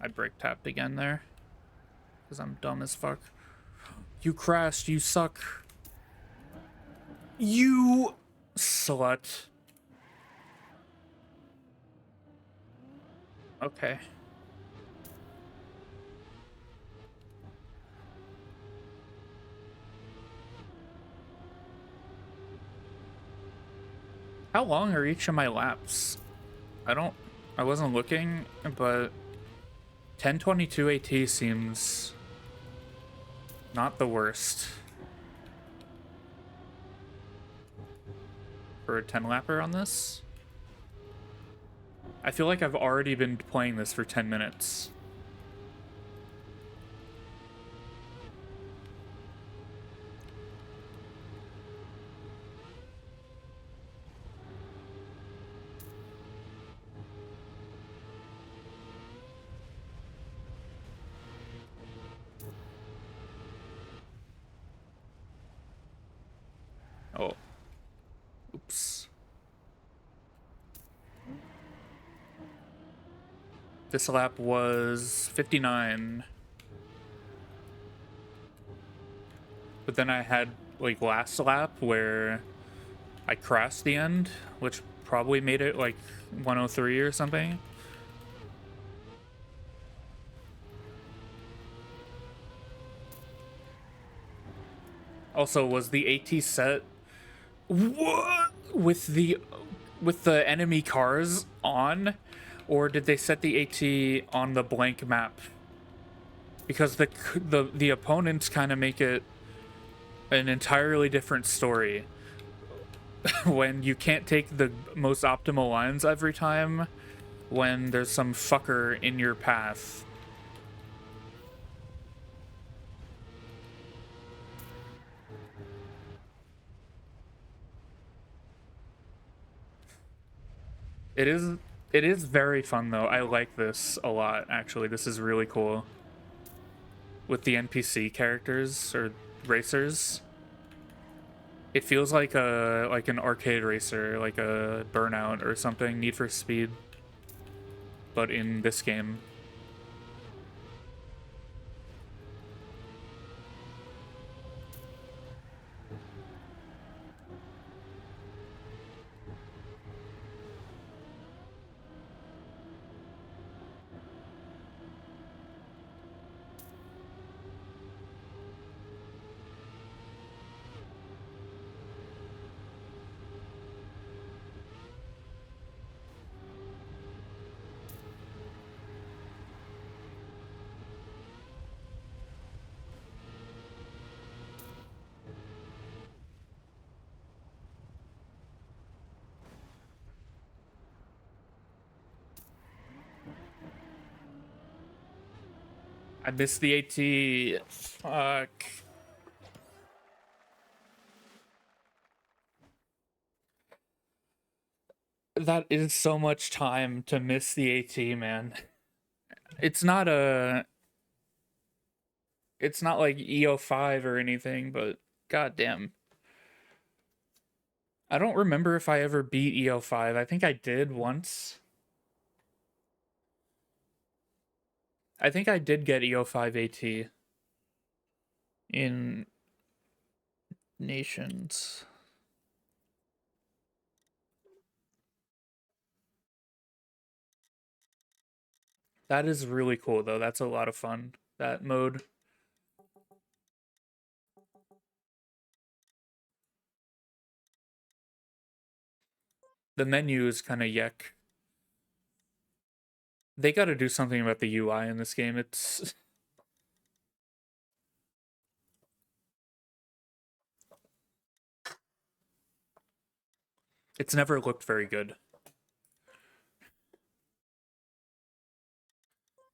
S1: I brake tapped again there. Because I'm dumb as fuck. You crashed. You suck. You slut. Okay. How long are each of my laps? I wasn't looking, but 10:22 AT seems not the worst for a 10 lapper on this. I feel like I've already been playing this for 10 minutes. Oh. Oops. This lap was 59. But then I had, like, last lap where I crashed the end, which probably made it, like, 103 or something. Also, was the AT set... What? With the enemy cars on? Or did they set the AT on the blank map? Because the opponents kind of make it an entirely different story when you can't take the most optimal lines every time, when there's some fucker in your path. It is very fun though. I like this a lot, actually. This is really cool. With the NPC characters or racers. It feels like an arcade racer, like a Burnout or something, Need for Speed, but in this game. I missed the AT. Fuck. That is so much time to miss the AT, man. It's not a. It's not like EO5 or anything, but goddamn. I don't remember if I ever beat EO5. I think I did once. I think I did get EO5 AT in Nations. That is really cool, though. That's a lot of fun, that mode. The menu is kind of yuck. They got to do something about the UI in this game. It's never looked very good.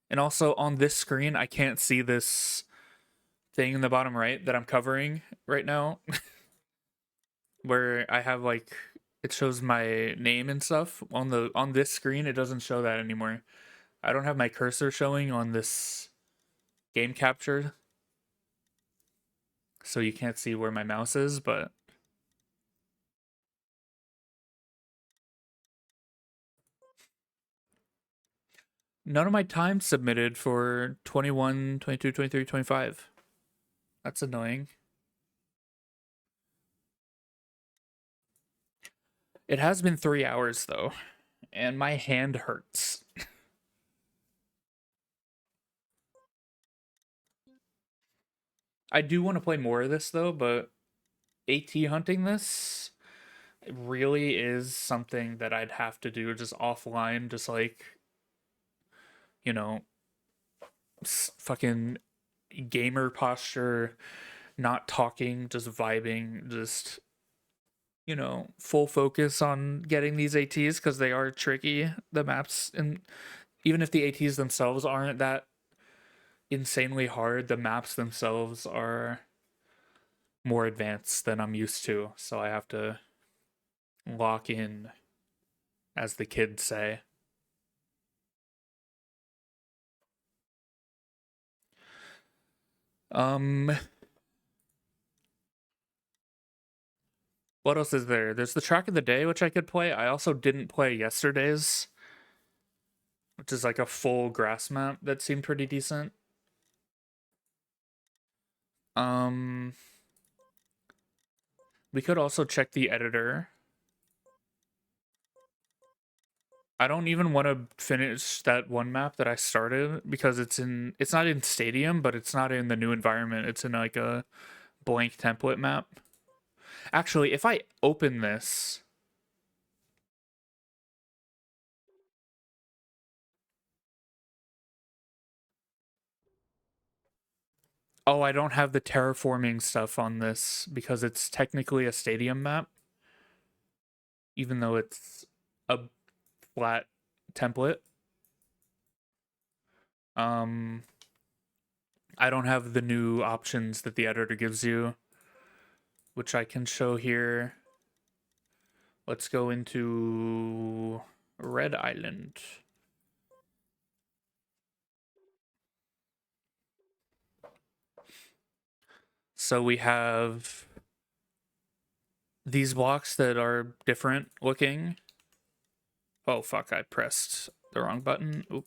S1: And also on this screen, I can't see this thing in the bottom right that I'm covering right now, where I have like it shows my name and stuff on this screen. It doesn't show that anymore. I don't have my cursor showing on this game capture, so you can't see where my mouse is, but none of my time submitted for 21, 22, 23, 25. That's annoying. It has been 3 hours though, and my hand hurts. I do want to play more of this though, but AT hunting this really is something that I'd have to do just offline, just like, you know, fucking gamer posture, not talking, just vibing, just, you know, full focus on getting these ATs because they are tricky, the maps. And even if the ATs themselves aren't that insanely hard, the maps themselves are more advanced than I'm used to. So I have to lock in, as the kids say. Um, what else is there? There's the track of the day, which I could play. I also didn't play yesterday's, which is like a full grass map that seemed pretty decent. Um, we could also check the editor. I don't even want to finish that one map that I started because it's not in Stadium, but it's not in the new environment. It's in like a blank template map. Actually, if I open this, oh, I don't have the terraforming stuff on this because it's technically a Stadium map, even though it's a flat template. Um, I don't have the new options that the editor gives you, which I can show here. Let's go into Red Island. So we have these blocks that are different looking. Oh, fuck, I pressed the wrong button. Oop.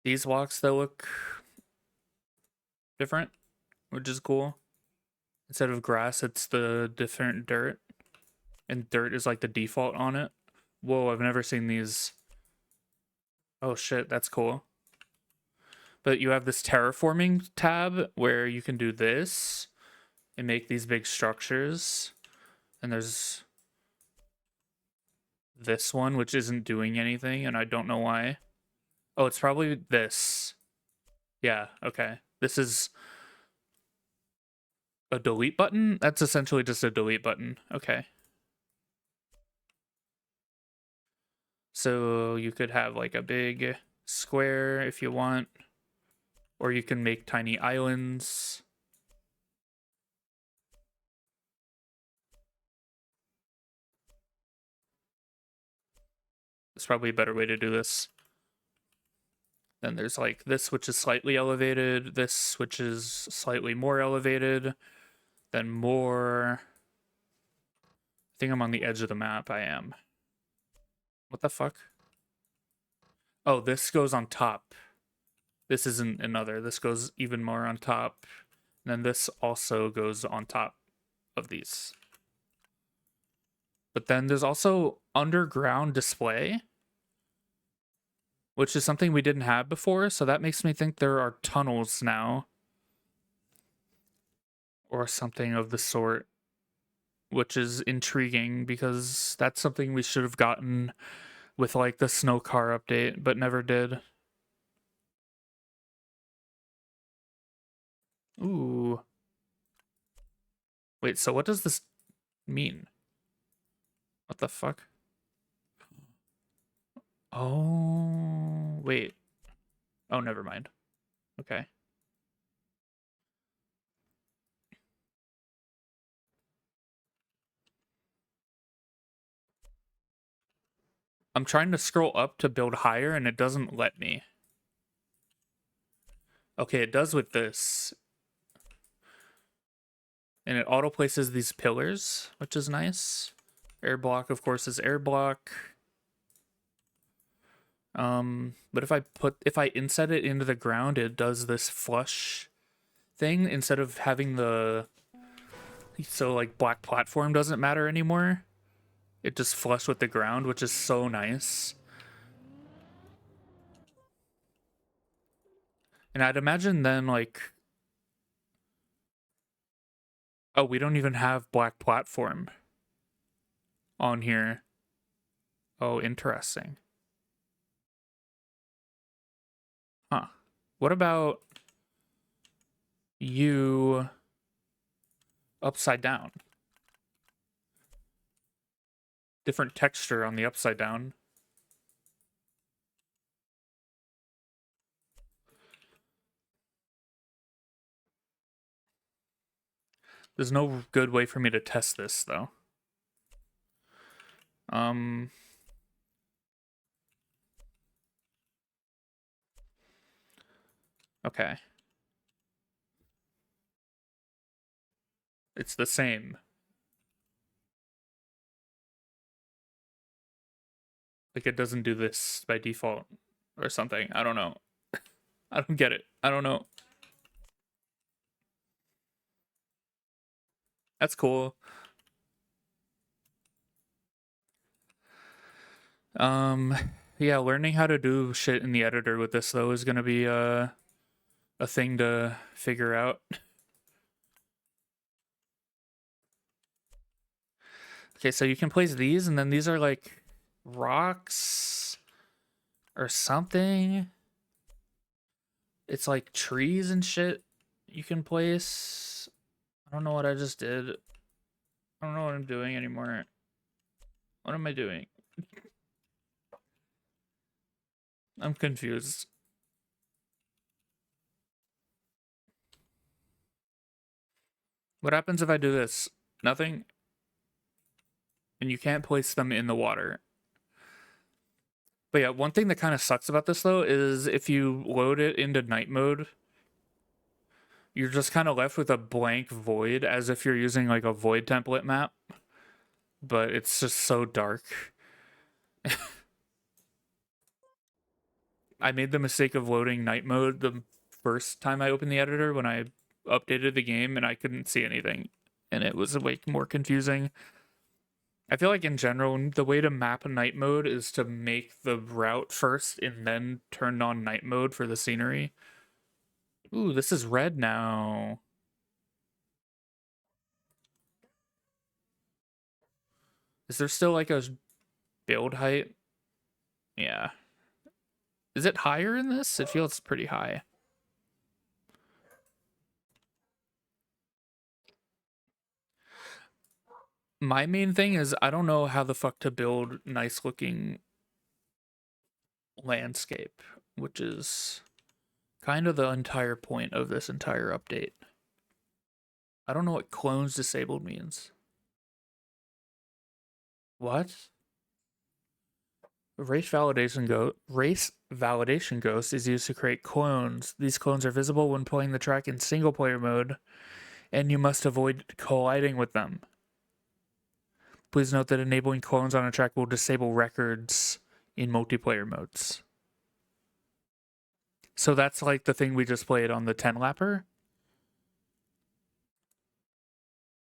S1: These blocks that look different, which is cool. Instead of grass, it's the different dirt. And dirt is like the default on it. Whoa, I've never seen these. Oh shit, that's cool. But you have this terraforming tab where you can do this and make these big structures. And there's this one, which isn't doing anything, and I don't know why. Oh, it's probably this. Yeah, okay. This is a delete button? That's essentially just a delete button. Okay. So you could have like a big square if you want, or you can make tiny islands. It's probably a better way to do this. Then there's like this, which is slightly elevated, this, which is slightly more elevated, then more. I think I'm on the edge of the map. I am. What the fuck? Oh, this goes on top. This isn't another. This goes even more on top. And then this also goes on top of these. But then there's also underground display, which is something we didn't have before. So that makes me think there are tunnels now. Or something of the sort. Which is intriguing because that's something we should have gotten with like the snow car update, but never did. Ooh. Wait, so what does this mean? What the fuck? Oh, wait. Oh, never mind. Okay. I'm trying to scroll up to build higher and it doesn't let me. Okay, it does with this. And it auto places these pillars, which is nice. Air block, of course, is air block. But if I inset it into the ground, it does this flush thing instead of having the, so like black platform doesn't matter anymore. It just flush with the ground, which is so nice. And I'd imagine then like, oh, we don't even have black platform on here. Oh, interesting. Huh. What about you upside down? Different texture on the upside down. There's no good way for me to test this though. Okay. It's the same. Like it doesn't do this by default or something. I don't know. I don't get it. I don't know. That's cool. Yeah, learning how to do shit in the editor with this though is gonna be a thing to figure out. Okay, so you can place these, and then these are like rocks or something. It's like trees and shit you can place. I don't know what I just did. I don't know what I'm doing anymore. What am I doing? I'm confused. What happens if I do this? Nothing? And you can't place them in the water. But yeah, one thing that kind of sucks about this though is if you load it into night mode, you're just kind of left with a blank void as if you're using like a void template map. But it's just so dark. I made the mistake of loading night mode the first time I opened the editor when I updated the game and I couldn't see anything. And it was way more confusing. I feel like in general, the way to map a night mode is to make the route first and then turn on night mode for the scenery. Ooh, this is red now. Is there still like a build height? Yeah. Is it higher in this? It feels pretty high. My main thing is I don't know how the fuck to build nice looking landscape, which is kind of the entire point of this entire update. I don't know what clones disabled means. What? Race validation ghost is used to create clones. These clones are visible when playing the track in single player mode, and you must avoid colliding with them. Please note that enabling clones on a track will disable records in multiplayer modes. So that's like the thing we just played on the 10 lapper.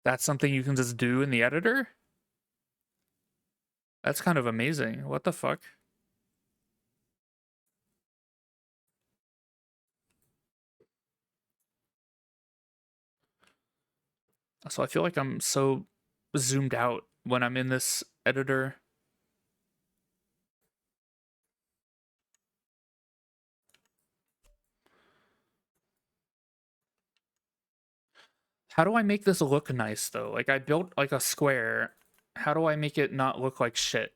S1: That's something you can just do in the editor? That's kind of amazing. What the fuck? So I feel like I'm so zoomed out when I'm in this editor. How do I make this look nice though? Like I built like a square. How do I make it not look like shit?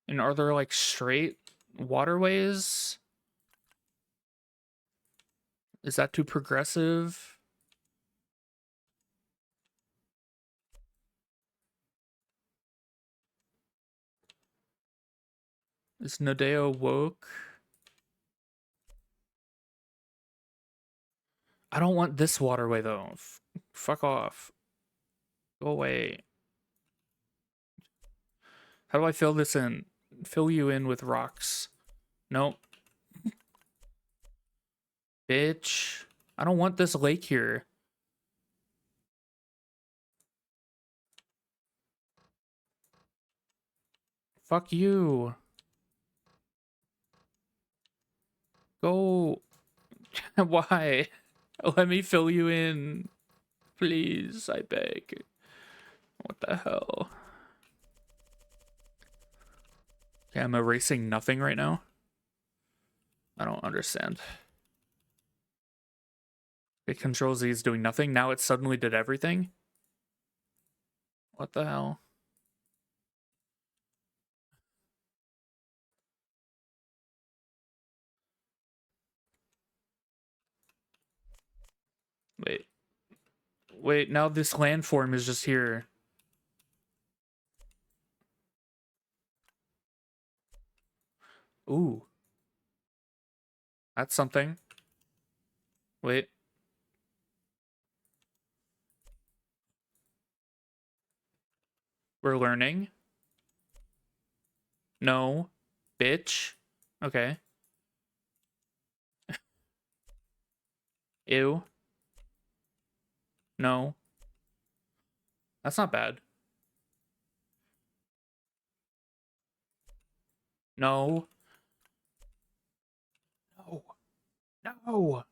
S1: And are there like straight waterways? Is that too progressive? Is Nadeo woke? I don't want this waterway though. Fuck off. Go away. How do I fill this in? Fill you in with rocks. Nope. Bitch. I don't want this lake here. Fuck you. Go. Why? Let me fill you in. Please, I beg. What the hell? Okay, I'm erasing nothing right now. I don't understand. It controls these doing nothing. Now it suddenly did everything. What the hell? Wait. Wait, now this landform is just here. Ooh. That's something. Wait. We're learning. No. Bitch. Okay. Ew. No. That's not bad. No. No. No.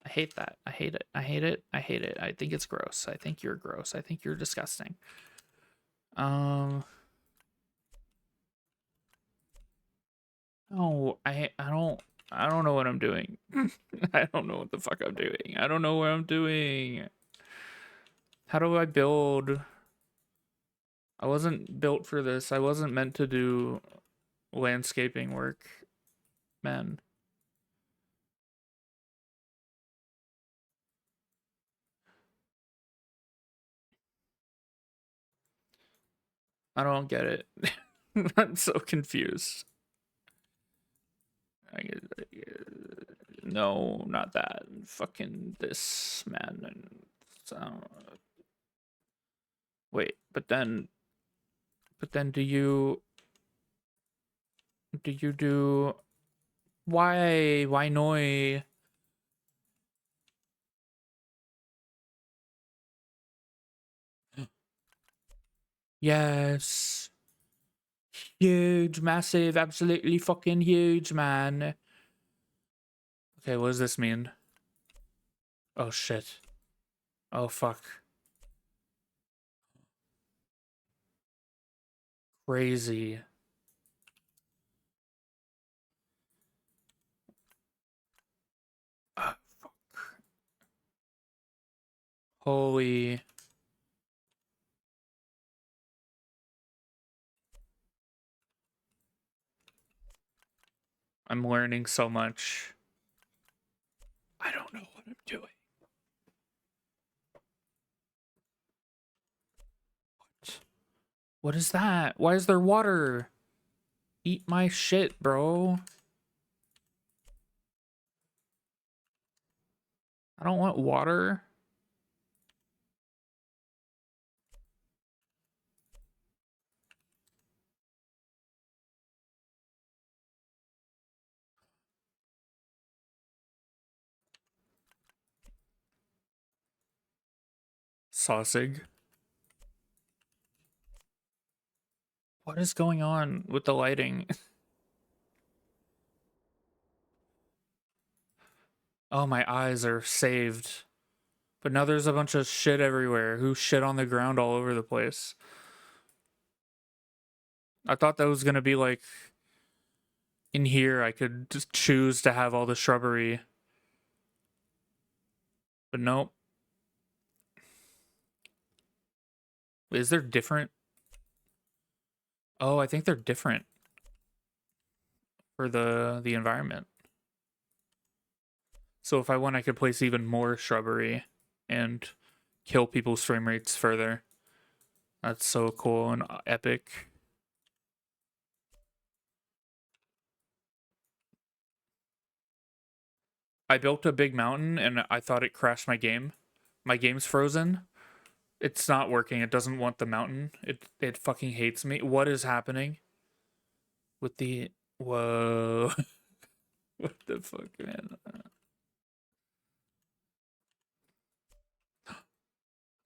S1: I hate that. I hate it. I hate it. I hate it. I think it's gross. I think you're gross. I think you're disgusting. No, I don't know what I'm doing. I don't know what the fuck I'm doing. I don't know what I'm doing. How do I build? I wasn't built for this. I wasn't meant to do landscaping work, man. I don't get it. I'm so confused. No, not that. Fucking this, man. And so, wait, but then do you do why noi? Yes. Huge, massive, absolutely fucking huge, man. Okay, what does this mean? Oh shit. Oh fuck. Crazy. Holy. I'm learning so much. I don't know what I'm doing. What is that? Why is there water? Eat my shit, bro. I don't want water. Sausage. What is going on with the lighting? Oh, my eyes are saved. But now there's a bunch of shit everywhere. Who shit on the ground all over the place? I thought that was gonna be like in here I could just choose to have all the shrubbery. But nope. Is there different? Oh, I think they're different for the environment. So if I want, I could place even more shrubbery and kill people's frame rates further. That's so cool and epic. I built a big mountain and I thought it crashed my game. My game's frozen. It's not working. It doesn't want the mountain. It fucking hates me. What is happening with the whoa? What the fuck, man?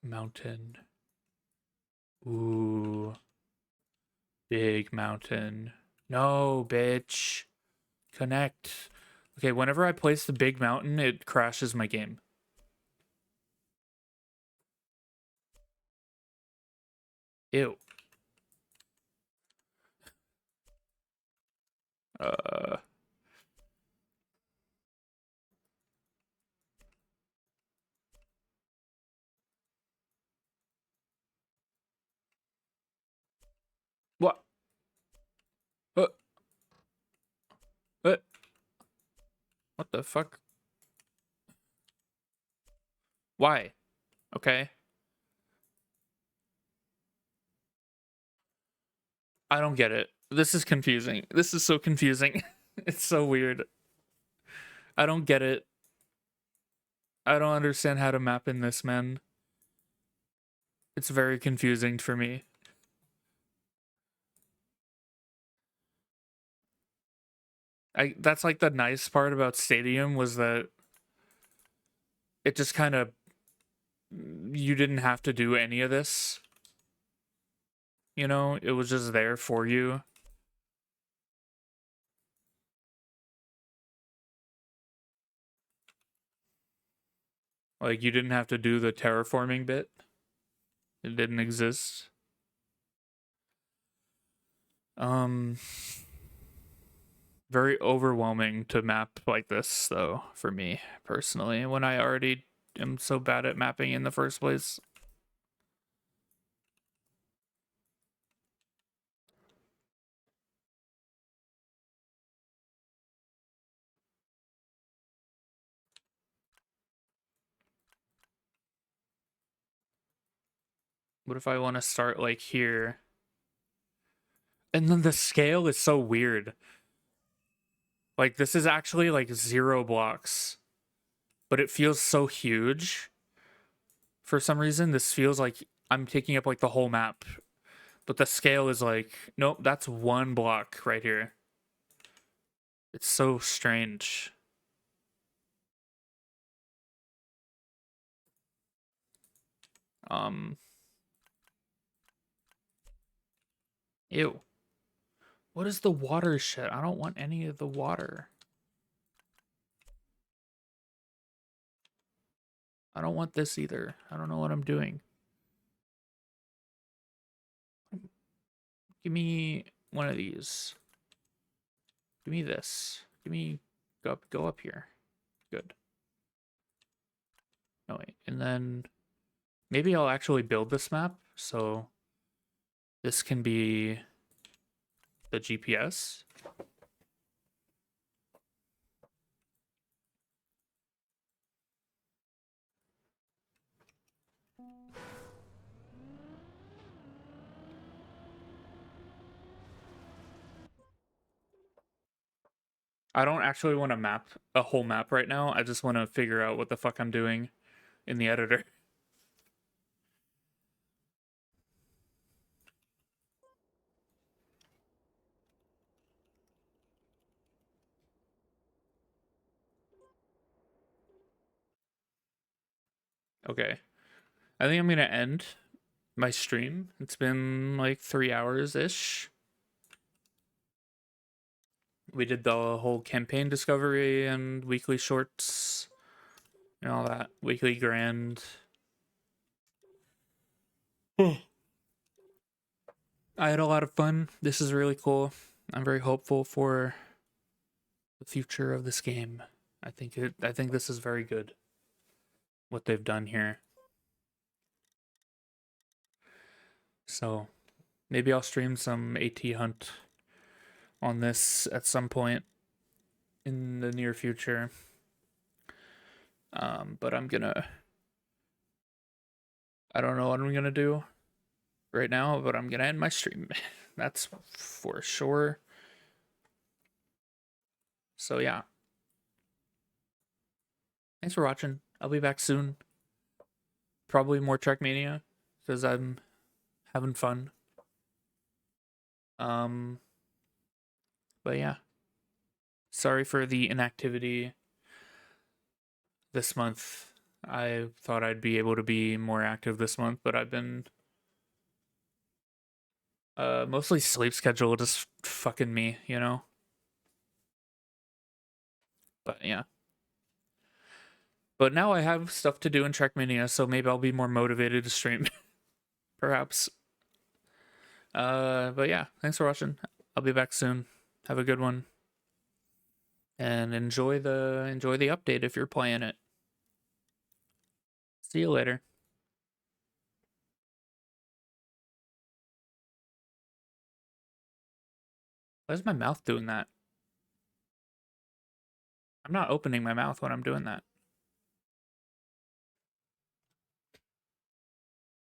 S1: Mountain. Ooh. Big mountain. No, bitch. Connect. Okay, whenever I place the big mountain, it crashes my game. Ew. Uh. What? What? What? What the fuck? Why? Okay. I don't get it. This is confusing. This is so confusing. It's so weird. I don't get it. I don't understand how to map in this, man. It's very confusing for me. That's like the nice part about Stadium was that it just kind of you didn't have to do any of this. You know, it was just there for you. Like you didn't have to do the terraforming bit. It didn't exist. Um Very overwhelming to map like this though for me personally when I already am so bad at mapping in the first place. What if I want to start like here? And then the scale is so weird. Like this is actually like 0 blocks, but it feels so huge. For some reason, this feels like I'm taking up like the whole map, but the scale is like, nope, that's 1 block right here. It's so strange. Um, Ew. What is the water shit? I don't want any of the water. I don't want this either. I don't know what I'm doing. Give me one of these. Give me this. Give me go up here. Good. No wait. And then Maybe I'll actually build this map, so this can be the GPS. I don't actually want to map a whole map right now. I just want to figure out what the fuck I'm doing in the editor. Okay. I think I'm going to end my stream. It's been like 3 hours-ish. We did the whole campaign discovery and weekly shorts and all that. Weekly grand. I had a lot of fun. This is really cool. I'm very hopeful for the future of this game. I think this is very good what they've done here. So maybe I'll stream some AT Hunt on this at some point in the near future. But I don't know what I'm gonna do right now, but I'm gonna end my stream. That's for sure. So yeah. Thanks for watching. I'll be back soon. Probably more Trackmania because I'm having fun. But yeah. Sorry for the inactivity this month. I thought I'd be able to be more active this month, but I've been mostly sleep schedule just fucking me, you know? But yeah. But now I have stuff to do in Trackmania, so maybe I'll be more motivated to stream. Perhaps. But yeah, thanks for watching. I'll be back soon. Have a good one. And enjoy the update if you're playing it. See you later. Why is my mouth doing that? I'm not opening my mouth when I'm doing that.